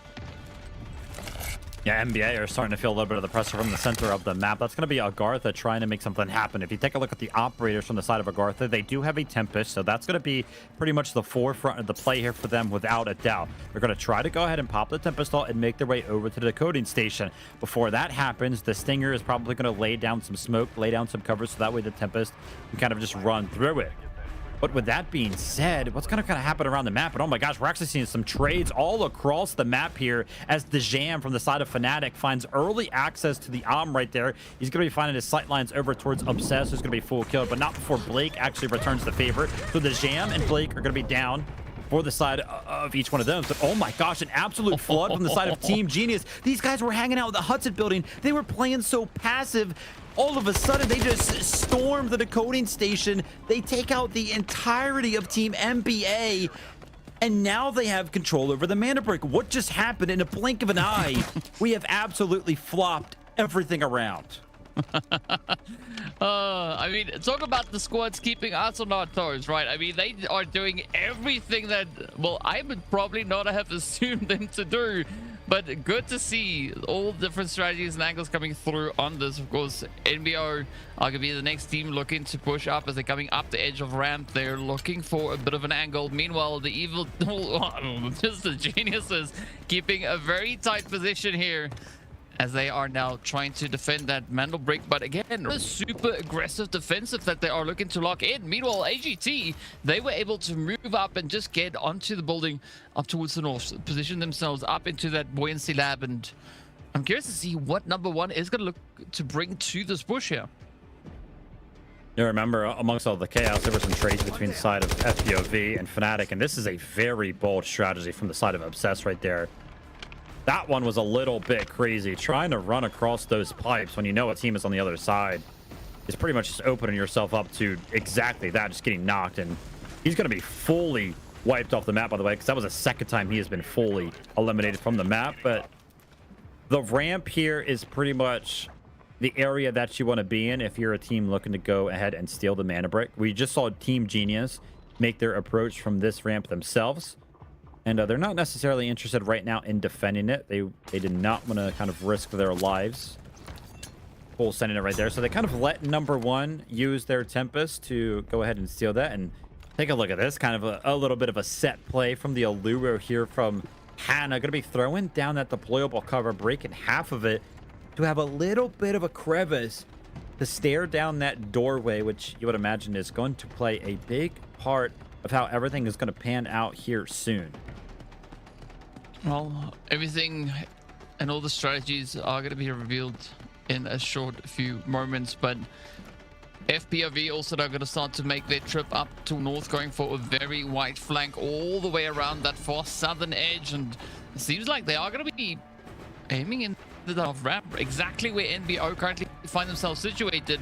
Yeah, NBA are starting to feel a little bit of the pressure from the center of the map. That's going to be AGARTHA trying to make something happen. If you take a look at the operators from the side of AGARTHA, they do have a Tempest, so that's going to be pretty much the forefront of the play here for them without a doubt. They're going to try to go ahead and pop the Tempest ult and make their way over to the decoding station. Before that happens, the Stinger is probably going to lay down some smoke, lay down some cover, so that way the Tempest can kind of just run through it. But with that being said, what's going to kind of happen around the map? And oh my gosh, we're actually seeing some trades all across the map here as the Jam from the side of Fnatic finds early access to the right there. He's going to be finding his sight lines over towards Obsessed, who's going to be full killed, but not before Blake actually returns the favor. So the Jam and Blake are going to be down for the side of each one of them. But oh my gosh, an absolute flood from the side of Team Genius. These guys were hanging out with the Hudson building. They were playing so passive. All of a sudden, they just stormed the decoding station. They take out the entirety of Team NBA, and now they have control over the Mandelbrick. What just happened in a blink of an eye? We have absolutely flopped everything around. I mean, talk about the squads keeping us on our toes, right? I mean, they are doing everything that, well, I would probably not have assumed them to do. But good to see all different strategies and angles coming through on this. Of course, NBO are going to be the next team looking to push up as they're coming up the edge of ramp. They're looking for a bit of an angle. Meanwhile, the evil, just the geniuses, keeping a very tight position here as they are now trying to defend that Mandelbrick. But again, a super aggressive defensive that they are looking to lock in. Meanwhile, AGT, they were able to move up and just get onto the building up towards the north, position themselves up into that buoyancy lab. And I'm curious to see what number one is going to look to bring to this push here. You remember, amongst all the chaos, there were some trades between the side of FPOV and Fnatic, and this is a very bold strategy from the side of Obsess right there. That one was a little bit crazy. Trying to run across those pipes when you know a team is on the other side is pretty much just opening yourself up to exactly that, just getting knocked. And he's going to be fully wiped off the map, by the way, because that was the second time he has been fully eliminated from the map. But the ramp here is pretty much the area that you want to be in if you're a team looking to go ahead and steal the mana brick. We just saw Team Genius make their approach from this ramp themselves. And they're not necessarily interested right now in defending it. They did not want to kind of risk their lives. Full sending it right there. So they kind of let number one use their Tempest to go ahead and steal that. And take a look at this. Kind of a little bit of a set play from the Alluro here from Hannah. Going to be throwing down that deployable cover, breaking half of it to have a little bit of a crevice to stare down that doorway, which you would imagine is going to play a big part of how everything is going to pan out here soon. Well, everything and all the strategies are going to be revealed in a short few moments, but FPOV also are going to start to make their trip up to north, going for a very wide flank all the way around that far southern edge, and it seems like they are going to be aiming in the ramp exactly where NBO currently find themselves situated.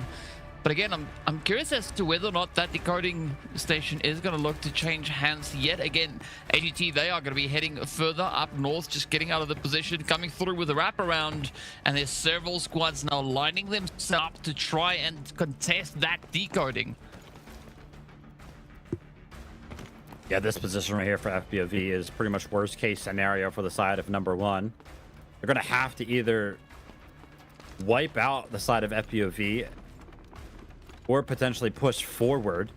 But again, I'm curious as to whether or not that decoding station is going to look to change hands yet again. AGT, they are going to be heading further up north, just getting out of the position, coming through with a wraparound. And there's several squads now lining themselves up to try and contest that decoding. Yeah, this position right here for FPOV is pretty much worst case scenario for the side of number one. They're going to have to either wipe out the side of FPOV or potentially push forward,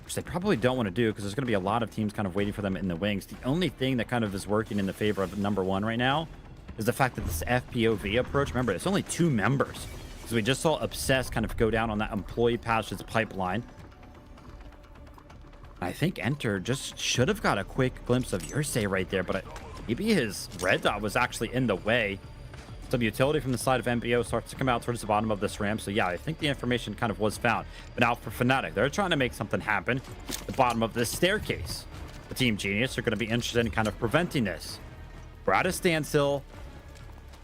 which they probably don't want to do because there's going to be a lot of teams kind of waiting for them in the wings. The only thing that kind of is working in the favor of number one right now is the fact that this FPOV approach, remember, it's only 2 members. Because we just saw Obsess kind of go down on that employee passage pipeline. I think Enter just should have got a quick glimpse of Yursei right there, but maybe his red dot was actually in the way. Some utility from the side of NBO starts to come out towards the bottom of this ramp. So yeah, I think the information kind of was found. But now for Fnatic, they're trying to make something happen at the bottom of this staircase. The Team Genius are going to be interested in kind of preventing this. We're at a standstill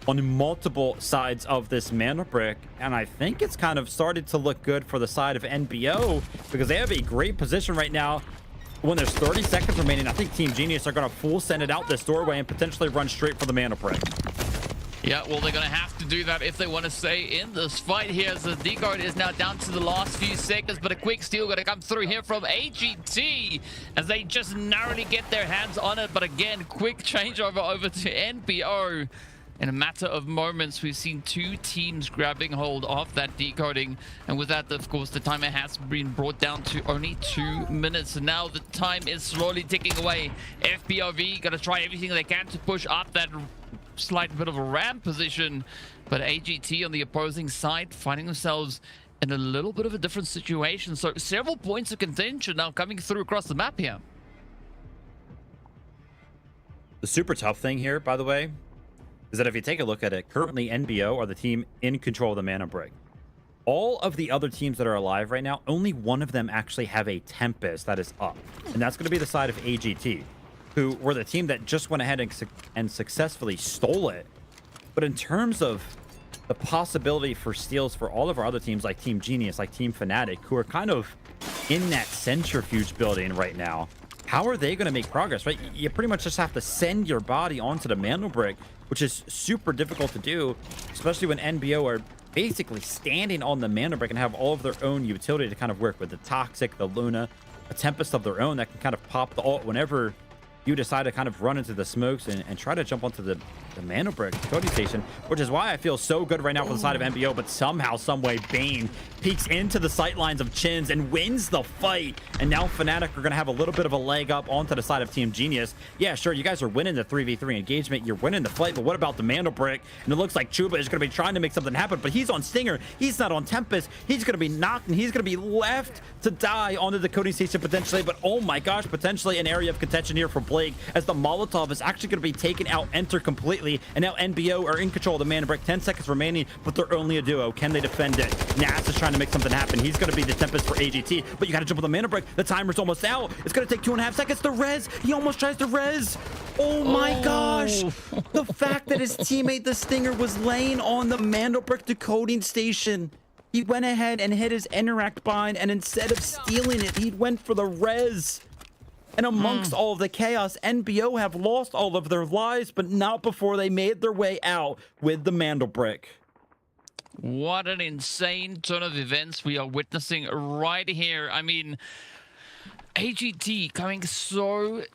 on multiple sides of this Mandelbrick, and I think it's kind of started to look good for the side of NBO because they have a great position right now. When there's 30 seconds remaining, I think Team Genius are going to full send it out this doorway and potentially run straight for the Mandelbrick. Yeah, well, they're going to have to do that if they want to stay in this fight here, as the decode is now down to the last few seconds, but a quick steal going to come through here from AGT as they just narrowly get their hands on it. But again, quick changeover over to NBO. In a matter of moments, we've seen 2 teams grabbing hold of that decoding. And with that, of course, the timer has been brought down to only 2 minutes. And now the time is slowly ticking away. FPOV going to try everything they can to push up that slight bit of a ramp position, but AGT on the opposing side finding themselves in a little bit of a different situation. So several points of contention now coming through across the map here. The super tough thing here, by the way, is that if you take a look at it, currently NBO are the team in control of the Mandelbrick. All of the other teams that are alive right now, only one of them actually have a Tempest that is up, and that's going to be the side of AGT, who were the team that just went ahead and successfully stole it. But in terms of the possibility for steals for all of our other teams like Team Genius, like Team Fnatic, who are kind of in that centrifuge building right now, how are they going to make progress, right? You pretty much just have to send your body onto the Mandelbrick, which is super difficult to do, especially when NBO are basically standing on the Mandelbrick and have all of their own utility to kind of work with the Toxic, the Luna, a Tempest of their own that can kind of pop the ult whenever you decide to kind of run into the smokes and try to jump onto the Mandelbrick coding station, which is why I feel so good right now for the side of MBO. But somehow, some way, Bane peeks into the sightlines of Chins and wins the fight. And now Fnatic are going to have a little bit of a leg up onto the side of Team Genius. Yeah, sure, you guys are winning the 3v3 engagement. You're winning the fight, but what about the Mandelbrick? And it looks like Chuba is going to be trying to make something happen, but he's on Stinger. He's not on Tempest. He's going to be knocked, and he's going to be left to die onto the coding station potentially. But oh my gosh, potentially an area of contention here for Blake, as the Molotov is actually going to be taken out, enter completely. And now NBO are in control of the Mandelbrick. 10 seconds remaining, but they're only a duo. Can they defend it? Nas is trying to make something happen. He's going to be the Tempest for AGT, but you got to jump on the Mandelbrick. The timer's almost out. It's going to take 2.5 seconds to res. He almost tries to res. Oh my gosh. The fact that his teammate, the Stinger, was laying on the Mandelbrick decoding station. He went ahead and hit his interact bind, and instead of stealing it, he went for the res. And amongst all of the chaos, NBO have lost all of their lives, but not before they made their way out with the Mandelbrick. What an insane turn of events we are witnessing right here. I mean, AGT coming so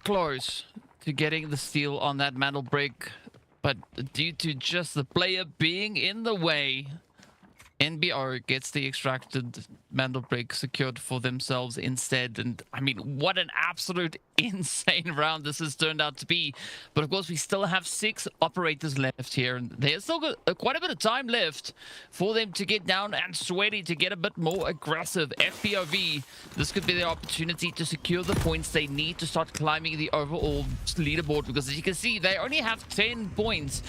close to getting the steal on that Mandelbrick, but due to just the player being in the way, NBO gets the extracted Mandelbrick secured for themselves instead. And I mean, what an absolute insane round this has turned out to be. But of course, we still have 6 operators left here, and there's still quite a bit of time left for them to get down and sweaty, to get a bit more aggressive. FPOV, this could be their opportunity to secure the points they need to start climbing the overall leaderboard, because as you can see, they only have 10 points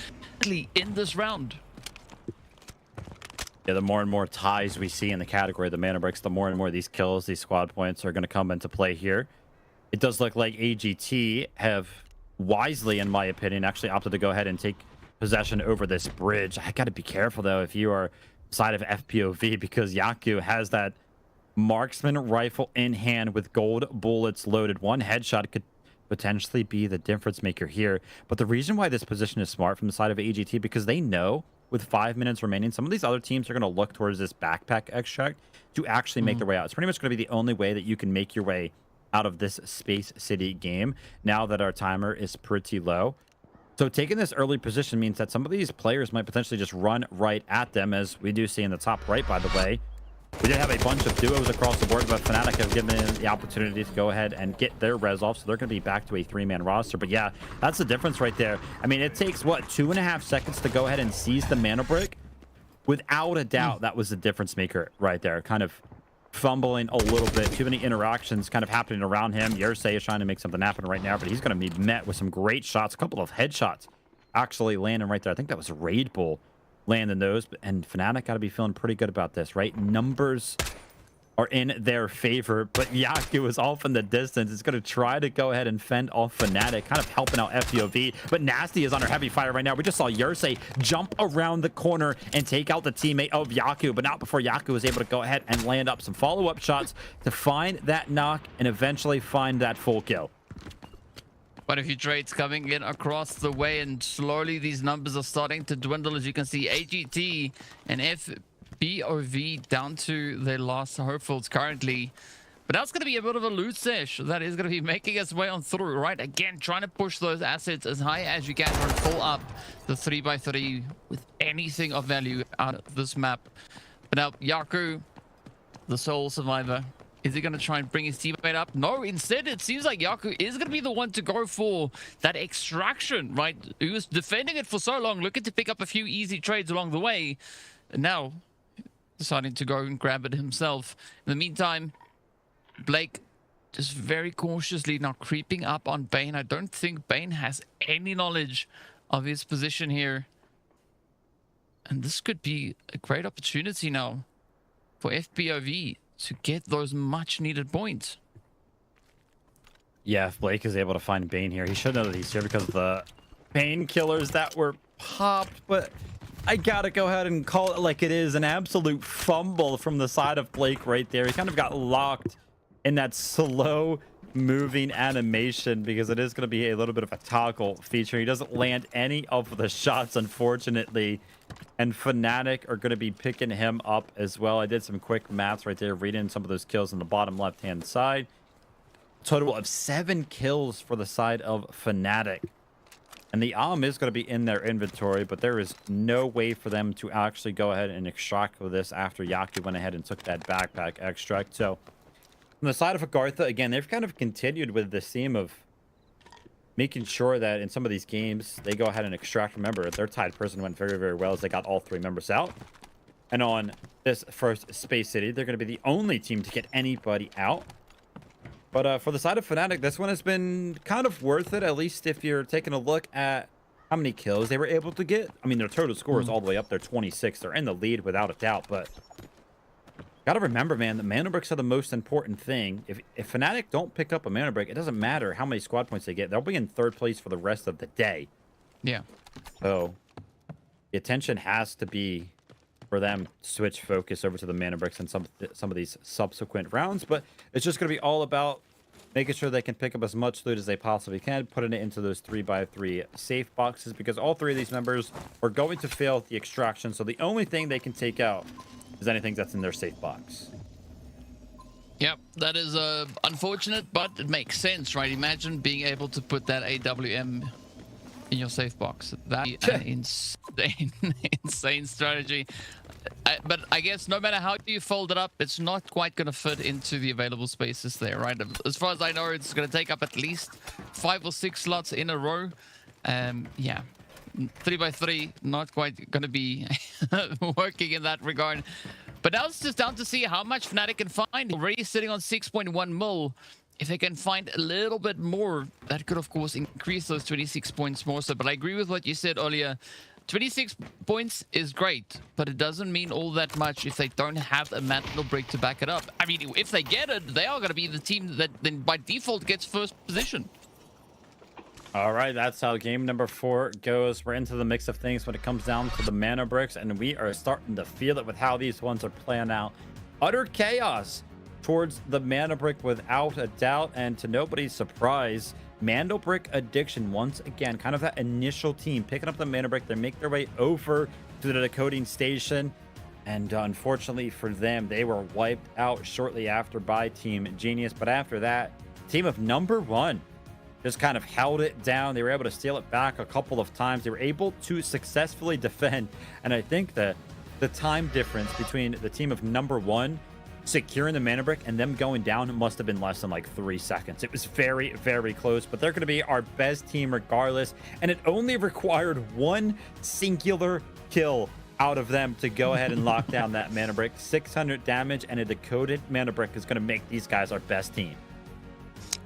in this round. Yeah, the more and more ties we see in the category of the Mandelbricks, the more and more these kills, these squad points are going to come into play here. It does look like AGT have wisely, in my opinion, actually opted to go ahead and take possession over this bridge. I got to be careful, though, if you are side of FPOV, because Yaku has that marksman rifle in hand with gold bullets loaded. One headshot could potentially be the difference maker here. But the reason why this position is smart from the side of AGT, because they know with 5 minutes remaining, some of these other teams are going to look towards this backpack extract to actually make their way out. It's pretty much going to be the only way that you can make your way out of this Space City game now that our timer is pretty low. So taking this early position means that some of these players might potentially just run right at them, as we do see in the top right, by the way. We did have a bunch of duos across the board, but Fnatic have given them the opportunity to go ahead and get their res off, so they're going to be back to a 3-man roster. But yeah, that's the difference right there. I mean, it takes, what, 2.5 seconds to go ahead and seize the Mandelbrick? Without a doubt, that was the difference maker right there. Kind of fumbling a little bit. Too many interactions kind of happening around him. Yersei is trying to make something happen right now, but he's going to be met with some great shots. A couple of headshots actually landing right there. I think that was Raid Bull landing those, and Fnatic got to be feeling pretty good about this, right? Numbers are in their favor, but Yaku is off in the distance. It's going to try to go ahead and fend off Fnatic, kind of helping out FPOV, but Nasty is under heavy fire right now. We just saw Yersei jump around the corner and take out the teammate of Yaku, but not before Yaku was able to go ahead and land up some follow-up shots to find that knock and eventually find that full kill. Quite a few trades coming in across the way, and slowly these numbers are starting to dwindle. As you can see, AGT and FPOV down to their last hopefuls currently. But that's going to be a bit of a loot sesh that is going to be making its way on through, right? Again, trying to push those assets as high as you can and pull up the 3x3 with anything of value out of this map. But now, Yaku, the sole survivor, is he going to try and bring his teammate up? No, instead, it seems like Yaku is going to be the one to go for that extraction, right? He was defending it for so long, looking to pick up a few easy trades along the way. And now, deciding to go and grab it himself. In the meantime, Blake just very cautiously now creeping up on Bane. I don't think Bane has any knowledge of his position here. And this could be a great opportunity now for FPOV to get those much needed points. Yeah, if Blake is able to find Bane here, he should know that he's here because of the painkillers that were popped, but I gotta go ahead and call it like it is. An absolute fumble from the side of Blake right there. He kind of got locked in that slow moving animation because it is going to be a little bit of a toggle feature. He doesn't land any of the shots, unfortunately, and Fnatic are going to be picking him up as well. I did some quick maths right there, reading some of those kills on the bottom left-hand side. Total of 7 kills for the side of Fnatic. And the is going to be in their inventory, but there is no way for them to actually go ahead and extract this after Yaki went ahead and took that backpack extract. So on the side of AGARTHA, again, they've kind of continued with this theme of making sure that in some of these games, they go ahead and extract. Remember, their tied person went very, very well as they got all 3 members out. And on this first Space City, they're going to be the only team to get anybody out. But for the side of Fnatic, this one has been kind of worth it, at least if you're taking a look at how many kills they were able to get. I mean, their total score is all the way up there, 26. They're in the lead without a doubt, but got to remember, man, the Mandelbricks are the most important thing. If Fnatic don't pick up a Mandelbrick, it doesn't matter how many squad points they get. They'll be in 3rd place for the rest of the day. Yeah. So the attention has to be for them to switch focus over to the Mandelbricks in some of these subsequent rounds, but it's just going to be all about making sure they can pick up as much loot as they possibly can, putting it into those 3x3 safe boxes, because all 3 of these members are going to fail the extraction, so the only thing they can take out is anything that's in their safe box. Yep, that is unfortunate, but it makes sense, right? Imagine being able to put that AWM in your safe box. That's an insane strategy. But I guess no matter how you fold it up, it's not quite going to fit into the available spaces there, right? As far as I know, it's going to take up at least 5 or 6 slots in a row. Yeah, 3x3, not quite going to be working in that regard. But now it's just down to see how much Fnatic can find. Already sitting on 6.1 mil. If they can find a little bit more, that could, of course, increase those 26 points more so. But I agree with what you said earlier. 26 points is great, but it doesn't mean all that much if they don't have a Mandelbrick to back it up. I mean, if they get it, they are going to be the team that then by default gets 1st position. All right, that's how game number 4 goes. We're into the mix of things when it comes down to the mana bricks, and we are starting to feel it with how these ones are playing out. Utter chaos towards the mana brick without a doubt, and to nobody's surprise, Mandelbrick addiction once again, kind of that initial team picking up the Mandelbrick. They make their way over to the decoding station, and unfortunately for them, they were wiped out shortly after by Team Genius. But after that, team of number 1 just kind of held it down. They were able to steal it back a couple of times. They were able to successfully defend, and I think that the time difference between the team of number 1 securing the mana brick and them going down must have been less than like 3 seconds. It was very, very close, but they're going to be our best team regardless, and it only required 1 singular kill out of them to go ahead and lock down that mana brick. 600 damage and a decoded mana brick is going to make these guys our best team.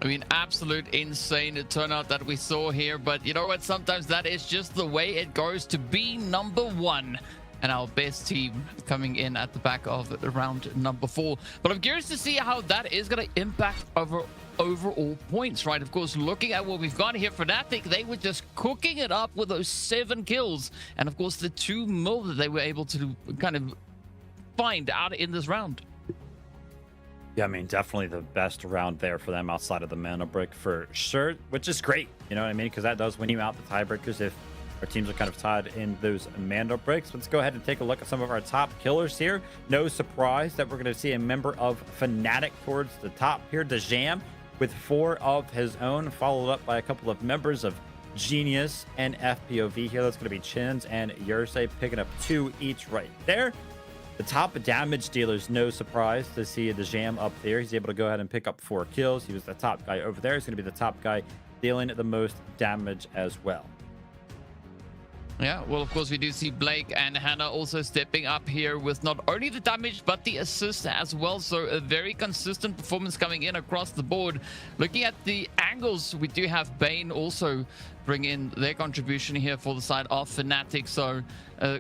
I mean, absolute insane turnout that we saw here, but you know what? Sometimes that is just the way it goes to be number 1. And our best team coming in at the back of round number 4. But I'm curious to see how that is going to impact overall points, right? Of course, looking at what we've got here, Fnatic, they were just cooking it up with those 7 kills. And of course, the 2 mil that they were able to kind of find out in this round. Yeah, I mean, definitely the best round there for them outside of the mana brick for sure, which is great. You know what I mean? Because that does win you out the tiebreakers if our teams are kind of tied in those Mando breaks. Let's go ahead and take a look at some of our top killers here. No surprise that we're going to see a member of Fnatic towards the top here. DeJam with 4 of his own, followed up by a couple of members of Genius and FPOV here. That's going to be Chins and Yersei picking up 2 each right there. The top damage dealers, no surprise to see DeJam up there. He's able to go ahead and pick up 4 kills. He was the top guy over there. He's going to be the top guy dealing the most damage as well. Yeah, well, of course, we do see Blake and Hannah also stepping up here with not only the damage, but the assist as well. So a very consistent performance coming in across the board. Looking at the angles, we do have Bane also bring in their contribution here for the side of Fnatic. So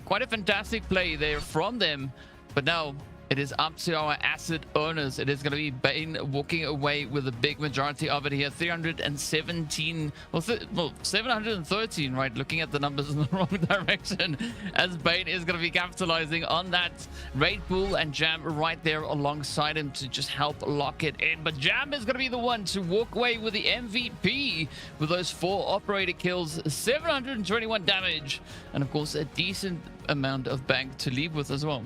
quite a fantastic play there from them. But now It is up to our asset owners. It is going to be Bane walking away with a big majority of it here. 317, well, 713, right? Looking at the numbers in the wrong direction, as Bane is going to be capitalizing on that raid pool and Jam right there alongside him to just help lock it in. But Jam is going to be the one to walk away with the MVP with those 4 operator kills, 721 damage, and of course a decent amount of bank to leave with as well.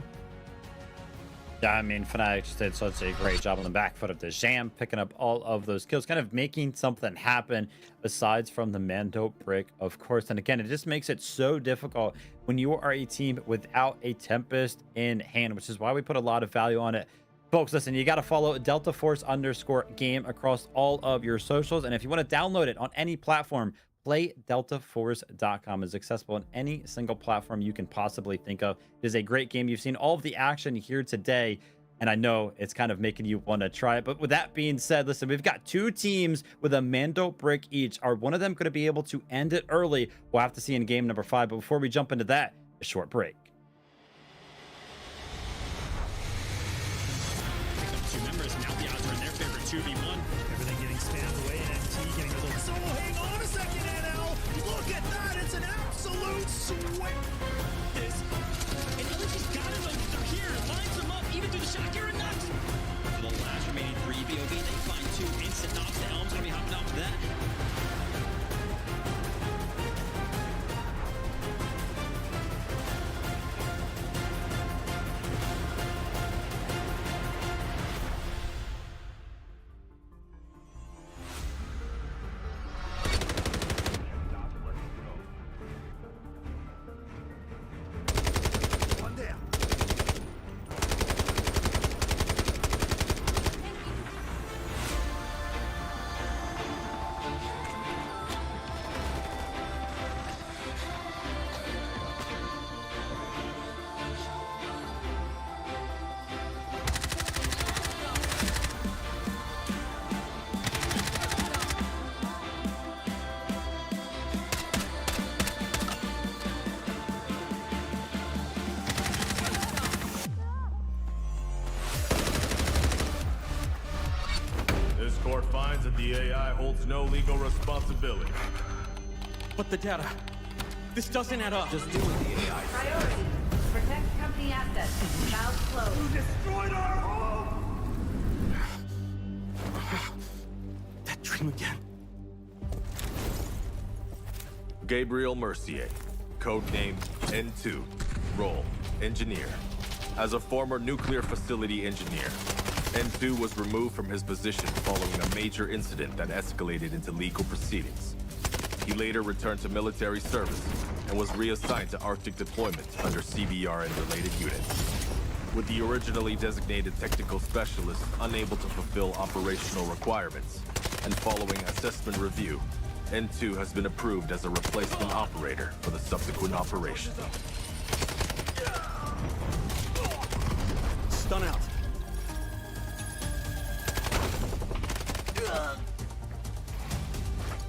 Yeah, I mean, Fnatic just did such a great job on the back foot of the Jam, picking up all of those kills, kind of making something happen besides from the Mandelbrick, of course. And again, it just makes it so difficult when you are a team without a Tempest in hand, which is why we put a lot of value on it. Folks, listen, you got to follow DeltaForce_game across all of your socials. And if you want to download it on any platform, PlayDeltaForce.com is accessible on any single platform you can possibly think of. It is a great game. You've seen all of the action here today, and I know it's kind of making you want to try it. But with that being said, listen, we've got 2 teams with a Mandelbrick each. Are one of them going to be able to end it early? We'll have to see in game number 5. But before we jump into that, a short break. 2 members, now the odds are in their favor, 2v1. Everything getting spammed away, and MT getting a little solo. Hang on a second, NL. Look at that, it's an absolute swing. This, and LG's got it, though. They're here, lines them up, even through the shot. You're nuts. For the last remaining 3 BOV, they find 2 instant knocks. The Helm's gonna be hopping off that. Court finds that the AI holds no legal responsibility. But the data, this doesn't add up. Just do what the AI says. Priority. Protect company assets. Valve closed. You destroyed our home! That dream again. Gabriel Mercier, codename N2, role engineer. As a former nuclear facility engineer, N2 was removed from his position following a major incident that escalated into legal proceedings. He later returned to military service and was reassigned to Arctic deployment under CBR and related units. With the originally designated technical specialist unable to fulfill operational requirements, and following assessment review, N2 has been approved as a replacement operator for the subsequent operation. Stun out.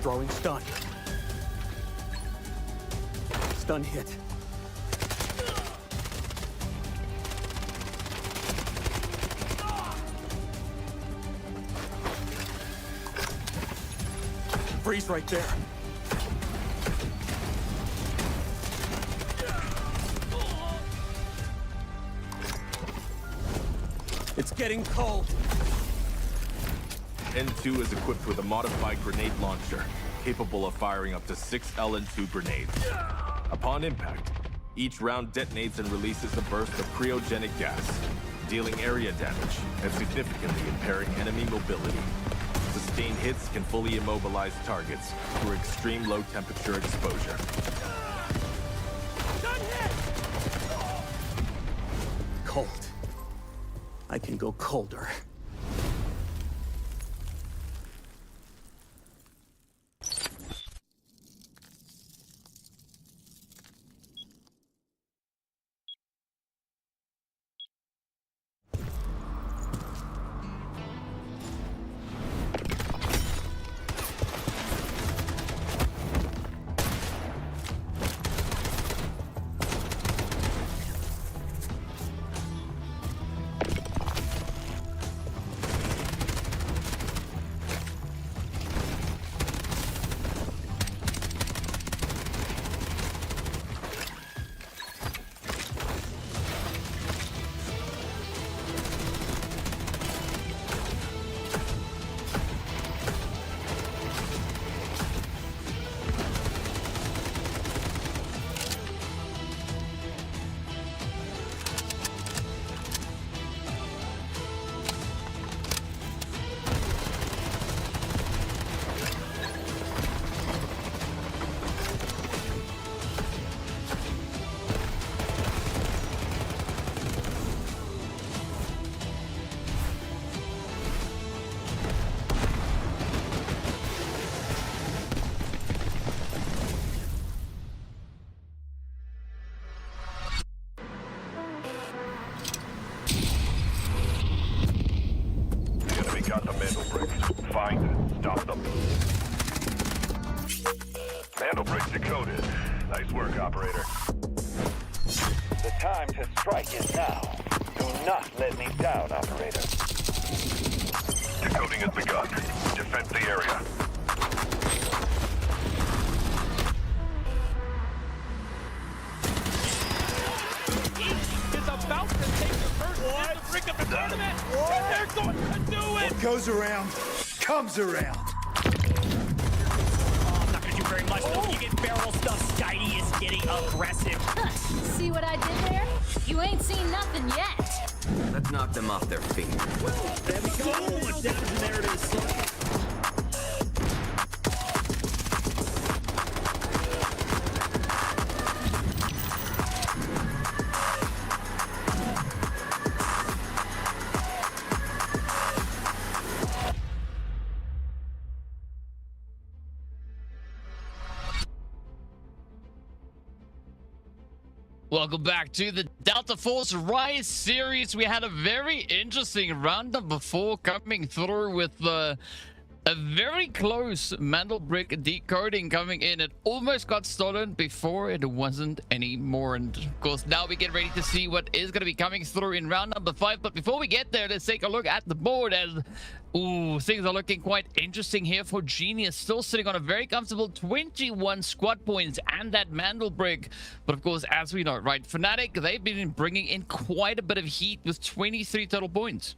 Throwing stun. Stun hit. Freeze right there. It's getting cold. N2 is equipped with a modified grenade launcher, capable of firing up to 6 LN2 grenades. Upon impact, each round detonates and releases a burst of cryogenic gas, dealing area damage and significantly impairing enemy mobility. Sustained hits can fully immobilize targets through extreme low temperature exposure. Cold. I can go colder. good. Nice work, operator. The time to strike is now. Do not let me down, operator. Decoding has begun. Defend the area. Is about to take the first at the brink of the tournament. And they're going to do it. What goes around comes around. Oh, I'm not gonna do very much though. You get barrel stuff. Skydie is getting aggressive. See what I did there? You ain't seen nothing yet. Let's knock them off their feet. There we go. Damage, and there it is. Welcome back to the Delta Force Rise series. We had a very interesting round number 4 coming through with a very close Mandelbrick decoding coming in. It almost got stolen before it wasn't anymore. And of course, now we get ready to see what is going to be coming through in round number 5. But before we get there, let's take a look at the board as things are looking quite interesting here for Genius. Still sitting on a very comfortable 21 squad points and that Mandelbrick. But of course, as we know, right, Fnatic, they've been bringing in quite a bit of heat with 23 total points.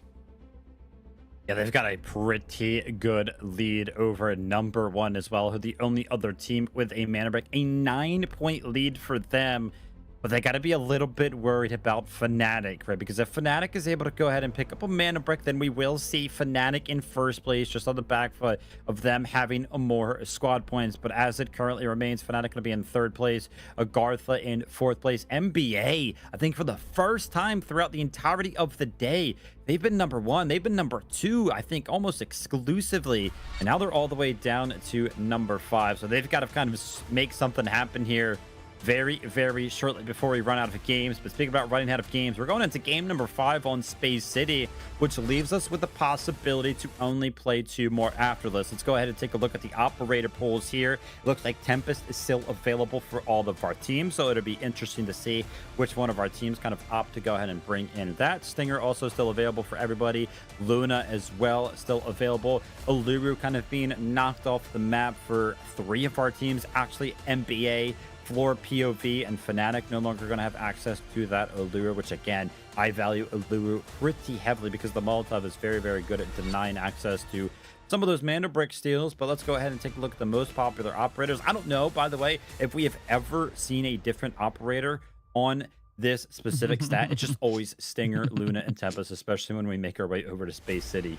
Yeah, they've got a pretty good lead over number 1 as well, who the only other team with a Mandelbrick. A 9-point lead for them. But they got to be a little bit worried about Fnatic, right? Because if Fnatic is able to go ahead and pick up a Mandelbrick, then we will see Fnatic in first place, just on the back foot of them having more squad points. But as it currently remains, Fnatic going to be in 3rd place, AGARTHA in 4th place. EMEA, I think for the first time throughout the entirety of the day, they've been number 1. They've been number 2, I think, almost exclusively. And now they're all the way down to number 5. So they've got to kind of make something happen here very, very shortly before we run out of games. But speaking about running out of games, we're going into game number 5 on Space City, which leaves us with the possibility to only play 2 more after this. Let's go ahead and take a look at the operator pools here. It looks like Tempest is still available for all of our teams, so it'll be interesting to see which one of our teams kind of opt to go ahead and bring in that. Stinger also still available for everybody. Luna as well still available. Uluru kind of being knocked off the map for 3 of our teams. Actually, NBA, FLOORPOV, and Fnatic no longer going to have access to that Uluru, which again, I value Uluru pretty heavily because the Molotov is very, very good at denying access to some of those Mandelbrick steals. But let's go ahead and take a look at the most popular operators. I don't know, by the way, if we have ever seen a different operator on this specific stat. It's just always Stinger, Luna, and Tempest, especially when we make our way over to Space City.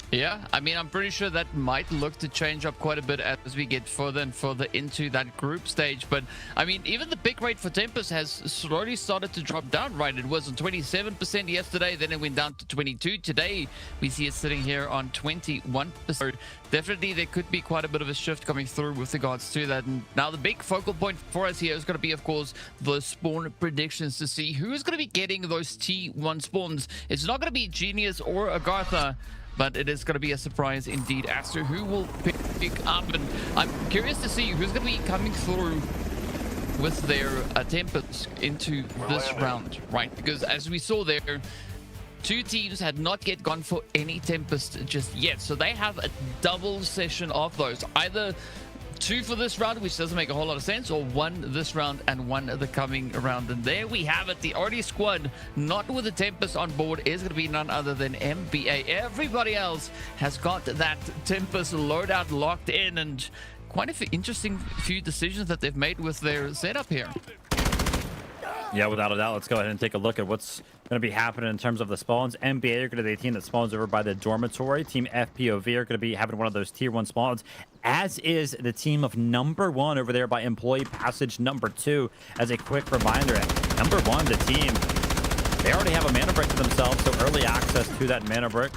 Yeah, I mean, I'm pretty sure that might look to change up quite a bit as we get further and further into that group stage. But, I mean, even the pick rate for Tempest has slowly started to drop down, right? It was on 27% yesterday, then it went down to 22%. Today, we see it sitting here on 21%. So definitely, there could be quite a bit of a shift coming through with regards to that. And now, the big focal point for us here is going to be, of course, the spawn predictions to see who's going to be getting those T1 spawns. It's not going to be Genius or AGARTHA, but it is going to be a surprise indeed as to who will pick up. And I'm curious to see who's going to be coming through with their Tempest into this round, right? Because as we saw there, 2 teams had not yet gone for any Tempest just yet. So they have a double session of those. Either 2 for this round, which doesn't make a whole lot of sense, or 1 this round and 1 the coming round. And there we have it. The only squad not with the Tempest on board is going to be none other than NBA. Everybody else has got that Tempest loadout locked in, and quite an interesting few decisions that they've made with their setup here. Yeah, without a doubt. Let's go ahead and take a look at what's going to be happening in terms of the spawns. NBA are going to be the team that spawns over by the dormitory. Team FPOV are going to be having one of those tier 1 spawns, as is the team of number 1 over there by employee passage number 2. As a quick reminder, number 1, the team, they already have a mana brick to themselves, so early access to that mana brick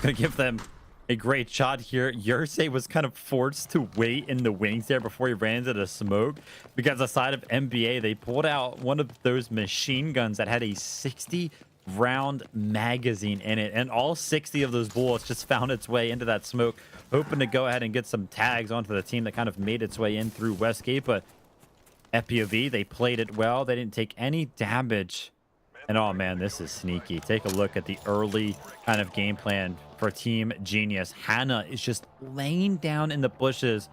going to give them a great shot here. Yersei was kind of forced to wait in the wings there before he ran into the smoke, because aside of NBA, they pulled out one of those machine guns that had a 60 round magazine in it, and all 60 of those bullets just found its way into that smoke, hoping to go ahead and get some tags onto the team that kind of made its way in through Westgate. But FPOV, they played it well. They didn't take any damage. And oh man, this is sneaky. Take a look at the early kind of game plan for Team Genius. Hannah is just laying down in the bushes,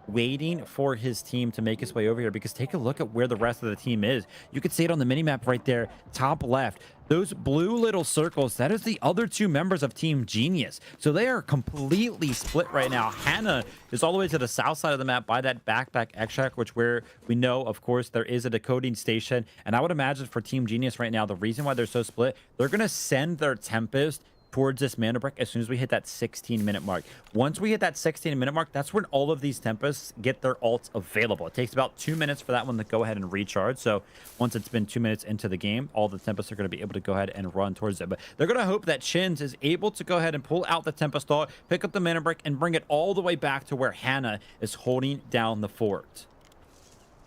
waiting for his team to make its way over here, because take a look at where the rest of the team is. You can see it on the minimap right there, top left. Those blue little circles, that is the other two members of Team Genius. So they are completely split right now. Hannah is all the way to the south side of the map by that backpack extract, which where we know, of course, there is a decoding station. And I would imagine for Team Genius right now, the reason why they're so split, they're going to send their Tempest towards this Mandelbrick as soon as we hit that 16-minute mark. Once we hit that 16-minute mark, that's when all of these Tempests get their ults available. It takes about 2 minutes for that one to go ahead and recharge. So once it's been 2 minutes into the game, all the Tempests are going to be able to go ahead and run towards it. But they're going to hope that Chins is able to go ahead and pull out the Tempest ult, pick up the Mandelbrick, and bring it all the way back to where Hannah is holding down the fort.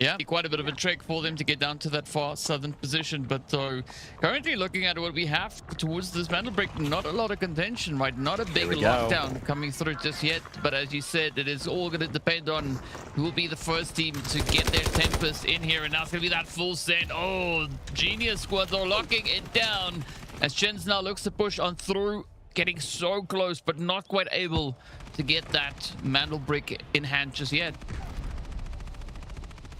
Yeah, quite a bit of a trick for them to get down to that far southern position. But currently looking at what we have towards this Mandelbrick, not a lot of contention, right? Not a big lockdown coming through just yet. But as you said, it is all going to depend on who will be the first team to get their Tempest in here. And now it's going to be that full set. Oh, Genius squads are locking it down as Chins now looks to push on through, getting so close, but not quite able to get that Mandelbrick in hand just yet.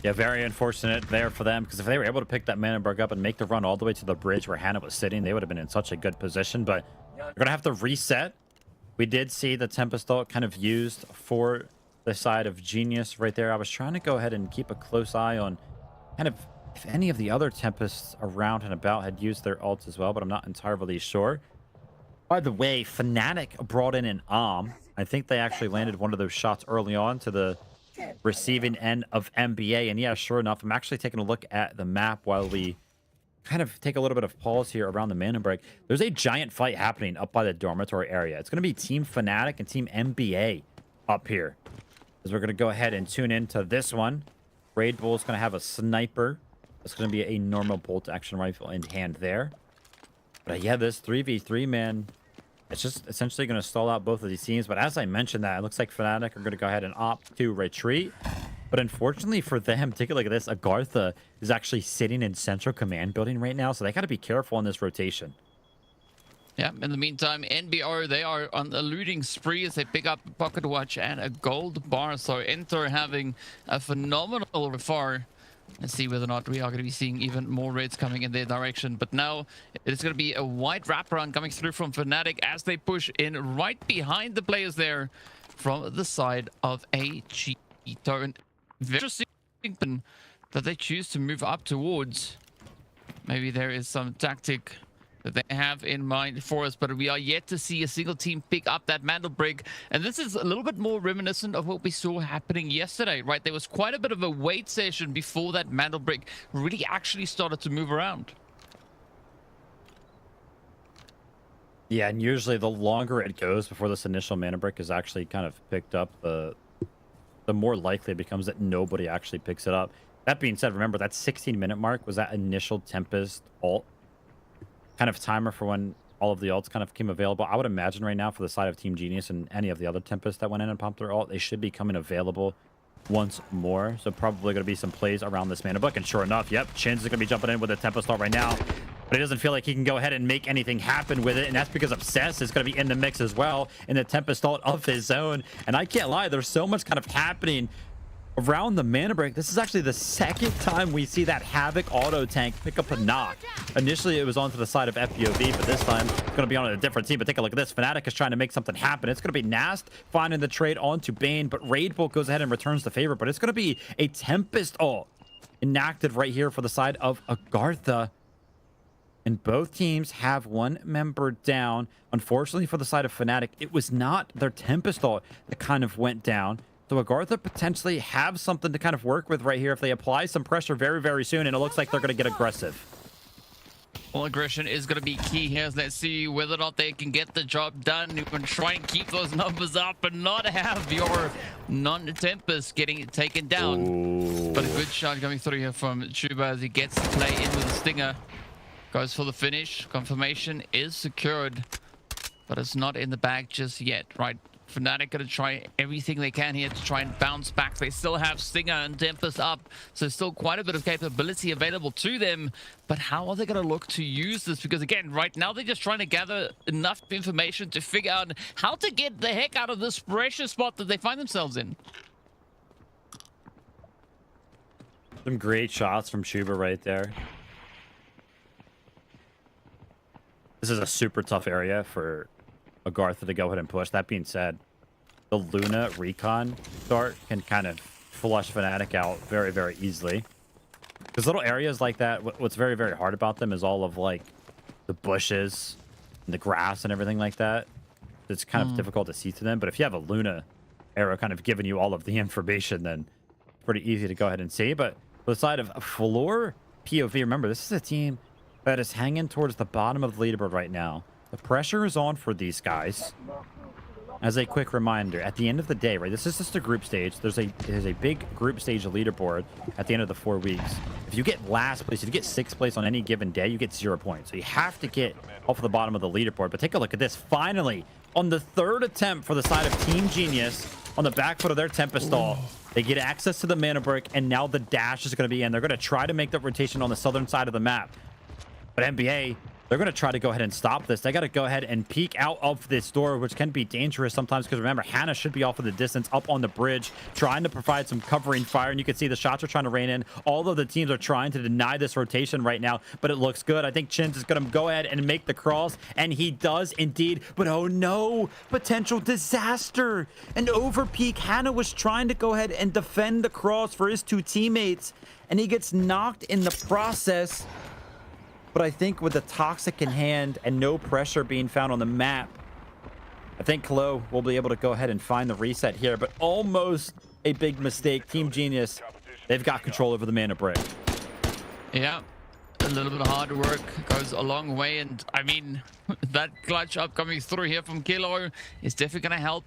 Yeah, very unfortunate there for them, because if they were able to pick that Mandelbrick up and make the run all the way to the bridge where Hannah was sitting, they would have been in such a good position. But they're going to have to reset. We did see the Tempest ult kind of used for the side of Genius right there. I was trying to go ahead and keep a close eye on kind of if any of the other Tempests around and about had used their ults as well, but I'm not entirely sure. By the way, Fnatic brought in an I think they actually landed one of those shots early on to the receiving end of NBA. And yeah, sure enough, I'm actually taking a look at the map while we kind of take a little bit of pause here around the Mandelbrick. There's a giant fight happening up by the dormitory area. It's going to be Team Fnatic and Team NBA up here, as we're going to go ahead and tune into this one. Raid Bull is going to have a sniper. It's going to be a normal bolt action rifle in hand there. But yeah, this 3v3, man, it's just essentially going to stall out both of these teams. But as I mentioned that, it looks like Fnatic are going to go ahead and opt to retreat. But unfortunately for them, take a look at this. AGARTHA is actually sitting in Central Command building right now. So they got to be careful in this rotation. Yeah, in the meantime, NBR, they are on a looting spree as they pick up a pocket watch and a gold bar. So Enter having a phenomenal far. Let's see whether or not we are going to be seeing even more raids coming in their direction. But now it is going to be a wide wraparound coming through from Fnatic as they push in right behind the players there from the side of AG. Very interesting that they choose to move up towards. Maybe there is some tactic that they have in mind for us, but we are yet to see a single team pick up that Mandelbrick. And this is a little bit more reminiscent of what we saw happening yesterday, right? There was quite a bit of a wait session before that Mandelbrick really actually started to move around. Yeah, and usually the longer it goes before this initial Mandelbrick is actually kind of picked up, the more likely it becomes that nobody actually picks it up. That being said, remember that 16-minute mark was that initial Tempest ult kind of timer for when all of the ults kind of became available. I would imagine right now for the side of Team Genius and any of the other Tempests that went in and pumped their ult, they should be coming available once more. So probably going to be some plays around this Mandelbrick. And sure enough, yep, Chins is going to be jumping in with a Tempest ult right now. But it doesn't feel like he can go ahead and make anything happen with it. And that's because Obsess is going to be in the mix as well in the Tempest ult of his own. And I can't lie, there's so much kind of happening around the Mandelbrick. This is actually the second time we see that Havoc auto tank pick up a knock. Initially, it was onto the side of FPOV, but this time it's going to be on a different team. But take a look at this. Fnatic is trying to make something happen. It's going to be Nast finding the trade onto Bane, but Raid Bull goes ahead and returns the favor. But it's going to be a Tempest ult enacted right here for the side of AGARTHA. And both teams have one member down. Unfortunately for the side of Fnatic, it was not their Tempest ult that kind of went down. So AGARTHA potentially have something to kind of work with right here if they apply some pressure very, very soon. And it looks like they're going to get aggressive. Well, aggression is going to be key here. Let's see whether or not they can get the job done. You can try and keep those numbers up and not have your non-Tempest getting taken down. Ooh. But a good shot coming through here from Chuba as he gets to play in with the Stinger. Goes for the finish. Confirmation is secured, but it's not in the bag just yet, right? Fnatic going to try everything they can here to try and bounce back. They still have Stinger and Tempest up, so still quite a bit of capability available to them. But how are they going to look to use this? Because again, right now they're just trying to gather enough information to figure out how to get the heck out of this precious spot that they find themselves in. Some great shots from Shuba right there. This is a super tough area for AGARTHA to go ahead and push. That being said, the Luna recon start can kind of flush Fnatic out very, very easily. Because little areas like that, what's very, very hard about them is all of like the bushes and the grass and everything like that. It's kind of difficult to see to them. But if you have a Luna arrow kind of giving you all of the information, then it's pretty easy to go ahead and see. But the side of FLOORPOV, remember, this is a team that is hanging towards the bottom of the leaderboard right now. The pressure is on for these guys. As a quick reminder, at the end of the day, right, this is just a group stage. There's a big group stage leaderboard at the end of the 4 weeks. If you get last place, if you get 6th place on any given day, you get 0 points. So you have to get off the bottom of the leaderboard. But take a look at this. Finally, on the 3rd attempt for the side of Team Genius, on the back foot of their Tempest stall, they get access to the Mandelbrick, and now the dash is going to be in. They're going to try to make the rotation on the southern side of the map. But NBA, they're going to try to go ahead and stop this. They got to go ahead and peek out of this door, which can be dangerous sometimes because remember, Hannah should be off of the distance up on the bridge trying to provide some covering fire. And you can see the shots are trying to rain in. All of the teams are trying to deny this rotation right now, but it looks good. I think Chins is going to go ahead and make the cross, and he does indeed. But oh no, potential disaster. And over peak, Hannah was trying to go ahead and defend the cross for his 2 teammates, and he gets knocked in the process. But I think with the Toxic in hand and no pressure being found on the map, I think Klo will be able to go ahead and find the reset here. But almost a big mistake. Team Genius, they've got control over the Mandelbrick. Yeah, a little bit of hard work goes a long way. And I mean, that clutch up coming through here from Kilo is definitely going to help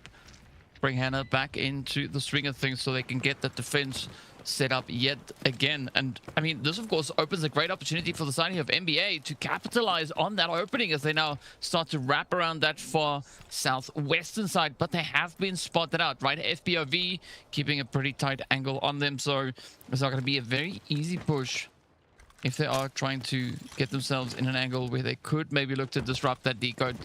bring Hannah back into the swing of things so they can get that defense set up yet again. And I mean, this of course opens a great opportunity for the side of NBA to capitalize on that opening as they now start to wrap around that far southwestern side. But they have been spotted out, right? FPOV keeping a pretty tight angle on them, so it's not going to be a very easy push if they are trying to get themselves in an angle where they could maybe look to disrupt that decode.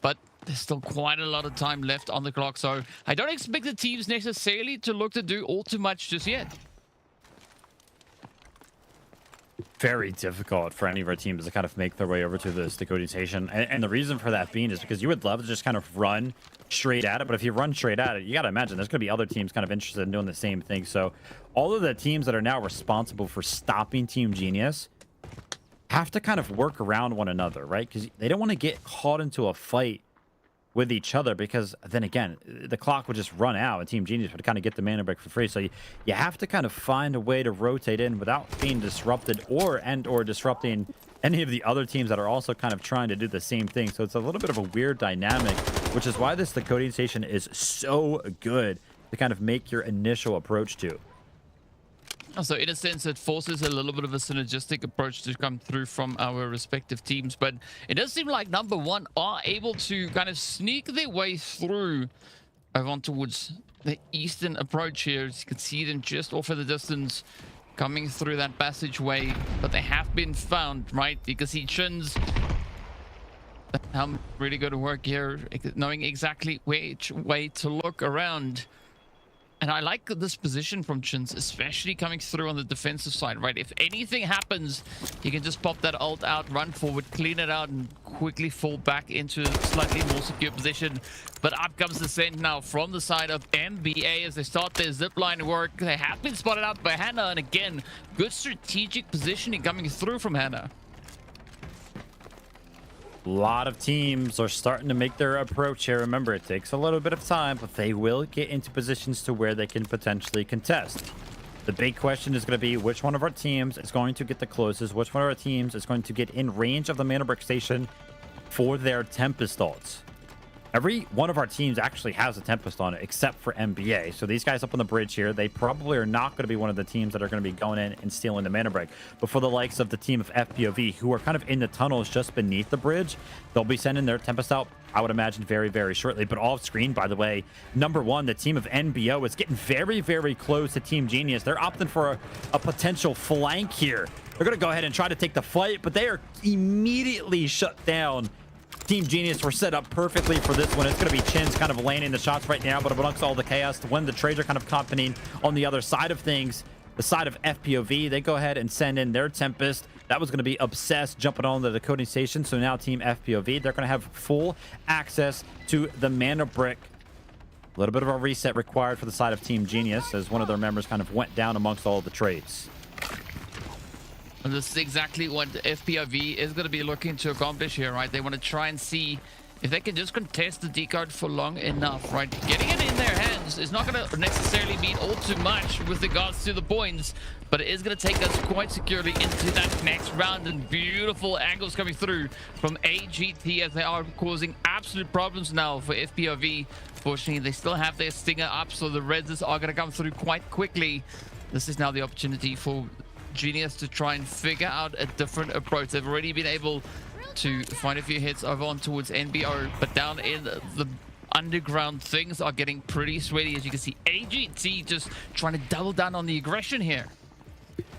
But there's still quite a lot of time left on the clock, so I don't expect the teams necessarily to look to do all too much just yet. Very difficult for any of our teams to kind of make their way over to this decoding station. And the reason for that being is because you would love to just kind of run straight at it. But if you run straight at it, you got to imagine there's going to be other teams kind of interested in doing the same thing. So all of the teams that are now responsible for stopping Team Genius have to kind of work around one another, right? Because they don't want to get caught into a fight with each other, because then again, the clock would just run out and Team Genius would kind of get the Mandelbrick for free. So you have to kind of find a way to rotate in without being disrupted or disrupting any of the other teams that are also kind of trying to do the same thing. So it's a little bit of a weird dynamic, which is why this decoding station is so good to kind of make your initial approach to. So in a sense, it forces a little bit of a synergistic approach to come through from our respective teams. But it does seem like number one are able to kind of sneak their way through over on towards the eastern approach here. As you can see them just off in the distance coming through that passageway. But they have been found, right? You can see Chins really good work here, knowing exactly which way to look around. And I like this position from Chins, especially coming through on the defensive side, right? If anything happens, he can just pop that ult out, run forward, clean it out, and quickly fall back into a slightly more secure position. But up comes the send now from the side of NBA as they start their zipline work. They have been spotted out by Hannah, and again, good strategic positioning coming through from Hannah. A lot of teams are starting to make their approach here. Remember, it takes a little bit of time, but they will get into positions to where they can potentially contest. The big question is going to be which one of our teams is going to get the closest, which one of our teams is going to get in range of the Mandelbrick station for their Tempest ults. Every one of our teams actually has a Tempest on it, except for NBA. So these guys up on the bridge here, they probably are not going to be one of the teams that are going to be going in and stealing the Mandelbrick. But for the likes of the team of FPOV, who are kind of in the tunnels just beneath the bridge, they'll be sending their Tempest out, I would imagine, very, very shortly. But off screen, by the way, number one, the team of NBO is getting very, very close to Team Genius. They're opting for a potential flank here. They're going to go ahead and try to take the fight, but they are immediately shut down. Team Genius were set up perfectly for this one. It's going to be Chin's kind of landing the shots right now, but amongst all the chaos, when the trades are kind of happening on the other side of things, the side of FPOV, they go ahead and send in their Tempest. That was going to be Obsessed jumping on the decoding station. So now Team FPOV, they're going to have full access to the Mandelbrick. A little bit of a reset required for the side of Team Genius as one of their members kind of went down amongst all of the trades. And this is exactly what FPOV is going to be looking to accomplish here, right? They want to try and see if they can just contest the decode for long enough, right? Getting it in their hands is not going to necessarily mean all too much with regards to the points, but it is going to take us quite securely into that next round. And beautiful angles coming through from AGT as they are causing absolute problems now for FPOV. Fortunately, they still have their stinger up, so the reses are going to come through quite quickly. This is now the opportunity for Genius to try and figure out a different approach. They've already been able to find a few hits over on towards NBO, but down in the underground, things are getting pretty sweaty. As you can see, AGT just trying to double down on the aggression here.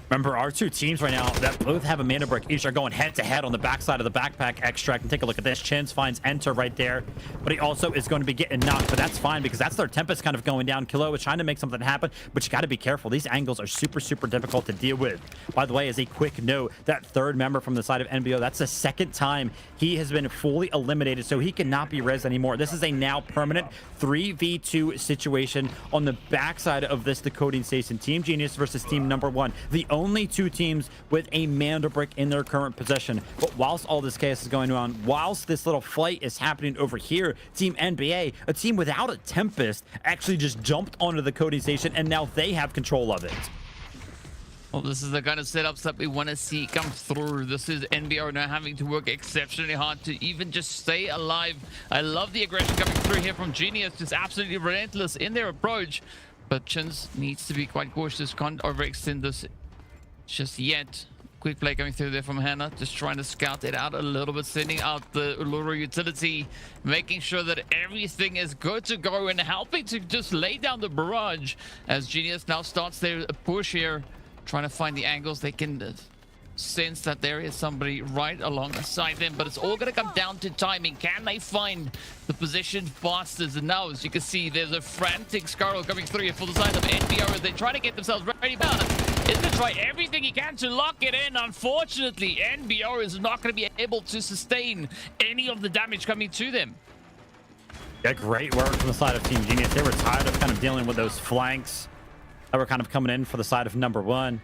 Remember, our two teams right now that both have a Mandelbrick each are going head-to-head on the backside of the backpack extract. And take a look at this. Chins finds Enter right there, but he also is going to be getting knocked, but that's fine because that's their Tempest kind of going down. Kilo is trying to make something happen, but you got to be careful. These angles are super, super difficult to deal with. By the way, as a quick note, that third member from the side of NBO, that's the second time he has been fully eliminated, so he cannot be res anymore. This is a now permanent 3v2 situation on the backside of this decoding station. Team Genius versus Team Number One. The only two teams with a Mandelbrick in their current possession. But whilst all this chaos is going on, whilst this little fight is happening over here, Team NBA, a team without a Tempest, actually just jumped onto the coding station, and now they have control of it. Well, this is the kind of setups that we want to see come through. This is NBO now having to work exceptionally hard to even just stay alive. I love the aggression coming through here from Genius, just absolutely relentless in their approach. But Chins needs to be quite cautious, can't overextend this just yet. Quick play coming through there from Hannah, just trying to scout it out a little bit, sending out the Uluru utility, making sure that everything is good to go and helping to just lay down the barrage as Genius now starts their push here, trying to find the angles. They can sense that there is somebody right alongside them, but it's all going to come down to timing. Can they find the position fastest? And now, as you can see, there's a frantic Scarlet coming through here for the side of NBO as they try to get themselves ready. Is going to try everything he can to lock it in. Unfortunately, NBO is not going to be able to sustain any of the damage coming to them. Yeah, great work from the side of Team Genius. They were tired of kind of dealing with those flanks that were kind of coming in for the side of Number One.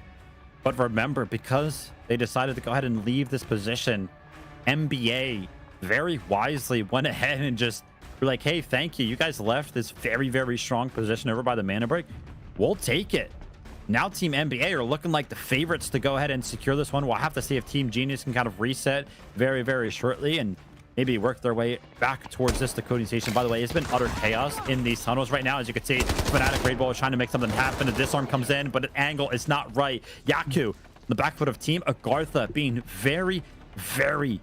But remember, because they decided to go ahead and leave this position, NBA very wisely went ahead and just were like, hey, thank you. You guys left this very, very strong position over by the Mandelbrick. We'll take it. Now Team NBA are looking like the favorites to go ahead and secure this one. We'll have to see if Team Genius can kind of reset very, very shortly and maybe work their way back towards this decoding station. By the way, it's been utter chaos in these tunnels right now. As you can see, Fnatic Raid Ball is trying to make something happen. A disarm comes in, but an angle is not right. Yaku, the back foot of Team AGARTHA, being very, very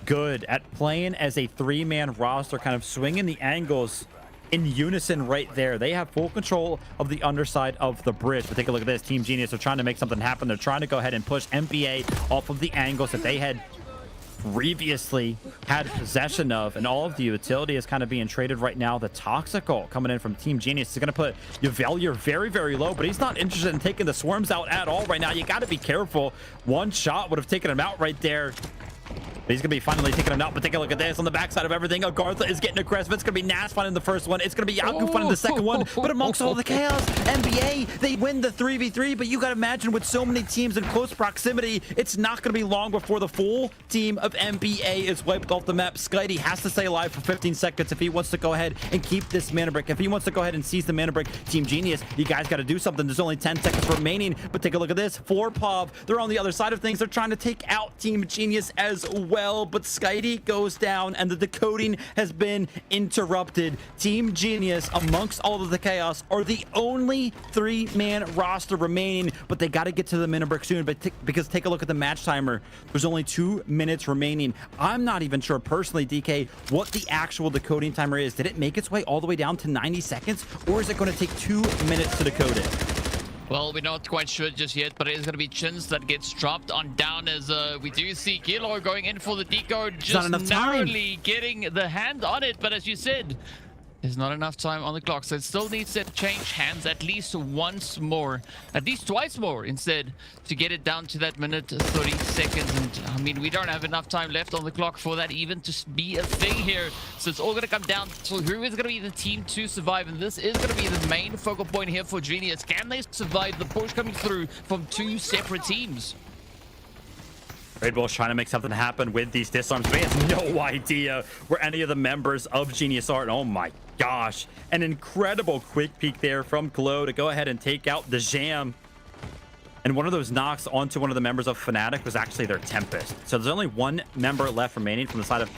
good at playing as a three-man roster, kind of swinging the angles in unison right there. They have full control of the underside of the bridge. But take a look at this. Team Genius are trying to make something happen. They're trying to go ahead and push NBA off of the angles that they had previously had possession of, and all of the utility is kind of being traded right now. The Toxical coming in from Team Genius is going to put Yvellier very, very low, but he's not interested in taking the swarms out at all right now. You got to be careful. One shot would have taken him out right there. But he's going to be finally taking him out. But take a look at this on the backside of everything. AGARTHA is getting aggressive. It's going to be Nas finding the first one. It's going to be Yaku finding the second one. But amongst all the chaos, NBA, they win the 3v3. But you got to imagine with so many teams in close proximity, it's not going to be long before the full team of NBA is wiped off the map. Skitey has to stay alive for 15 seconds if he wants to go ahead and keep this Mandelbrick. If he wants to go ahead and seize the Mandelbrick, Team Genius, you guys got to do something. There's only 10 seconds remaining. But take a look at this. FLOORPOV, they're on the other side of things. They're trying to take out Team Genius as well. well, but Skitey goes down and the decoding has been interrupted. Team Genius, amongst all of the chaos, are the only 3-man roster remaining, but they got to get to the Mandelbrick soon, because take a look at the match timer. There's only 2 minutes remaining. I'm not even sure personally, DK, what the actual decoding timer is. Did it make its way all the way down to 90 seconds, or is it going to take 2 minutes to decode it? Well, we're not quite sure just yet, but it is going to be Chins that gets dropped on down, as we do see Kilo going in for the decode, just narrowly getting the hand on it. But as you said, there's not enough time on the clock, so it still needs to change hands at least once more, at least twice more instead, to get it down to that minute 30 seconds. And I mean, we don't have enough time left on the clock for that even to be a thing here. So it's all going to come down to who is going to be the team to survive, and this is going to be the main focal point here for Genius. Can they survive the push coming through from 2 separate teams? Red Bull's trying to make something happen with these disarms, but he has no idea where any of the members of Genius are. And oh my gosh, an incredible quick peek there from Klo to go ahead and take out the Jam. And one of those knocks onto one of the members of Fnatic was actually their Tempest. So there's only 1 member left remaining from the side of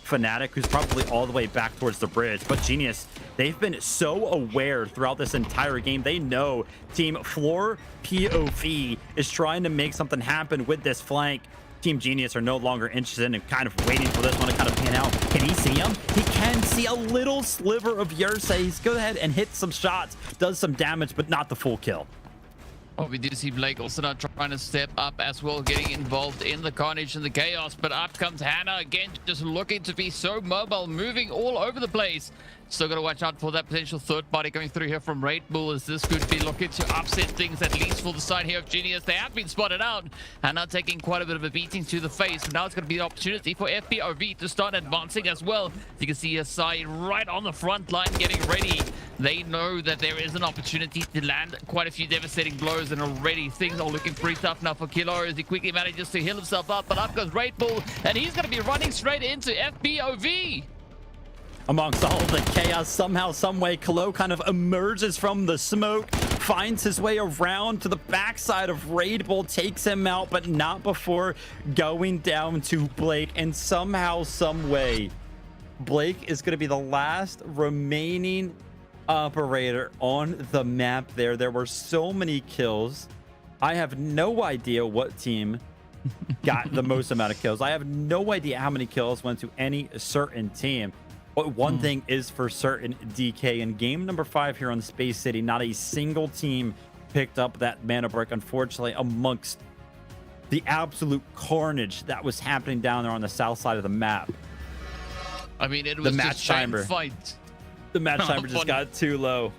Fnatic, who's probably all the way back towards the bridge. But Genius, they've been so aware throughout this entire game. They know Team FLOORPOV is trying to make something happen with this flank. Team Genius are no longer interested in kind of waiting for this one to kind of pan out. Can he see him? He can see a little sliver of Yersei. He's go ahead and hit some shots, does some damage, but not the full kill. Oh, we do see Blake also not trying to step up as well, getting involved in the carnage and the chaos. But up comes Hannah again, just looking to be so mobile, moving all over the place. Still got to watch out for that potential third party going through here from Red Bull, as this could be looking to upset things, at least for the side here of Genius. They have been spotted out and now taking quite a bit of a beating to the face. Now it's going to be the opportunity for FPOV to start advancing as well. You can see Asai right on the front line getting ready. They know that there is an opportunity to land quite a few devastating blows, and already things are looking pretty tough now for Kilo as he quickly manages to heal himself up. But up goes Red Bull, and he's going to be running straight into FPOV. Amongst all the chaos, somehow, someway, Klo kind of emerges from the smoke, finds his way around to the backside of Red Bull, takes him out, but not before going down to Blake. And somehow, someway, Blake is going to be the last remaining operator on the map there. There were so many kills. I have no idea what team got the most amount of kills. I have no idea how many kills went to any certain team. But one thing is for certain, DK, in game number 5 here on Space City, not a single team picked up that Mandelbrick, unfortunately, amongst the absolute carnage that was happening down there on the south side of the map. I mean, it was the match just timer. Fight. The match timer just got too low.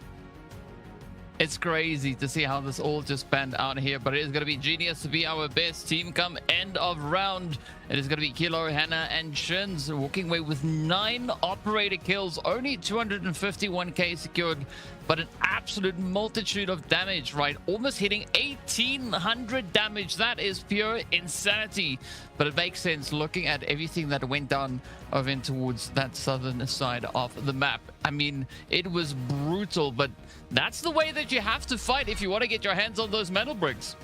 It's crazy to see how this all just panned out here, but it is going to be Genius to be our best team come end of round. It is going to be Kilo, Hannah, and Shins walking away with 9 operator kills, only 251k secured, but an absolute multitude of damage, right? Almost hitting 1800 damage. That is pure insanity, but it makes sense looking at everything that went down over in towards that southern side of the map. I mean, it was brutal, but that's the way that you have to fight if you want to get your hands on those Mandelbricks.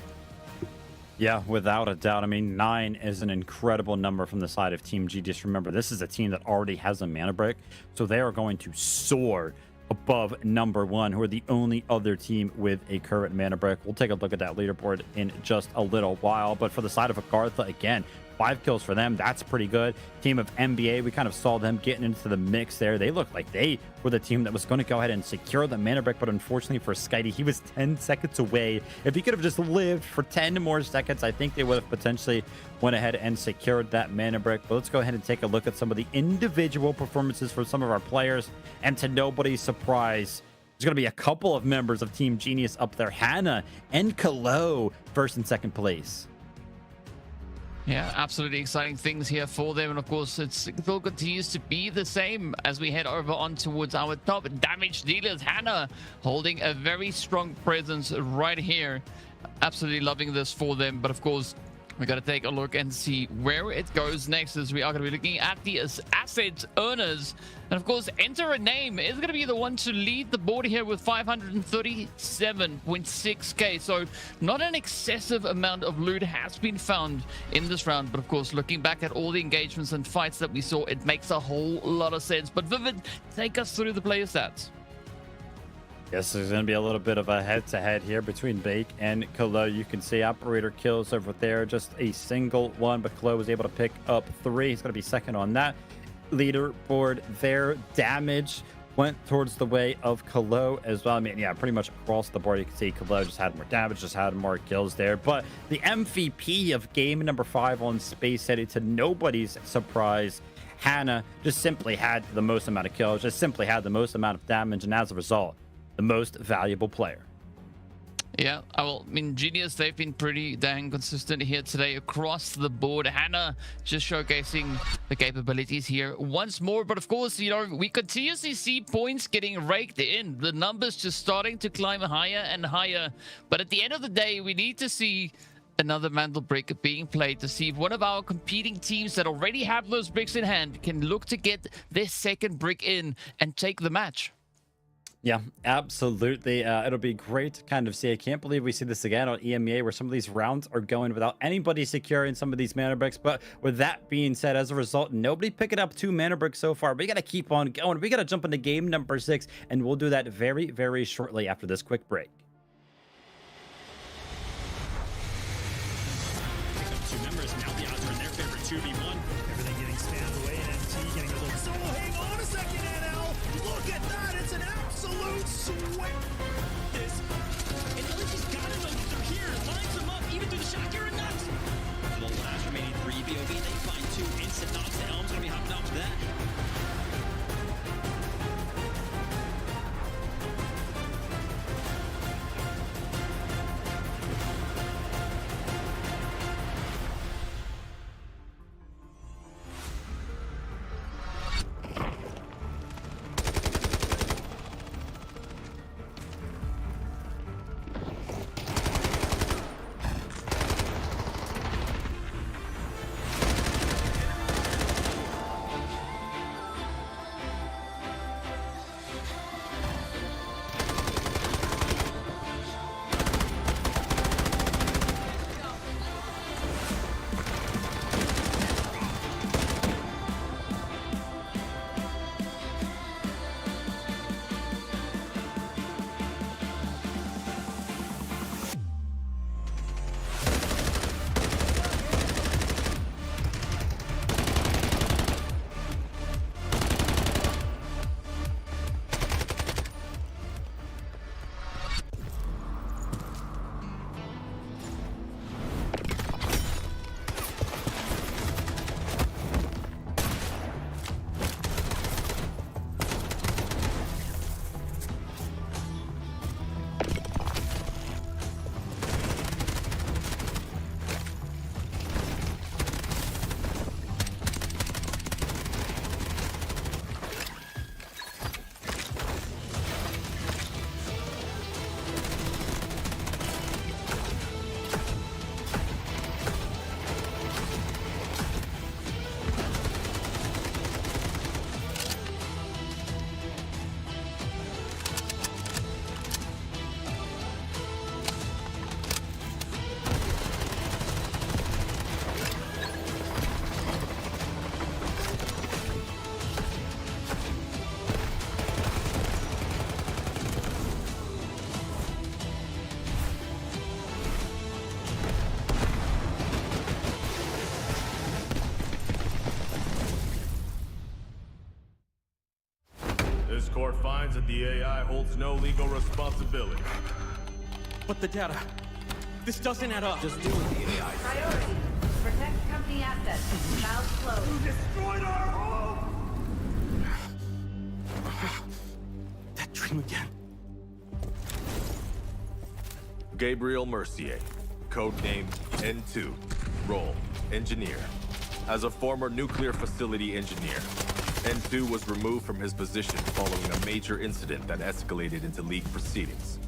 Yeah, without a doubt. I mean, 9 is an incredible number from the side of Team G. Just remember, this is a team that already has a Mandelbrick, so they are going to soar above number 1, who are the only other team with a current Mandelbrick. We'll take a look at that leaderboard in just a little while. But for the side of AGARTHA, again, 5 kills for them. That's pretty good. Team of NBA, we kind of saw them getting into the mix there. They looked like they were the team that was going to go ahead and secure the Mandelbrick, but unfortunately for Skitey, he was 10 seconds away. If he could have just lived for 10 more seconds, I think they would have potentially went ahead and secured that Mandelbrick. But let's go ahead and take a look at some of the individual performances for some of our players. And to nobody's surprise, there's going to be a couple of members of Team Genius up there. Hannah and Kalo, first and second place. Yeah, absolutely exciting things here for them. And of course, it still continues to be the same as we head over on towards our top damage dealers. Hannah holding a very strong presence right here. Absolutely loving this for them. But of course, We got to take a look and see where it goes next, as we are going to be looking at the asset earners. And of course, Enter a Name is going to be the one to lead the board here with 537.6k. So not an excessive amount of loot has been found in this round. But of course, looking back at all the engagements and fights that we saw, it makes a whole lot of sense. But Vivid, take us through the player stats. Yes, there's going to be a little bit of a head-to-head here between Bake and Kalo. You can see operator kills over there, just a single one, but Kalo was able to pick up 3. He's going to be second on that leaderboard there. Damage went towards the way of Kalo as well. I mean, yeah, pretty much across the board, you can see Kalo just had more damage, just had more kills there. But the MVP of game number 5 on Space City, to nobody's surprise, Hannah just simply had the most amount of kills, just simply had the most amount of damage, and as a result, the most valuable player. Yeah, I mean, Genius, they've been pretty dang consistent here today across the board. Hannah just showcasing the capabilities here once more. But of course, you know, we continuously see points getting raked in. The numbers just starting to climb higher and higher. But at the end of the day, we need to see another Mandelbrick being played to see if one of our competing teams that already have those bricks in hand can look to get their second brick in and take the match. Yeah, absolutely. It'll be great to kind of see. I can't believe we see this again on EMEA, where some of these rounds are going without anybody securing some of these mana bricks. But with that being said, as a result, nobody picking up 2 mana bricks so far. We got to keep on going. We got to jump into game number 6, and we'll do that very, very shortly after this quick break. Two members, now the odds are in their favor, 2v1. Everything getting spammed away, and MT getting a little... So hang on a second, NL! Look at that! It's an absolute swing! This... And Elixir's gotta know that they're here! Lines them up, even through the shock, you're nuts! The last remaining 3 BOV, they find 2 instant knocks. The Helm's gonna be hopping off that. Court finds that the AI holds no legal responsibility. But the data, this doesn't add up. Just do it, the AI. Priority. Protect company assets. Valve closed. You destroyed our home! That dream again. Gabriel Mercier, codename N2, role engineer. As a former nuclear facility engineer, N2 was removed from his position following a major incident that escalated into league proceedings.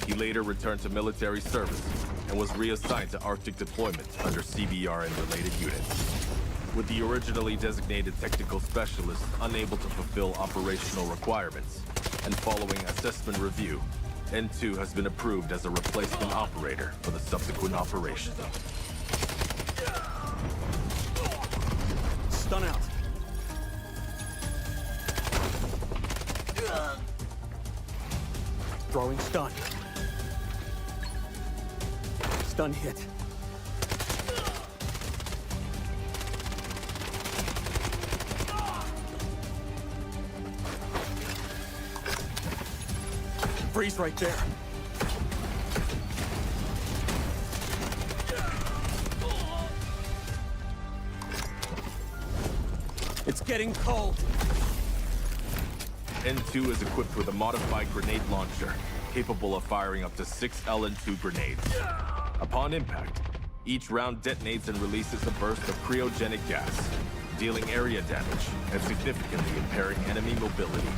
He later returned to military service and was reassigned to Arctic deployment under CBR and related units. With the originally designated technical specialist unable to fulfill operational requirements, and following assessment review, N2 has been approved as a replacement operator for the subsequent operation. Stun out. Throwing stun. Stun hit. Freeze right there. It's getting cold. N2 is equipped with a modified grenade launcher, capable of firing up to 6 LN2 grenades. Upon impact, each round detonates and releases a burst of cryogenic gas, dealing area damage and significantly impairing enemy mobility.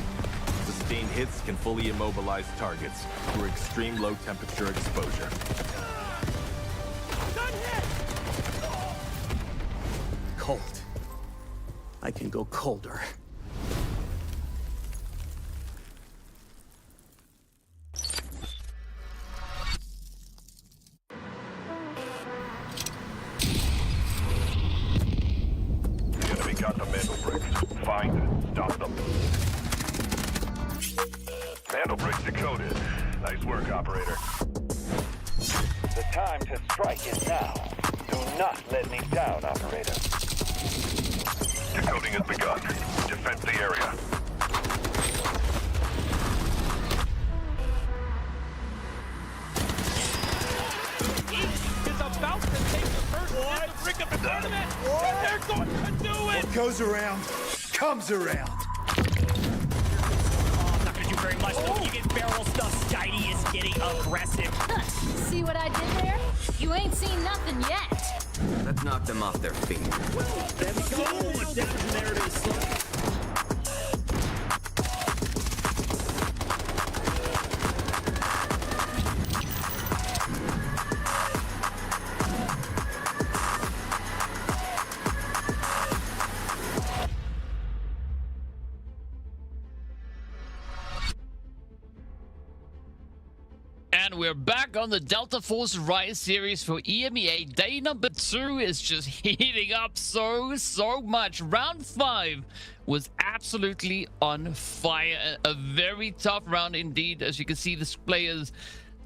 Sustained hits can fully immobilize targets through extreme low temperature exposure. Cold. I can go colder. The enemy got the Mandelbrick. Find it. Stop them. Mandelbrick decoded. Nice work, operator. The time to strike is now. Do not let me down, operator. Decoding has begun. Defend the area. Is about to take the first Mandelbrick of the tournament. And they're going to do it. What goes around, comes around. Very much. Don't you get barrel stuff? Skitey is getting aggressive. See what I did there? You ain't seen nothing yet. Let's knock them off their feet. There we go. There it is. And we're back on the Delta Force Rise series for EMEA. Day number 2 is just heating up so much. Round 5 was absolutely on fire. A very tough round indeed. As you can see, the players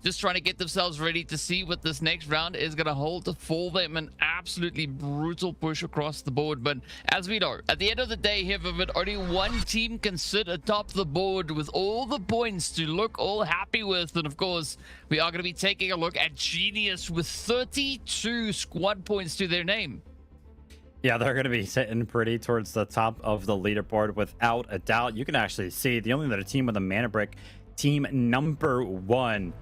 just trying to get themselves ready to see what this next round is going to hold for them. An absolutely brutal push across the board. But as we know, at the end of the day here, Vivid, only one team can sit atop the board with all the points to look all happy with. And of course, we are going to be taking a look at Genius with 32 squad points to their name. Yeah, they're going to be sitting pretty towards the top of the leaderboard without a doubt. You can actually see the only other team with a Mandelbrick, team number 1,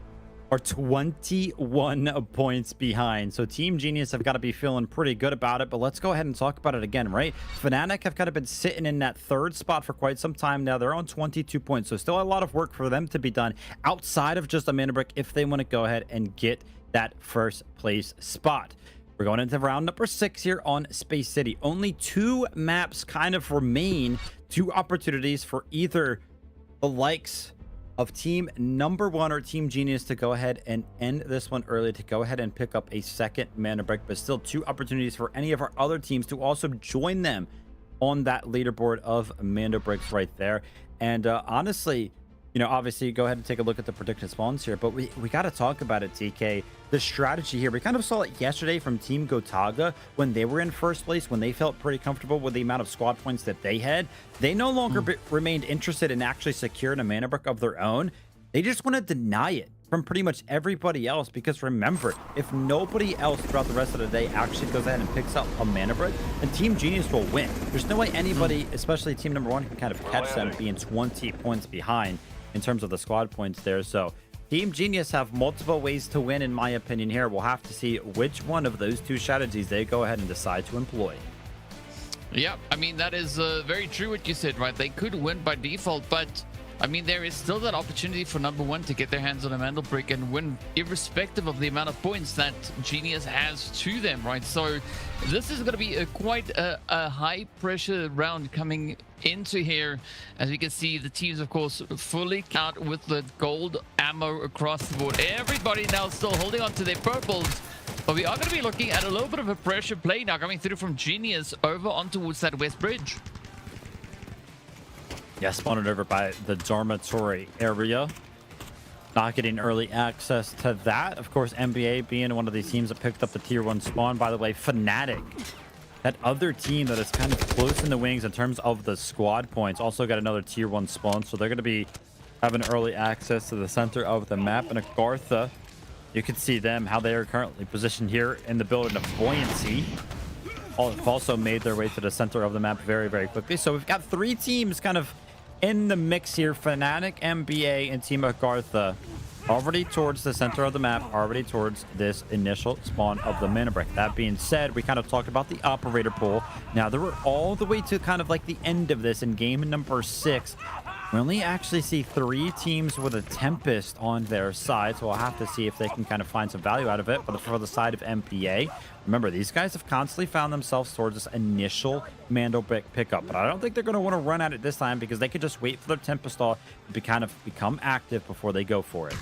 are 21 points behind. So Team Genius have got to be feeling pretty good about it. But let's go ahead and talk about it again, right? Fnatic have kind of been sitting in that 3rd spot for quite some time now. They're on 22 points. So still a lot of work for them to be done outside of just a Mandelbrick if they want to go ahead and get that 1st place spot. We're going into round number 6 here on Space City. Only 2 maps kind of remain, 2 opportunities for either the likes of team number 1 or Team Genius to go ahead and end this one early, to go ahead and pick up a 2nd Mandelbrick, but still 2 opportunities for any of our other teams to also join them on that leaderboard of Mandelbricks right there. And honestly, you know, obviously go ahead and take a look at the predicted spawns here, but we got to talk about it, TK. The strategy here, we kind of saw it yesterday from Team Gotaga when they were in 1st place, when they felt pretty comfortable with the amount of squad points that they had. They no longer remained interested in actually securing a Mandelbrick of their own. They just want to deny it from pretty much everybody else, because remember, if nobody else throughout the rest of the day actually goes ahead and picks up a Mandelbrick, then Team Genius will win. There's no way anybody, especially team number 1, can kind of catch them being 20 points behind in terms of the squad points there. So Team Genius have multiple ways to win, in my opinion here. We'll have to see which one of those 2 strategies they go ahead and decide to employ. Yeah, I mean, that is very true what you said, right? They could win by default, but I mean, there is still that opportunity for number one to get their hands on a Mandelbrick and win, irrespective of the amount of points that Genius has to them, right? So this is going to be quite a high pressure round coming into here. As we can see, the teams, of course, fully out with the gold ammo across the board. Everybody now still holding on to their purples. But we are going to be looking at a little bit of a pressure play now coming through from Genius over on towards that west bridge. Yeah, spawned over by the dormitory area. Not getting early access to that. Of course, NBA being one of these teams that picked up the tier 1 spawn. By the way, Fnatic, that other team that is kind of close in the wings in terms of the squad points, also got another tier 1 spawn. So they're going to be having early access to the center of the map. And AGARTHA, you can see them, how they are currently positioned here in the building of Buoyancy. Have also made their way to the center of the map very, very quickly. So we've got 3 teams kind of in the mix here. Fnatic, NBA, and Team AGARTHA already towards the center of the map, already towards this initial spawn of the Mandelbrick. That being said, we kind of talked about the operator pool. Now, they were all the way to kind of like the end of this in game number 6. We only actually see 3 teams with a Tempest on their side, so we'll have to see if they can kind of find some value out of it. But for the side of MPA, remember, these guys have constantly found themselves towards this initial Mandelbrick pickup. But I don't think they're going to want to run at it this time, because they could just wait for their Tempest to kind of become active before they go for it.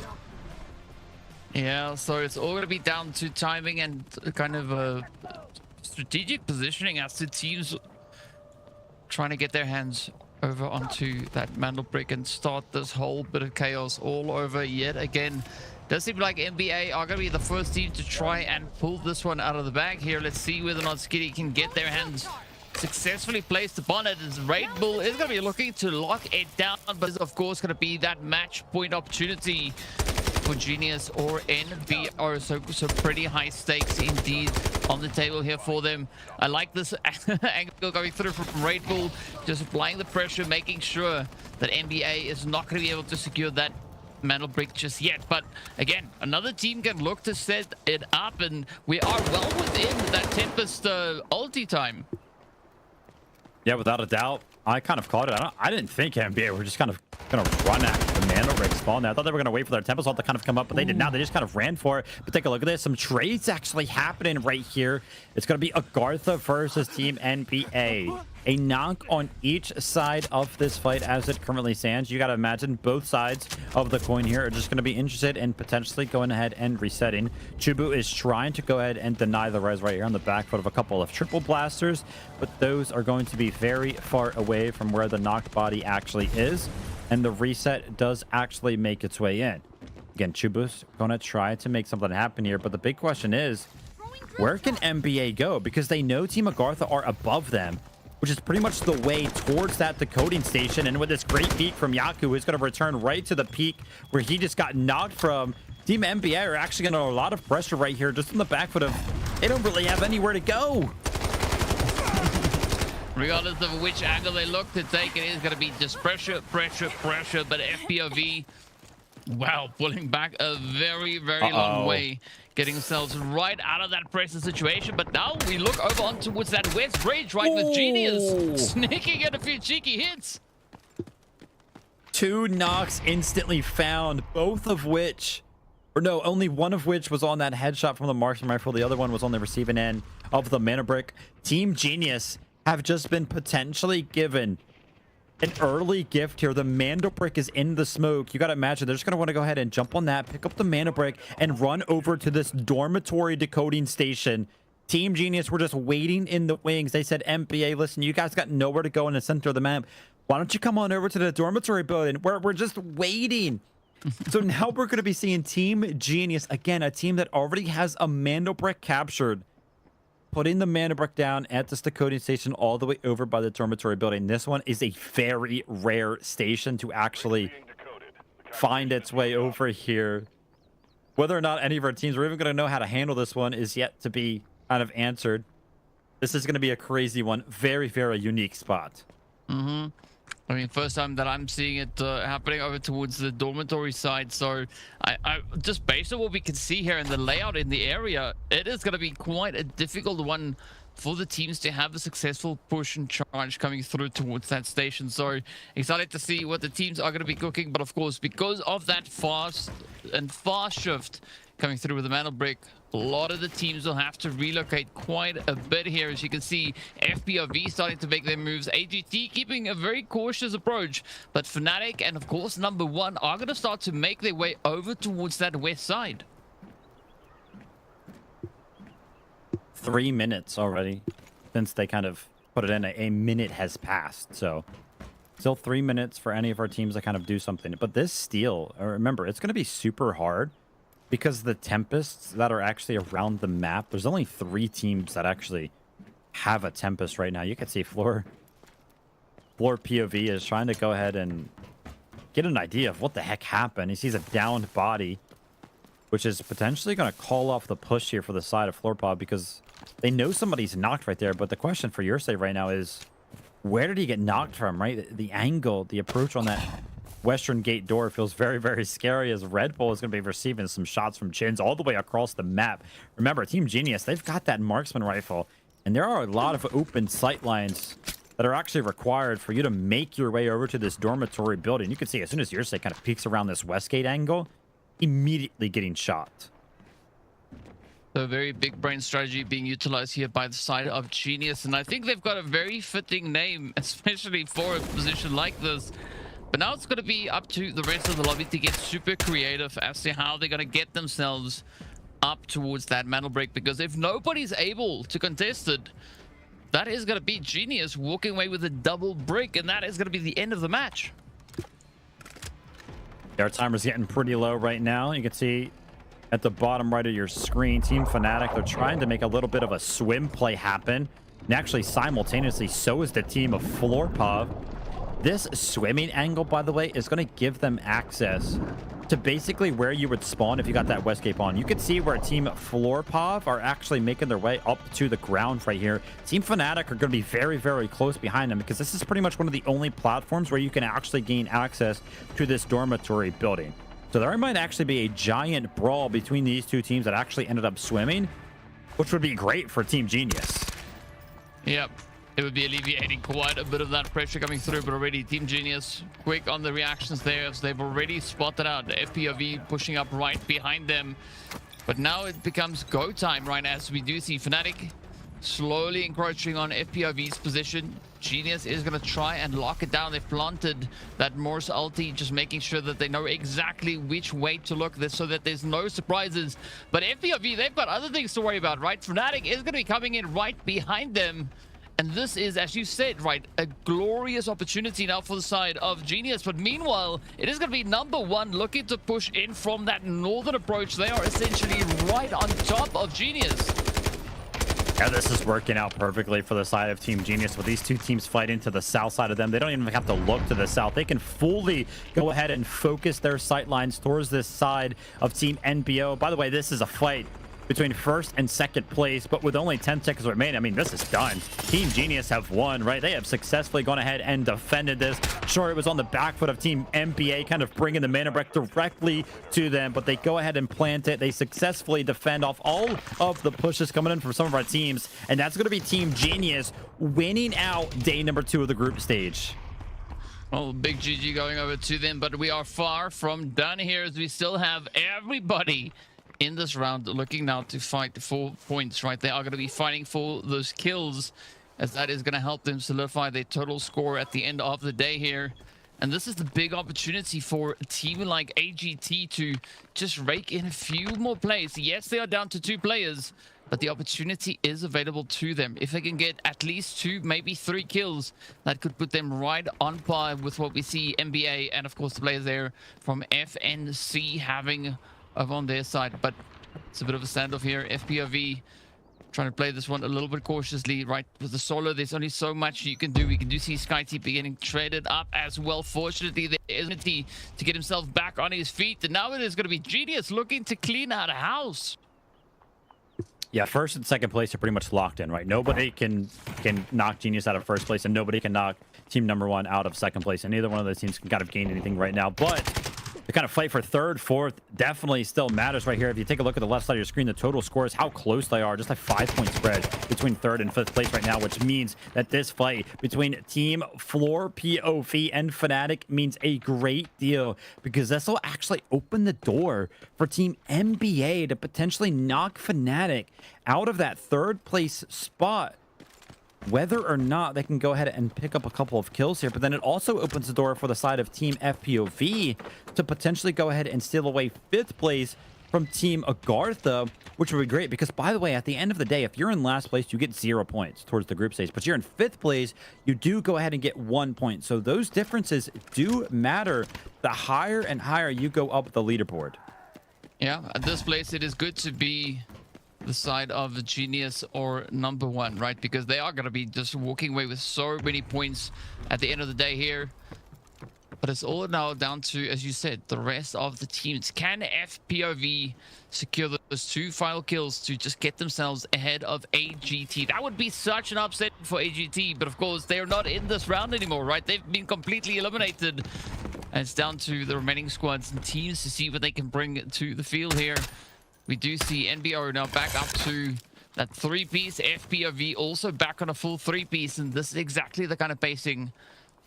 Yeah, so it's all going to be down to timing and kind of strategic positioning as the teams trying to get their hands over onto that Mandelbrick and start this whole bit of chaos all over yet again. Does seem like NBA are going to be the first team to try and pull this one out of the bag here. Let's see whether or not Skitty can get their hands successfully placed upon it. As Raid Bull is going to be looking to lock it down, but it's of course going to be that match point opportunity for Genius or NBR. So pretty high stakes indeed on the table here for them. I like this angle going through from Raid Bull, just applying the pressure, making sure that NBA is not going to be able to secure that Mandelbrick just yet. But again, another team can look to set it up, and we are well within that Tempest ulti time. Yeah, without a doubt. I kind of called it. I didn't think NBA were just kind of going to run at the Mandelbrick spawn there. I thought they were going to wait for their Tempest ult to kind of come up, but they did not. They just kind of ran for it. But take a look at this. Some trades actually happening right here. It's going to be AGARTHA versus Team NBA. A knock on each side of this fight as it currently stands. You got to imagine both sides of the coin here are just going to be interested in potentially going ahead and resetting. Chubu is trying to go ahead and deny the res right here on the back foot of a couple of triple blasters, but those are going to be very far away from where the knocked body actually is, and the reset does actually make its way in. Again, Chubu's going to try to make something happen here, but the big question is, where can NBA go? Because they know Team AGARTHA are above them, which is pretty much the way towards that decoding station. And with this great peek from Yaku, who's going to return right to the peak where he just got knocked from, Team NBA are actually going to have a lot of pressure right here, just on the back foot of, they don't really have anywhere to go. Regardless of which angle they look to take, it is going to be just pressure. But FPOV, wow, pulling back a very, very long way, getting themselves right out of that pressure situation. But now we look over on towards that west bridge, right, with Genius sneaking in a few cheeky hits. 2 knocks instantly found, both of which, or no, only one of which was on that headshot from the marksman rifle. The other one was on the receiving end of the Mandelbrick. Team Genius have just been potentially given an early gift here. The Mandelbrick is in the smoke. You got to imagine they're just going to want to go ahead and jump on that, pick up the Mandelbrick, and run over to this dormitory decoding station. Team Genius were just waiting in the wings. They said, MPA, listen, you guys got nowhere to go in the center of the map. Why don't you come on over to the dormitory building? We're just waiting. So now we're going to be seeing Team Genius, again, a team that already has a Mandelbrick captured, putting the Mandelbrick down at this decoding station all the way over by the dormitory building. This one is a very rare station to actually find its way over here. Whether or not any of our teams are even going to know how to handle this one is yet to be kind of answered. This is going to be a crazy one. Very, very unique spot. I mean, first time that I'm seeing it happening over towards the dormitory side. So I just based on what we can see here in the layout in the area, it is going to be quite a difficult one for the teams to have a successful push and charge coming through towards that station. So excited to see what the teams are going to be cooking. But of course, because of that fast shift coming through with the Mandelbrick, a lot of the teams will have to relocate quite a bit here. As you can see, FPOV starting to make their moves. AGT keeping a very cautious approach. But Fnatic and, of course, number one are going to start to make their way over towards that west side. 3 minutes already since they kind of put it in. A minute has passed. So still 3 minutes for any of our teams to kind of do something. But this steal, remember, it's going to be super hard. Because the Tempests that are actually around the map, there's only 3 teams that actually have a Tempest right now. You can see FLOORPOV is trying to go ahead and get an idea of what the heck happened. He sees a downed body, which is potentially going to call off the push here for the side of FLOORPOV because they know somebody's knocked right there. But the question for your save right now is, where did he get knocked from, right? The angle, the approach on that western gate door feels very, very scary as Red Bull is going to be receiving some shots from Chins all the way across the map. Remember, Team Genius, they've got that marksman rifle, and there are a lot of open sight lines that are actually required for you to make your way over to this dormitory building. You can see as soon as Yursei kind of peeks around this west gate angle, immediately getting shot. So very big brain strategy being utilized here by the side of Genius, and I think they've got a very fitting name, especially for a position like this. But now it's going to be up to the rest of the lobby to get super creative as to how they're going to get themselves up towards that Mandelbrick, because if nobody's able to contest it, that is going to be Genius walking away with a double brick, and that is going to be the end of the match. Their timer's getting pretty low right now. You can see at the bottom right of your screen, Team Fnatic, they're trying to make a little bit of a swim play happen. And actually, simultaneously, so is the team of FLOORPOV. This swimming angle, by the way, is going to give them access to basically where you would spawn if you got that west gate on. You can see where Team FLOORPOV are actually making their way up to the ground right here. Team Fnatic are going to be very, very close behind them because this is pretty much one of the only platforms where you can actually gain access to this dormitory building. So there might actually be a giant brawl between these two teams that actually ended up swimming, which would be great for Team Genius. Yep. It would be alleviating quite a bit of that pressure coming through, but already Team Genius quick on the reactions there as they've already spotted out the FPOV pushing up right behind them. But now it becomes go time, right, as we do see Fnatic slowly encroaching on FPOV's position. Genius is going to try and lock it down. They've planted that Morse ulti, just making sure that they know exactly which way to look this so that there's no surprises. But FPOV, they've got other things to worry about, right? Fnatic is going to be coming in right behind them. And this is, as you said, right, a glorious opportunity now for the side of Genius. But meanwhile, it is going to be number one looking to push in from that northern approach. They are essentially right on top of Genius. Yeah, this is working out perfectly for the side of Team Genius. With these two teams fighting to the south side of them, they don't even have to look to the south. They can fully go ahead and focus their sight lines towards this side of Team NBO. By the way, this is a fight between first and second place, but with only 10 seconds remaining, I mean, this is done. Team Genius have won, right? They have successfully gone ahead and defended this. Sure, it was on the back foot of Team NBA, kind of bringing the Mandelbrick directly to them, but they go ahead and plant it. They successfully defend off all of the pushes coming in from some of our teams, and that's going to be Team Genius winning out day number 2 of the group stage. Oh, big GG going over to them, but we are far from done here as we still have everybody in this round looking now to fight for points, right? They are going to be fighting for those kills, as that is going to help them solidify their total score at the end of the day here. And this is the big opportunity for a team like AGT to just rake in a few more plays. Yes, they are down to 2 players, but the opportunity is available to them. If they can get at least 2, maybe 3 kills, that could put them right on par with what we see NBA and, of course, the players there from FNC having over on their side. But it's a bit of a standoff here. FPOV trying to play this one a little bit cautiously, right? With the solo, there's only so much you can do. We can do see SkyTeep getting traded up as well. Fortunately, there is an ability to get himself back on his feet, and now it is going to be Genius looking to clean out a house. Yeah, first and second place are pretty much locked in, right? Nobody can knock Genius out of first place, and nobody can knock team number 1 out of second place, and neither one of those teams can kind of gain anything right now. But the kind of fight for third, fourth definitely still matters right here. If you take a look at the left side of your screen, the total scores, how close they are, just a 5-point spread between third and fifth place right now, which means that this fight between Team FLOORPOV and Fnatic means a great deal, because this will actually open the door for Team NBA to potentially knock Fnatic out of that third place spot, whether or not they can go ahead and pick up a couple of kills here. But then it also opens the door for the side of Team FPOV to potentially go ahead and steal away fifth place from Team AGARTHA, which would be great, because, by the way, at the end of the day, if you're in last place, you get 0 points towards the group stage. But you're in fifth place, you do go ahead and get 1 point. So those differences do matter the higher and higher you go up the leaderboard. Yeah, at this place, it is good to be the side of Genius or number one, right? Because they are going to be just walking away with so many points at the end of the day here. But it's all now down to, as you said, the rest of the teams. Can FPOV secure those 2 final kills to just get themselves ahead of AGT? That would be such an upset for AGT, but of course they are not in this round anymore, right? They've been completely eliminated, and it's down to the remaining squads and teams to see what they can bring to the field here. We do see NBO now back up to that 3-piece. FPOV also back on a full 3-piece, and this is exactly the kind of pacing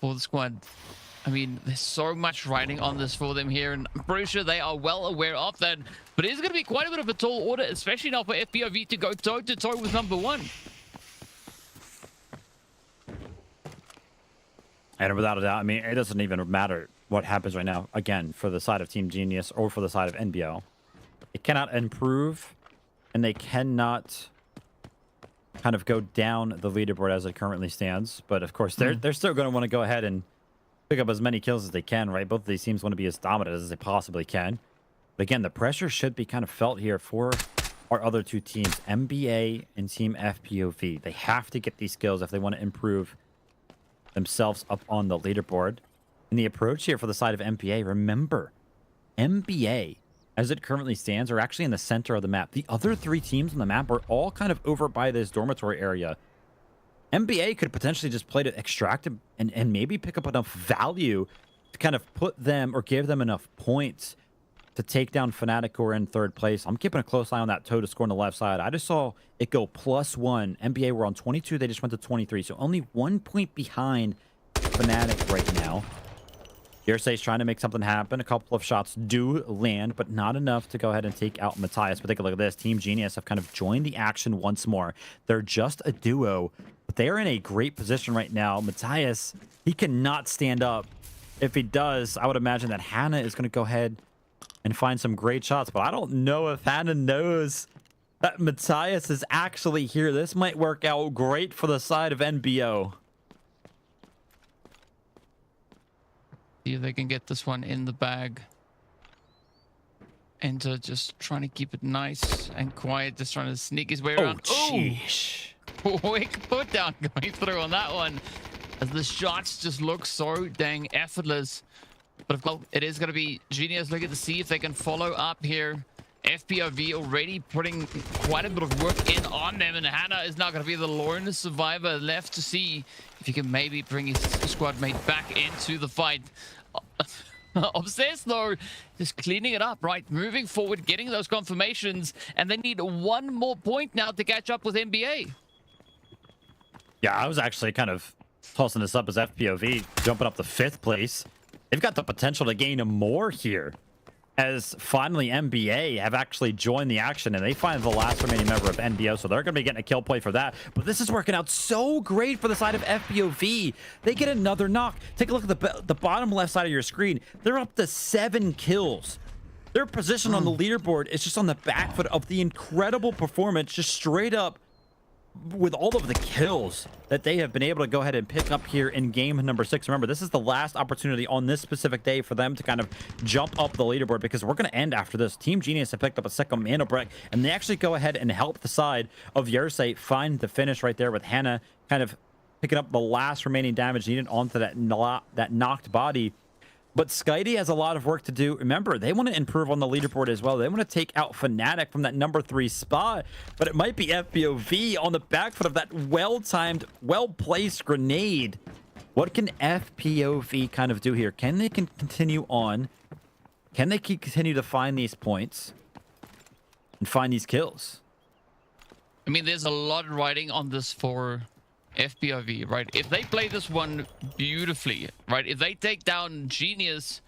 for the squad. I mean, there's so much riding on this for them here, and I'm pretty sure they are well aware of that. But it is going to be quite a bit of a tall order, especially now for FPOV to go toe-to-toe with number one. And without a doubt, I mean, it doesn't even matter what happens right now, again, for the side of Team Genius or for the side of NBO. It cannot improve, and they cannot kind of go down the leaderboard as it currently stands. But of course, they're still going to want to go ahead and pick up as many kills as they can, right? Both of these teams want to be as dominant as they possibly can. But again, the pressure should be kind of felt here for our other two teams, NBA and Team FPOV. They have to get these kills if they want to improve themselves up on the leaderboard. And the approach here for the side of NBA, remember, NBA, as it currently stands, are actually in the center of the map. The other 3 teams on the map are all kind of over by this dormitory area. NBA could potentially just play to extract and maybe pick up enough value to kind of put them or give them enough points to take down Fnatic, who are in third place. I'm keeping a close eye on that toe to score on the left side. I just saw it go +1. NBA were on 22. They just went to 23. So only 1 point behind Fnatic right now. Yersey's trying to make something happen. A couple of shots do land, but not enough to go ahead and take out Matthias. But take a look at this. Team Genius have kind of joined the action once more. They're just a duo, but they are in a great position right now. Matthias, he cannot stand up. If he does, I would imagine that Hannah is going to go ahead and find some great shots. But I don't know if Hannah knows that Matthias is actually here. This might work out great for the side of NBO. See if they can get this one in the bag. Enter just trying to keep it nice and quiet, just trying to sneak his way around. Oh, sheesh. Quick put down going through on that one, as the shots just look so dang effortless. But of course, it is going to be Genius looking to see if they can follow up here. FPOV already putting quite a bit of work in on them, and Hannah is now going to be the lone survivor left to see if he can maybe bring his squad mate back into the fight. Obsessed though, just cleaning it up, right? Moving forward, getting those confirmations, and they need 1 more point now to catch up with NBA. Yeah, I was actually kind of tossing this up as FPOV jumping up to 5th place. They've got the potential to gain more here, as finally NBA have actually joined the action, and they find the last remaining member of NBO, so they're going to be getting a kill play for that. But this is working out so great for the side of FPOV. They get another knock. Take a look at the bottom left side of your screen. They're up to 7 kills. Their position on the leaderboard is just on the back foot of the incredible performance, just straight up with all of the kills that they have been able to go ahead and pick up here in game number 6. Remember, this is the last opportunity on this specific day for them to kind of jump up the leaderboard, because we're going to end after this. Team Genius have picked up a second Mandelbrick, and they actually go ahead and help the side of Yersey find the finish right there, with Hannah kind of picking up the last remaining damage needed onto that knocked body. But Skydie has a lot of work to do. Remember, they want to improve on the leaderboard as well. They want to take out Fnatic from that number 3 spot, but it might be FPOV on the back foot of that well-timed, well-placed grenade. What can FPOV kind of do here? Can they continue on Can they continue to find these points and find these kills? I mean, there's a lot riding on this for FPOV, right? If they play this one beautifully, right? If they take down Genius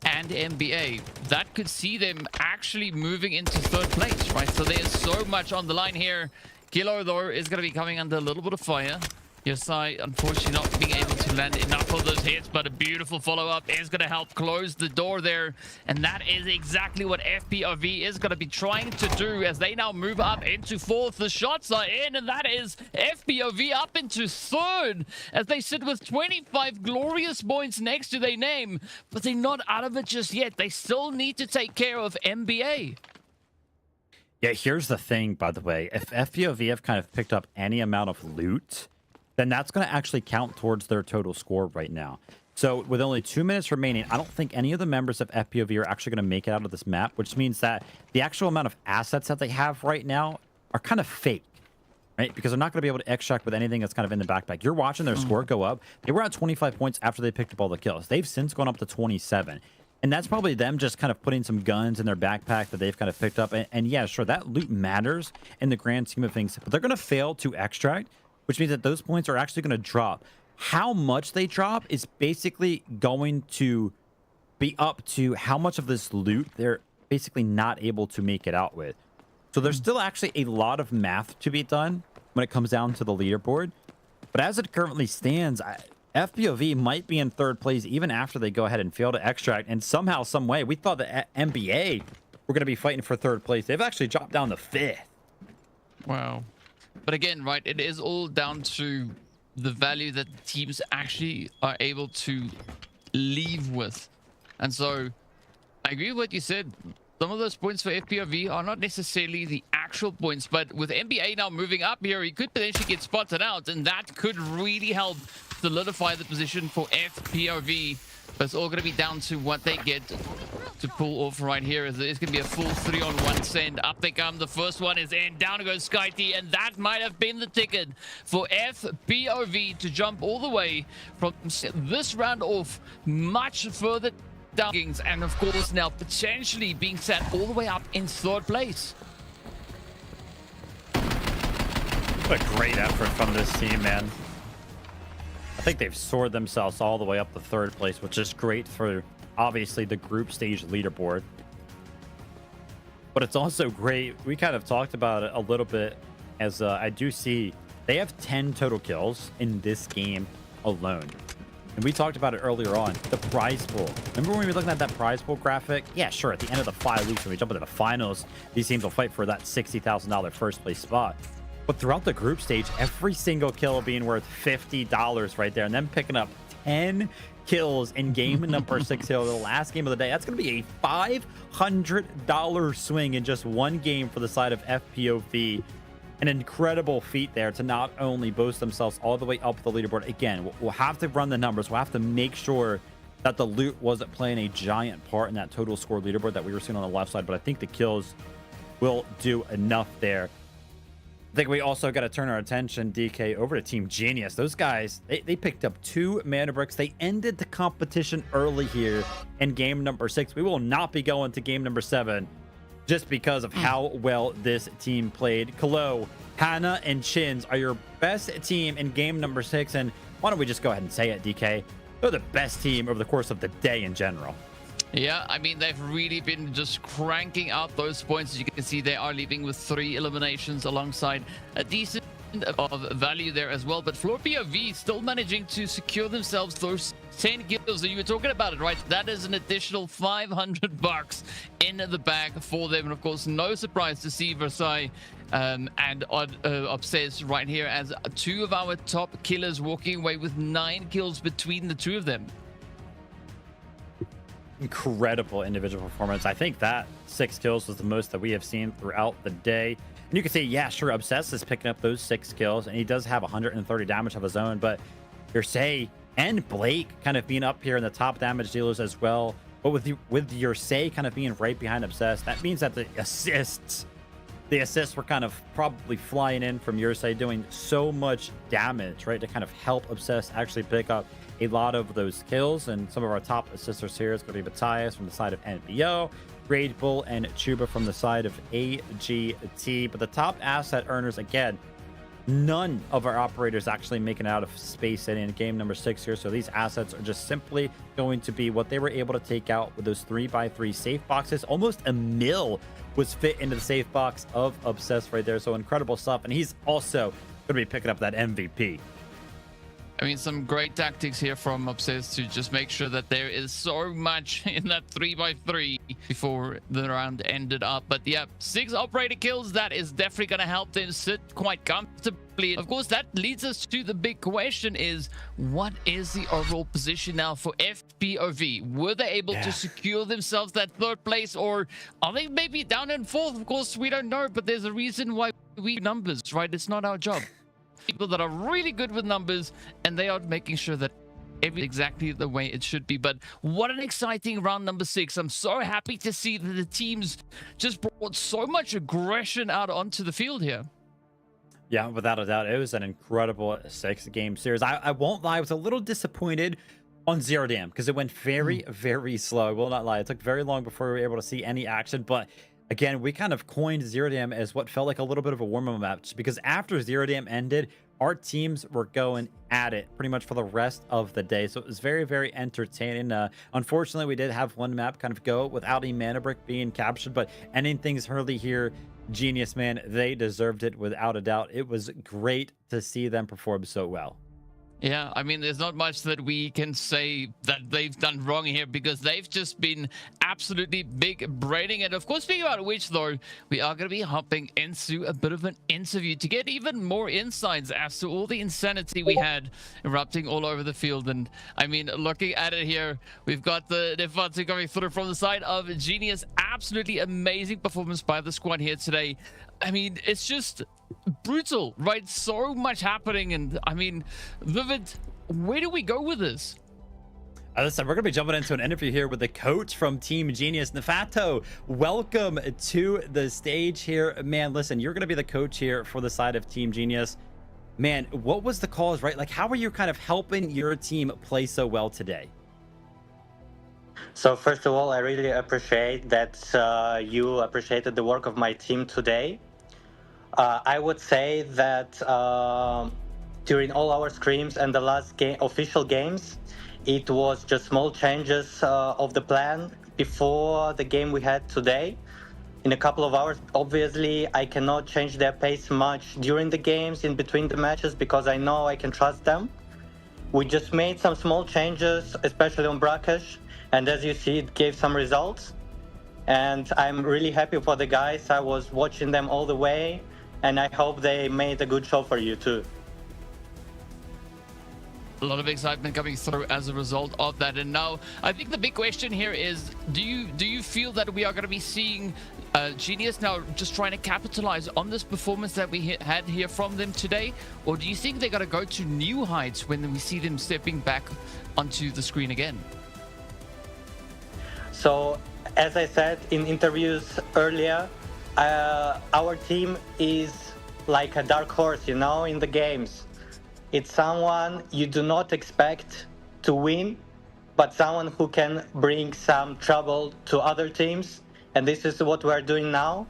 and NBA, that could see them actually moving into third place, right? So there's so much on the line here. Kilo, though, is going to be coming under a little bit of fire. Yosai, unfortunately, not being able to land enough of those hits, but a beautiful follow-up is going to help close the door there. And that is exactly what FPOV is going to be trying to do as they now move up into fourth. The shots are in, and that is FPOV up into third as they sit with 25 glorious points next to their name. But they're not out of it just yet. They still need to take care of NBA. Yeah, here's the thing, by the way. If FPOV have kind of picked up any amount of loot, then that's going to actually count towards their total score right now. So with only 2 minutes remaining, I don't think any of the members of FPOV are actually going to make it out of this map, which means that the actual amount of assets that they have right now are kind of fake, right? Because they're not going to be able to extract with anything that's kind of in the backpack. You're watching their score go up. They were at 25 points after they picked up all the kills. They've since gone up to 27. And that's probably them just kind of putting some guns in their backpack that they've kind of picked up. And yeah, sure, that loot matters in the grand scheme of things, but they're going to fail to extract, which means that those points are actually going to drop. How much they drop is basically going to be up to how much of this loot they're basically not able to make it out with. So there's still actually a lot of math to be done when it comes down to the leaderboard. But as it currently stands, FPOV might be in third place even after they go ahead and fail to extract. And somehow, some way, we thought that NBA were going to be fighting for third place. They've actually dropped down to fifth. Wow. But again, right, it is all down to the value that teams actually are able to leave with. And so I agree with what you said. Some of those points for FPOV are not necessarily the actual points, but with NBA now moving up here, he could potentially get spotted out, and that could really help solidify the position for FPOV. But it's all going to be down to what they get to pull off right here. It's going to be a full 3-on-1 send. Up they come. The first one is in. Down goes SkyT, and that might have been the ticket for FPOV to jump all the way from this round off much further down. And of course now potentially being set all the way up in third place. What a great effort from this team, man. I think they've soared themselves all the way up to third place, which is great for obviously the group stage leaderboard. But it's also great. We kind of talked about it a little bit as I do see they have 10 total kills in this game alone. And we talked about it earlier on, the prize pool. Remember when we were looking at that prize pool graphic? Yeah, sure. At the end of the 5 weeks, when we jump into the finals, these teams will fight for that $60,000 first place spot. But throughout the group stage, every single kill being worth $50 right there. And then picking up 10 kills in game number 6 here, the last game of the day. That's going to be a $500 swing in just one game for the side of FPOV. An incredible feat there to not only boast themselves all the way up the leaderboard. Again, we'll have to run the numbers. We'll have to make sure that the loot wasn't playing a giant part in that total score leaderboard that we were seeing on the left side. But I think the kills will do enough there. I think we also got to turn our attention, DK, over to Team Genius. Those guys, they picked up 2 Mandelbricks. They ended the competition early here in game number 6. We will not be going to game number 7 just because of how well this team played. Kalo, Hannah, and Chins are your best team in game number 6. And why don't we just go ahead and say it, DK? They're the best team over the course of the day in general. Yeah, I mean, they've really been just cranking out those points. As you can see, they are leaving with 3 eliminations alongside a decent of value there as well. But FLOORPOV still managing to secure themselves those 10 kills that you were talking about, it right? That is an additional $500 in the bag for them. And of course, no surprise to see Versailles and Obsess right here as 2 of our top killers walking away with 9 kills between the 2 of them. Incredible individual performance. I think that 6 kills was the most that we have seen throughout the day. And you can say, yeah, sure, Obsess is picking up those 6 kills, and he does have 130 damage of his own, but Yersei and Blake kind of being up here in the top damage dealers as well. But with Yersei kind of being right behind Obsess, that means that the assists were kind of probably flying in from Yersei, doing so much damage, right, to kind of help Obsess actually pick up a lot of those kills. And some of our top assisters here is going to be Matthias from the side of NBO, Great Bull, and Chuba from the side of AGT. But the top asset earners, again, none of our operators actually making it out of space in game number 6 here. So these assets are just simply going to be what they were able to take out with those 3x3 safe boxes. Almost a mil was fit into the safe box of Obsessed right there. So incredible stuff. And he's also going to be picking up that MVP. I mean, some great tactics here from Obsessed to just make sure that there is so much in that 3x3 before the round ended up. But yeah, 6 operator kills, that is definitely going to help them sit quite comfortably. Of course, that leads us to the big question is, what is the overall position now for FPOV? Were they able to secure themselves that 3rd place, or are they maybe down in 4th? Of course, we don't know, but there's a reason why we numbers, right? It's not our job. People that are really good with numbers, and they are making sure that everything exactly the way it should be. But what an exciting round number 6. I'm so happy to see that the teams just brought so much aggression out onto the field here. Yeah, without a doubt, it was an incredible 6-game series. I won't lie, I was a little disappointed on Zero Dam because it went very, very slow. I will not lie. It took very long before we were able to see any action, but again, we kind of coined Zero Dam as what felt like a little bit of a warm-up match, because after Zero Dam ended, our teams were going at it pretty much for the rest of the day. So it was very, very entertaining. Unfortunately, we did have one map kind of go without a Mandelbrick being captured, but ending things early here, genius, man. They deserved it without a doubt. It was great to see them perform so well. Yeah, I mean, there's not much that we can say that they've done wrong here, because they've just been absolutely big braining it. Of course, speaking about which, though, we are going to be hopping into a bit of an interview to get even more insights as to all the insanity we had erupting all over the field. And I mean, looking at it here, we've got the Nefatu coming through from the side of Genius. Absolutely amazing performance by the squad here today. I mean, it's just brutal, right? So much happening. And I mean, Vivid, where do we go with this? Listen, we're going to be jumping into an interview here with the coach from Team Genius. Nefato, welcome to the stage here. Man, listen, you're going to be the coach here for the side of Team Genius. Man, what was the cause, right? Like, how are you kind of helping your team play so well today? So first of all, I really appreciate that you appreciated the work of my team today. I would say that during all our scrims and the last official games, it was just small changes of the plan before the game we had today. In a couple of hours, obviously, I cannot change their pace much during the games, in between the matches, because I know I can trust them. We just made some small changes, especially on Brakkesh, and as you see, it gave some results. And I'm really happy for the guys. I was watching them all the way, and I hope they made a good show for you too. A lot of excitement coming through as a result of that. And now I think the big question here is, do you feel that we are going to be seeing Genius now just trying to capitalize on this performance that we had here from them today, or do you think they're going to go to new heights when we see them stepping back onto the screen again? So as I said in interviews earlier, our team is like a dark horse, you know, in the games. It's someone you do not expect to win, but someone who can bring some trouble to other teams. And this is what we're doing now.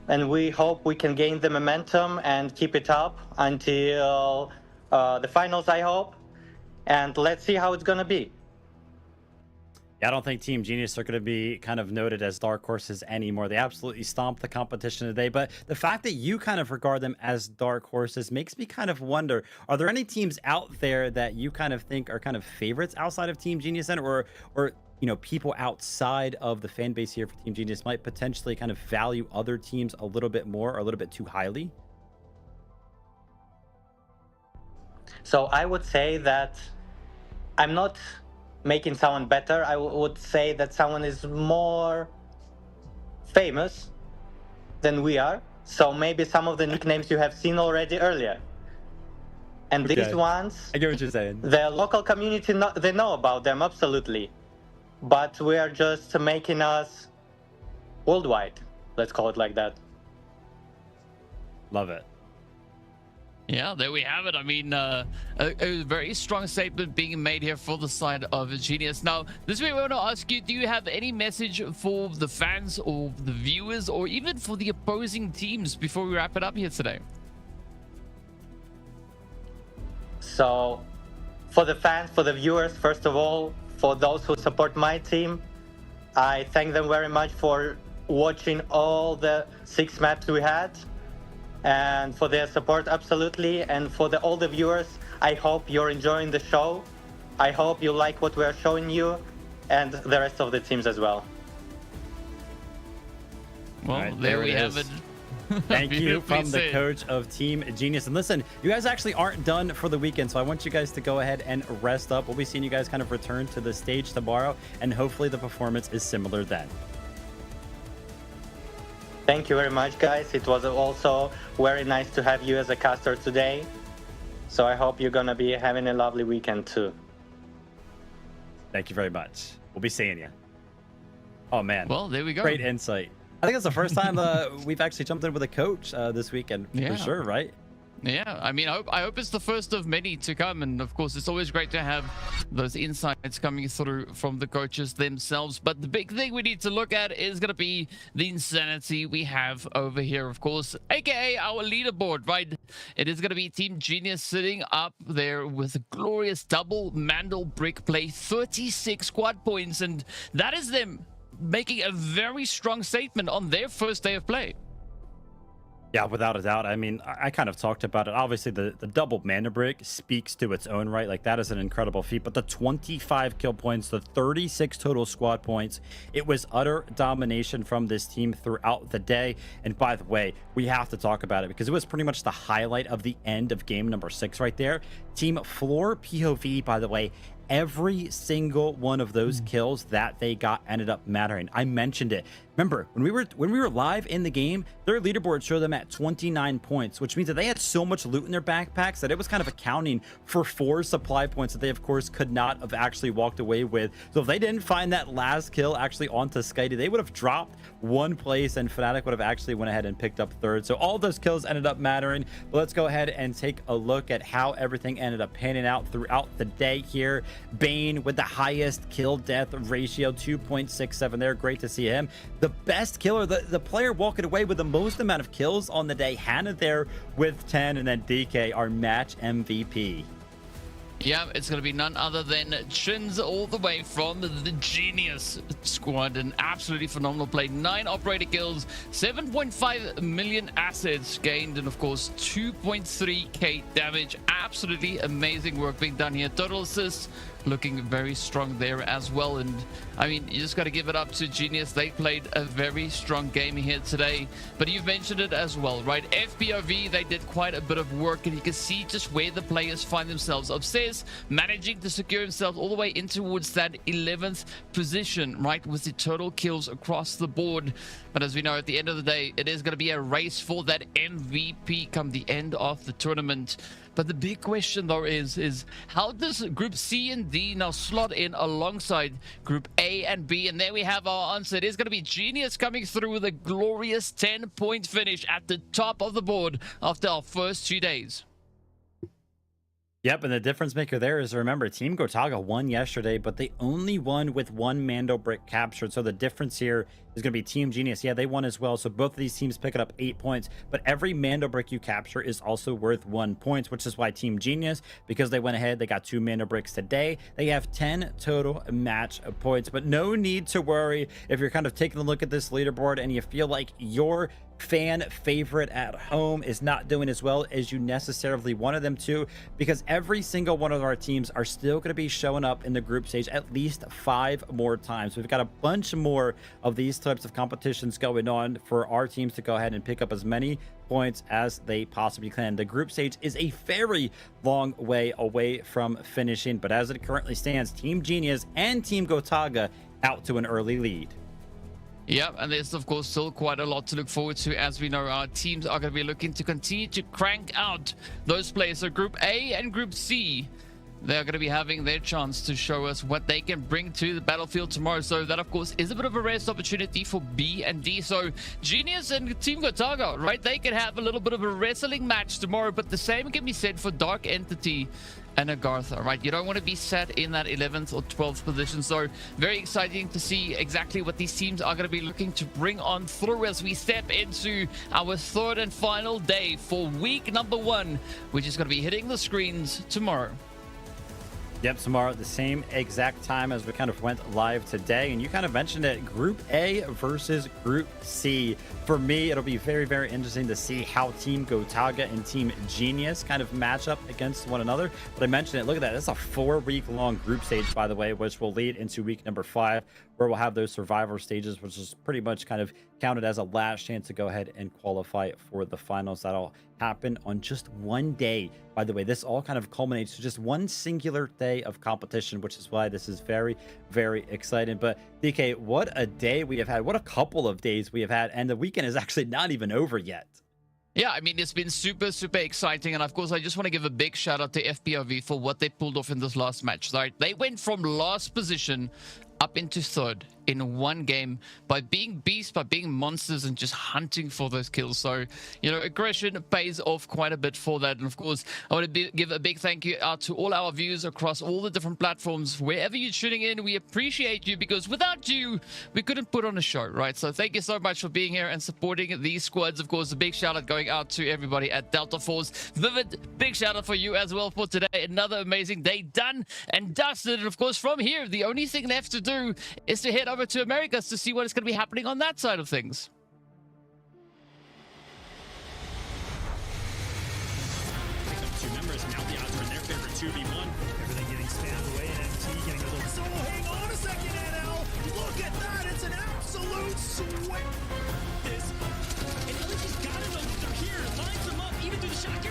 And we hope we can gain the momentum and keep it up until the finals, I hope. And let's see how it's going to be. Yeah, I don't think Team Genius are going to be kind of noted as dark horses anymore. They absolutely stomped the competition today. But the fact that you kind of regard them as dark horses makes me kind of wonder, are there any teams out there that you kind of think are kind of favorites outside of Team Genius, and or you know, people outside of the fan base here for Team Genius might potentially kind of value other teams a little bit more or a little bit too highly? So I would say that I'm not making someone better. I would say that someone is more famous than we are. So maybe some of the nicknames you have seen already earlier. And these ones, I get what you're saying. The local community, they know about them, absolutely. But we are just making us worldwide. Let's call it like that. Love it. Yeah, there we have it. I mean, a very strong statement being made here for the side of Genius. Now, this way we want to ask you, do you have any message for the fans or the viewers or even for the opposing teams before we wrap it up here today? So, for the fans, for the viewers, first of all, for those who support my team, I thank them very much for watching all the 6 maps we had. And for their support, absolutely. And for all the viewers, I hope you're enjoying the show. I hope you like what we're showing you, and the rest of the teams as well. Well, right, there we have it. Thank you from the coach of Team Genius. And listen, you guys actually aren't done for the weekend, so I want you guys to go ahead and rest up. We'll be seeing you guys kind of return to the stage tomorrow, and hopefully the performance is similar then. Thank you very much, guys. It was also very nice to have you as a caster today. So I hope you're going to be having a lovely weekend too. Thank you very much. We'll be seeing you. Oh, man. Well, there we go. Great insight. I think it's the first time we've actually jumped in with a coach this weekend, for sure, right? Yeah, I mean, I hope it's the first of many to come. And of course, it's always great to have those insights coming through from the coaches themselves. But the big thing we need to look at is going to be the insanity we have over here, of course, aka our leaderboard, right? It is going to be Team Genius sitting up there with a glorious double Mandelbrick play, 36 squad points. And that is them making a very strong statement on their first day of play. Yeah, without a doubt. I mean, I kind of talked about it. Obviously, the double Mandelbrick speaks to its own right. Like, that is an incredible feat. But the 25 kill points, the 36 total squad points, it was utter domination from this team throughout the day. And by the way, we have to talk about it because it was pretty much the highlight of the end of game number 6 right there. Team FLOORPOV, by the way, every single one of those kills that they got ended up mattering. I mentioned it. Remember, when we were live in the game, their leaderboard showed them at 29 points, which means that they had so much loot in their backpacks that it was kind of accounting for 4 supply points that they, of course, could not have actually walked away with. So if they didn't find that last kill actually onto Skitey, they would have dropped 1 place and Fnatic would have actually went ahead and picked up 3rd. So all those kills ended up mattering. But let's go ahead and take a look at how everything ended up panning out throughout the day here. Bane with the highest kill death ratio, 2.67 there. Great to see him. The best killer, the player walking away with the most amount of kills on the day, Hannah there with 10, and then DK, our match MVP. Yeah, it's going to be none other than Chins all the way from the Genius squad. An absolutely phenomenal play. 9 operator kills, 7.5 million assets gained, and of course 2.3k damage. Absolutely amazing work being done here. Total assists looking very strong there as well. And I mean, you just got to give it up to Genius. They played a very strong game here today, but you've mentioned it as well, right? FPOV, they did quite a bit of work, and you can see just where the players find themselves. Obsess managing to secure himself all the way in towards that 11th position, right, with the total kills across the board. But as we know, at the end of the day, it is going to be a race for that MVP come the end of the tournament. But the big question, though, is how does Group C and D now slot in alongside Group A and B? And there we have our answer. It is going to be Genius coming through with a glorious 10-point finish at the top of the board after our first 2 days. Yep, and the difference maker there is, remember, Team Gotaga won yesterday, but they only won with 1 Mandelbrick captured. So the difference here is going to be Team Genius. Yeah, they won as well. So both of these teams picking up 8 points, but every Mandelbrick you capture is also worth 1 point, which is why Team Genius, because they went ahead, they got 2 Mandelbricks today, they have 10 total match points. But no need to worry if you're kind of taking a look at this leaderboard and you feel like your fan favorite at home is not doing as well as you necessarily wanted them to, because every single one of our teams are still going to be showing up in the group stage at least 5 more times. We've got a bunch more of these types of competitions going on for our teams to go ahead and pick up as many points as they possibly can. The group stage is a very long way away from finishing, but as it currently stands, Team Genius and Team Gotaga out to an early lead. Yeah, and there's of course still quite a lot to look forward to. As we know, our teams are going to be looking to continue to crank out those players. So Group A and Group C, they're going to be having their chance to show us what they can bring to the battlefield tomorrow. So that, of course, is a bit of a rest opportunity for B and D. So Genius and Team Gotaga, right? They can have a little bit of a wrestling match tomorrow, but the same can be said for Dark Entity and AGARTHA, right? You don't want to be set in that 11th or 12th position. So very exciting to see exactly what these teams are going to be looking to bring on through as we step into our third and final day for week number 1, which is going to be hitting the screens tomorrow. Yep, tomorrow at the same exact time as we kind of went live today. And you kind of mentioned it, Group A versus Group C. For me, it'll be very, very interesting to see how Team Gotaga and Team Genius kind of match up against one another. But I mentioned it, look at that. That's a 4-week-long group stage, by the way, which will lead into week number 5, where we'll have those survivor stages, which is pretty much kind of counted as a last chance to go ahead and qualify for the finals. That'll happen on just one day. By the way, this all kind of culminates to just one singular day of competition, which is why this is very, very exciting. But DK, what a day we have had. What a couple of days we have had. And the weekend is actually not even over yet. Yeah, I mean, it's been super, super exciting. And of course, I just want to give a big shout out to FPOV for what they pulled off in this last match. Right? They went from last position up into third in one game by being beasts, by being monsters, and just hunting for those kills. So, you know, aggression pays off quite a bit for that. And of course, I want to give a big thank you out to all our viewers across all the different platforms. Wherever you're tuning in, we appreciate you, because without you, we couldn't put on a show, right? So thank you so much for being here and supporting these squads. Of course, a big shout out going out to everybody at Delta Force. Vivid, big shout out for you as well for today. Another amazing day done and dusted. And of course, from here, the only thing left to do is to head over to Americas to see what is going to be happening on that side of things. Two members, now the odds are in their favor, 2v1. Everything getting spammed away, and MT getting a little... So hang on a second, NL! Look at that! It's an absolute sweat! And LG's got it, though. They're here. Lines them up, even through the shot.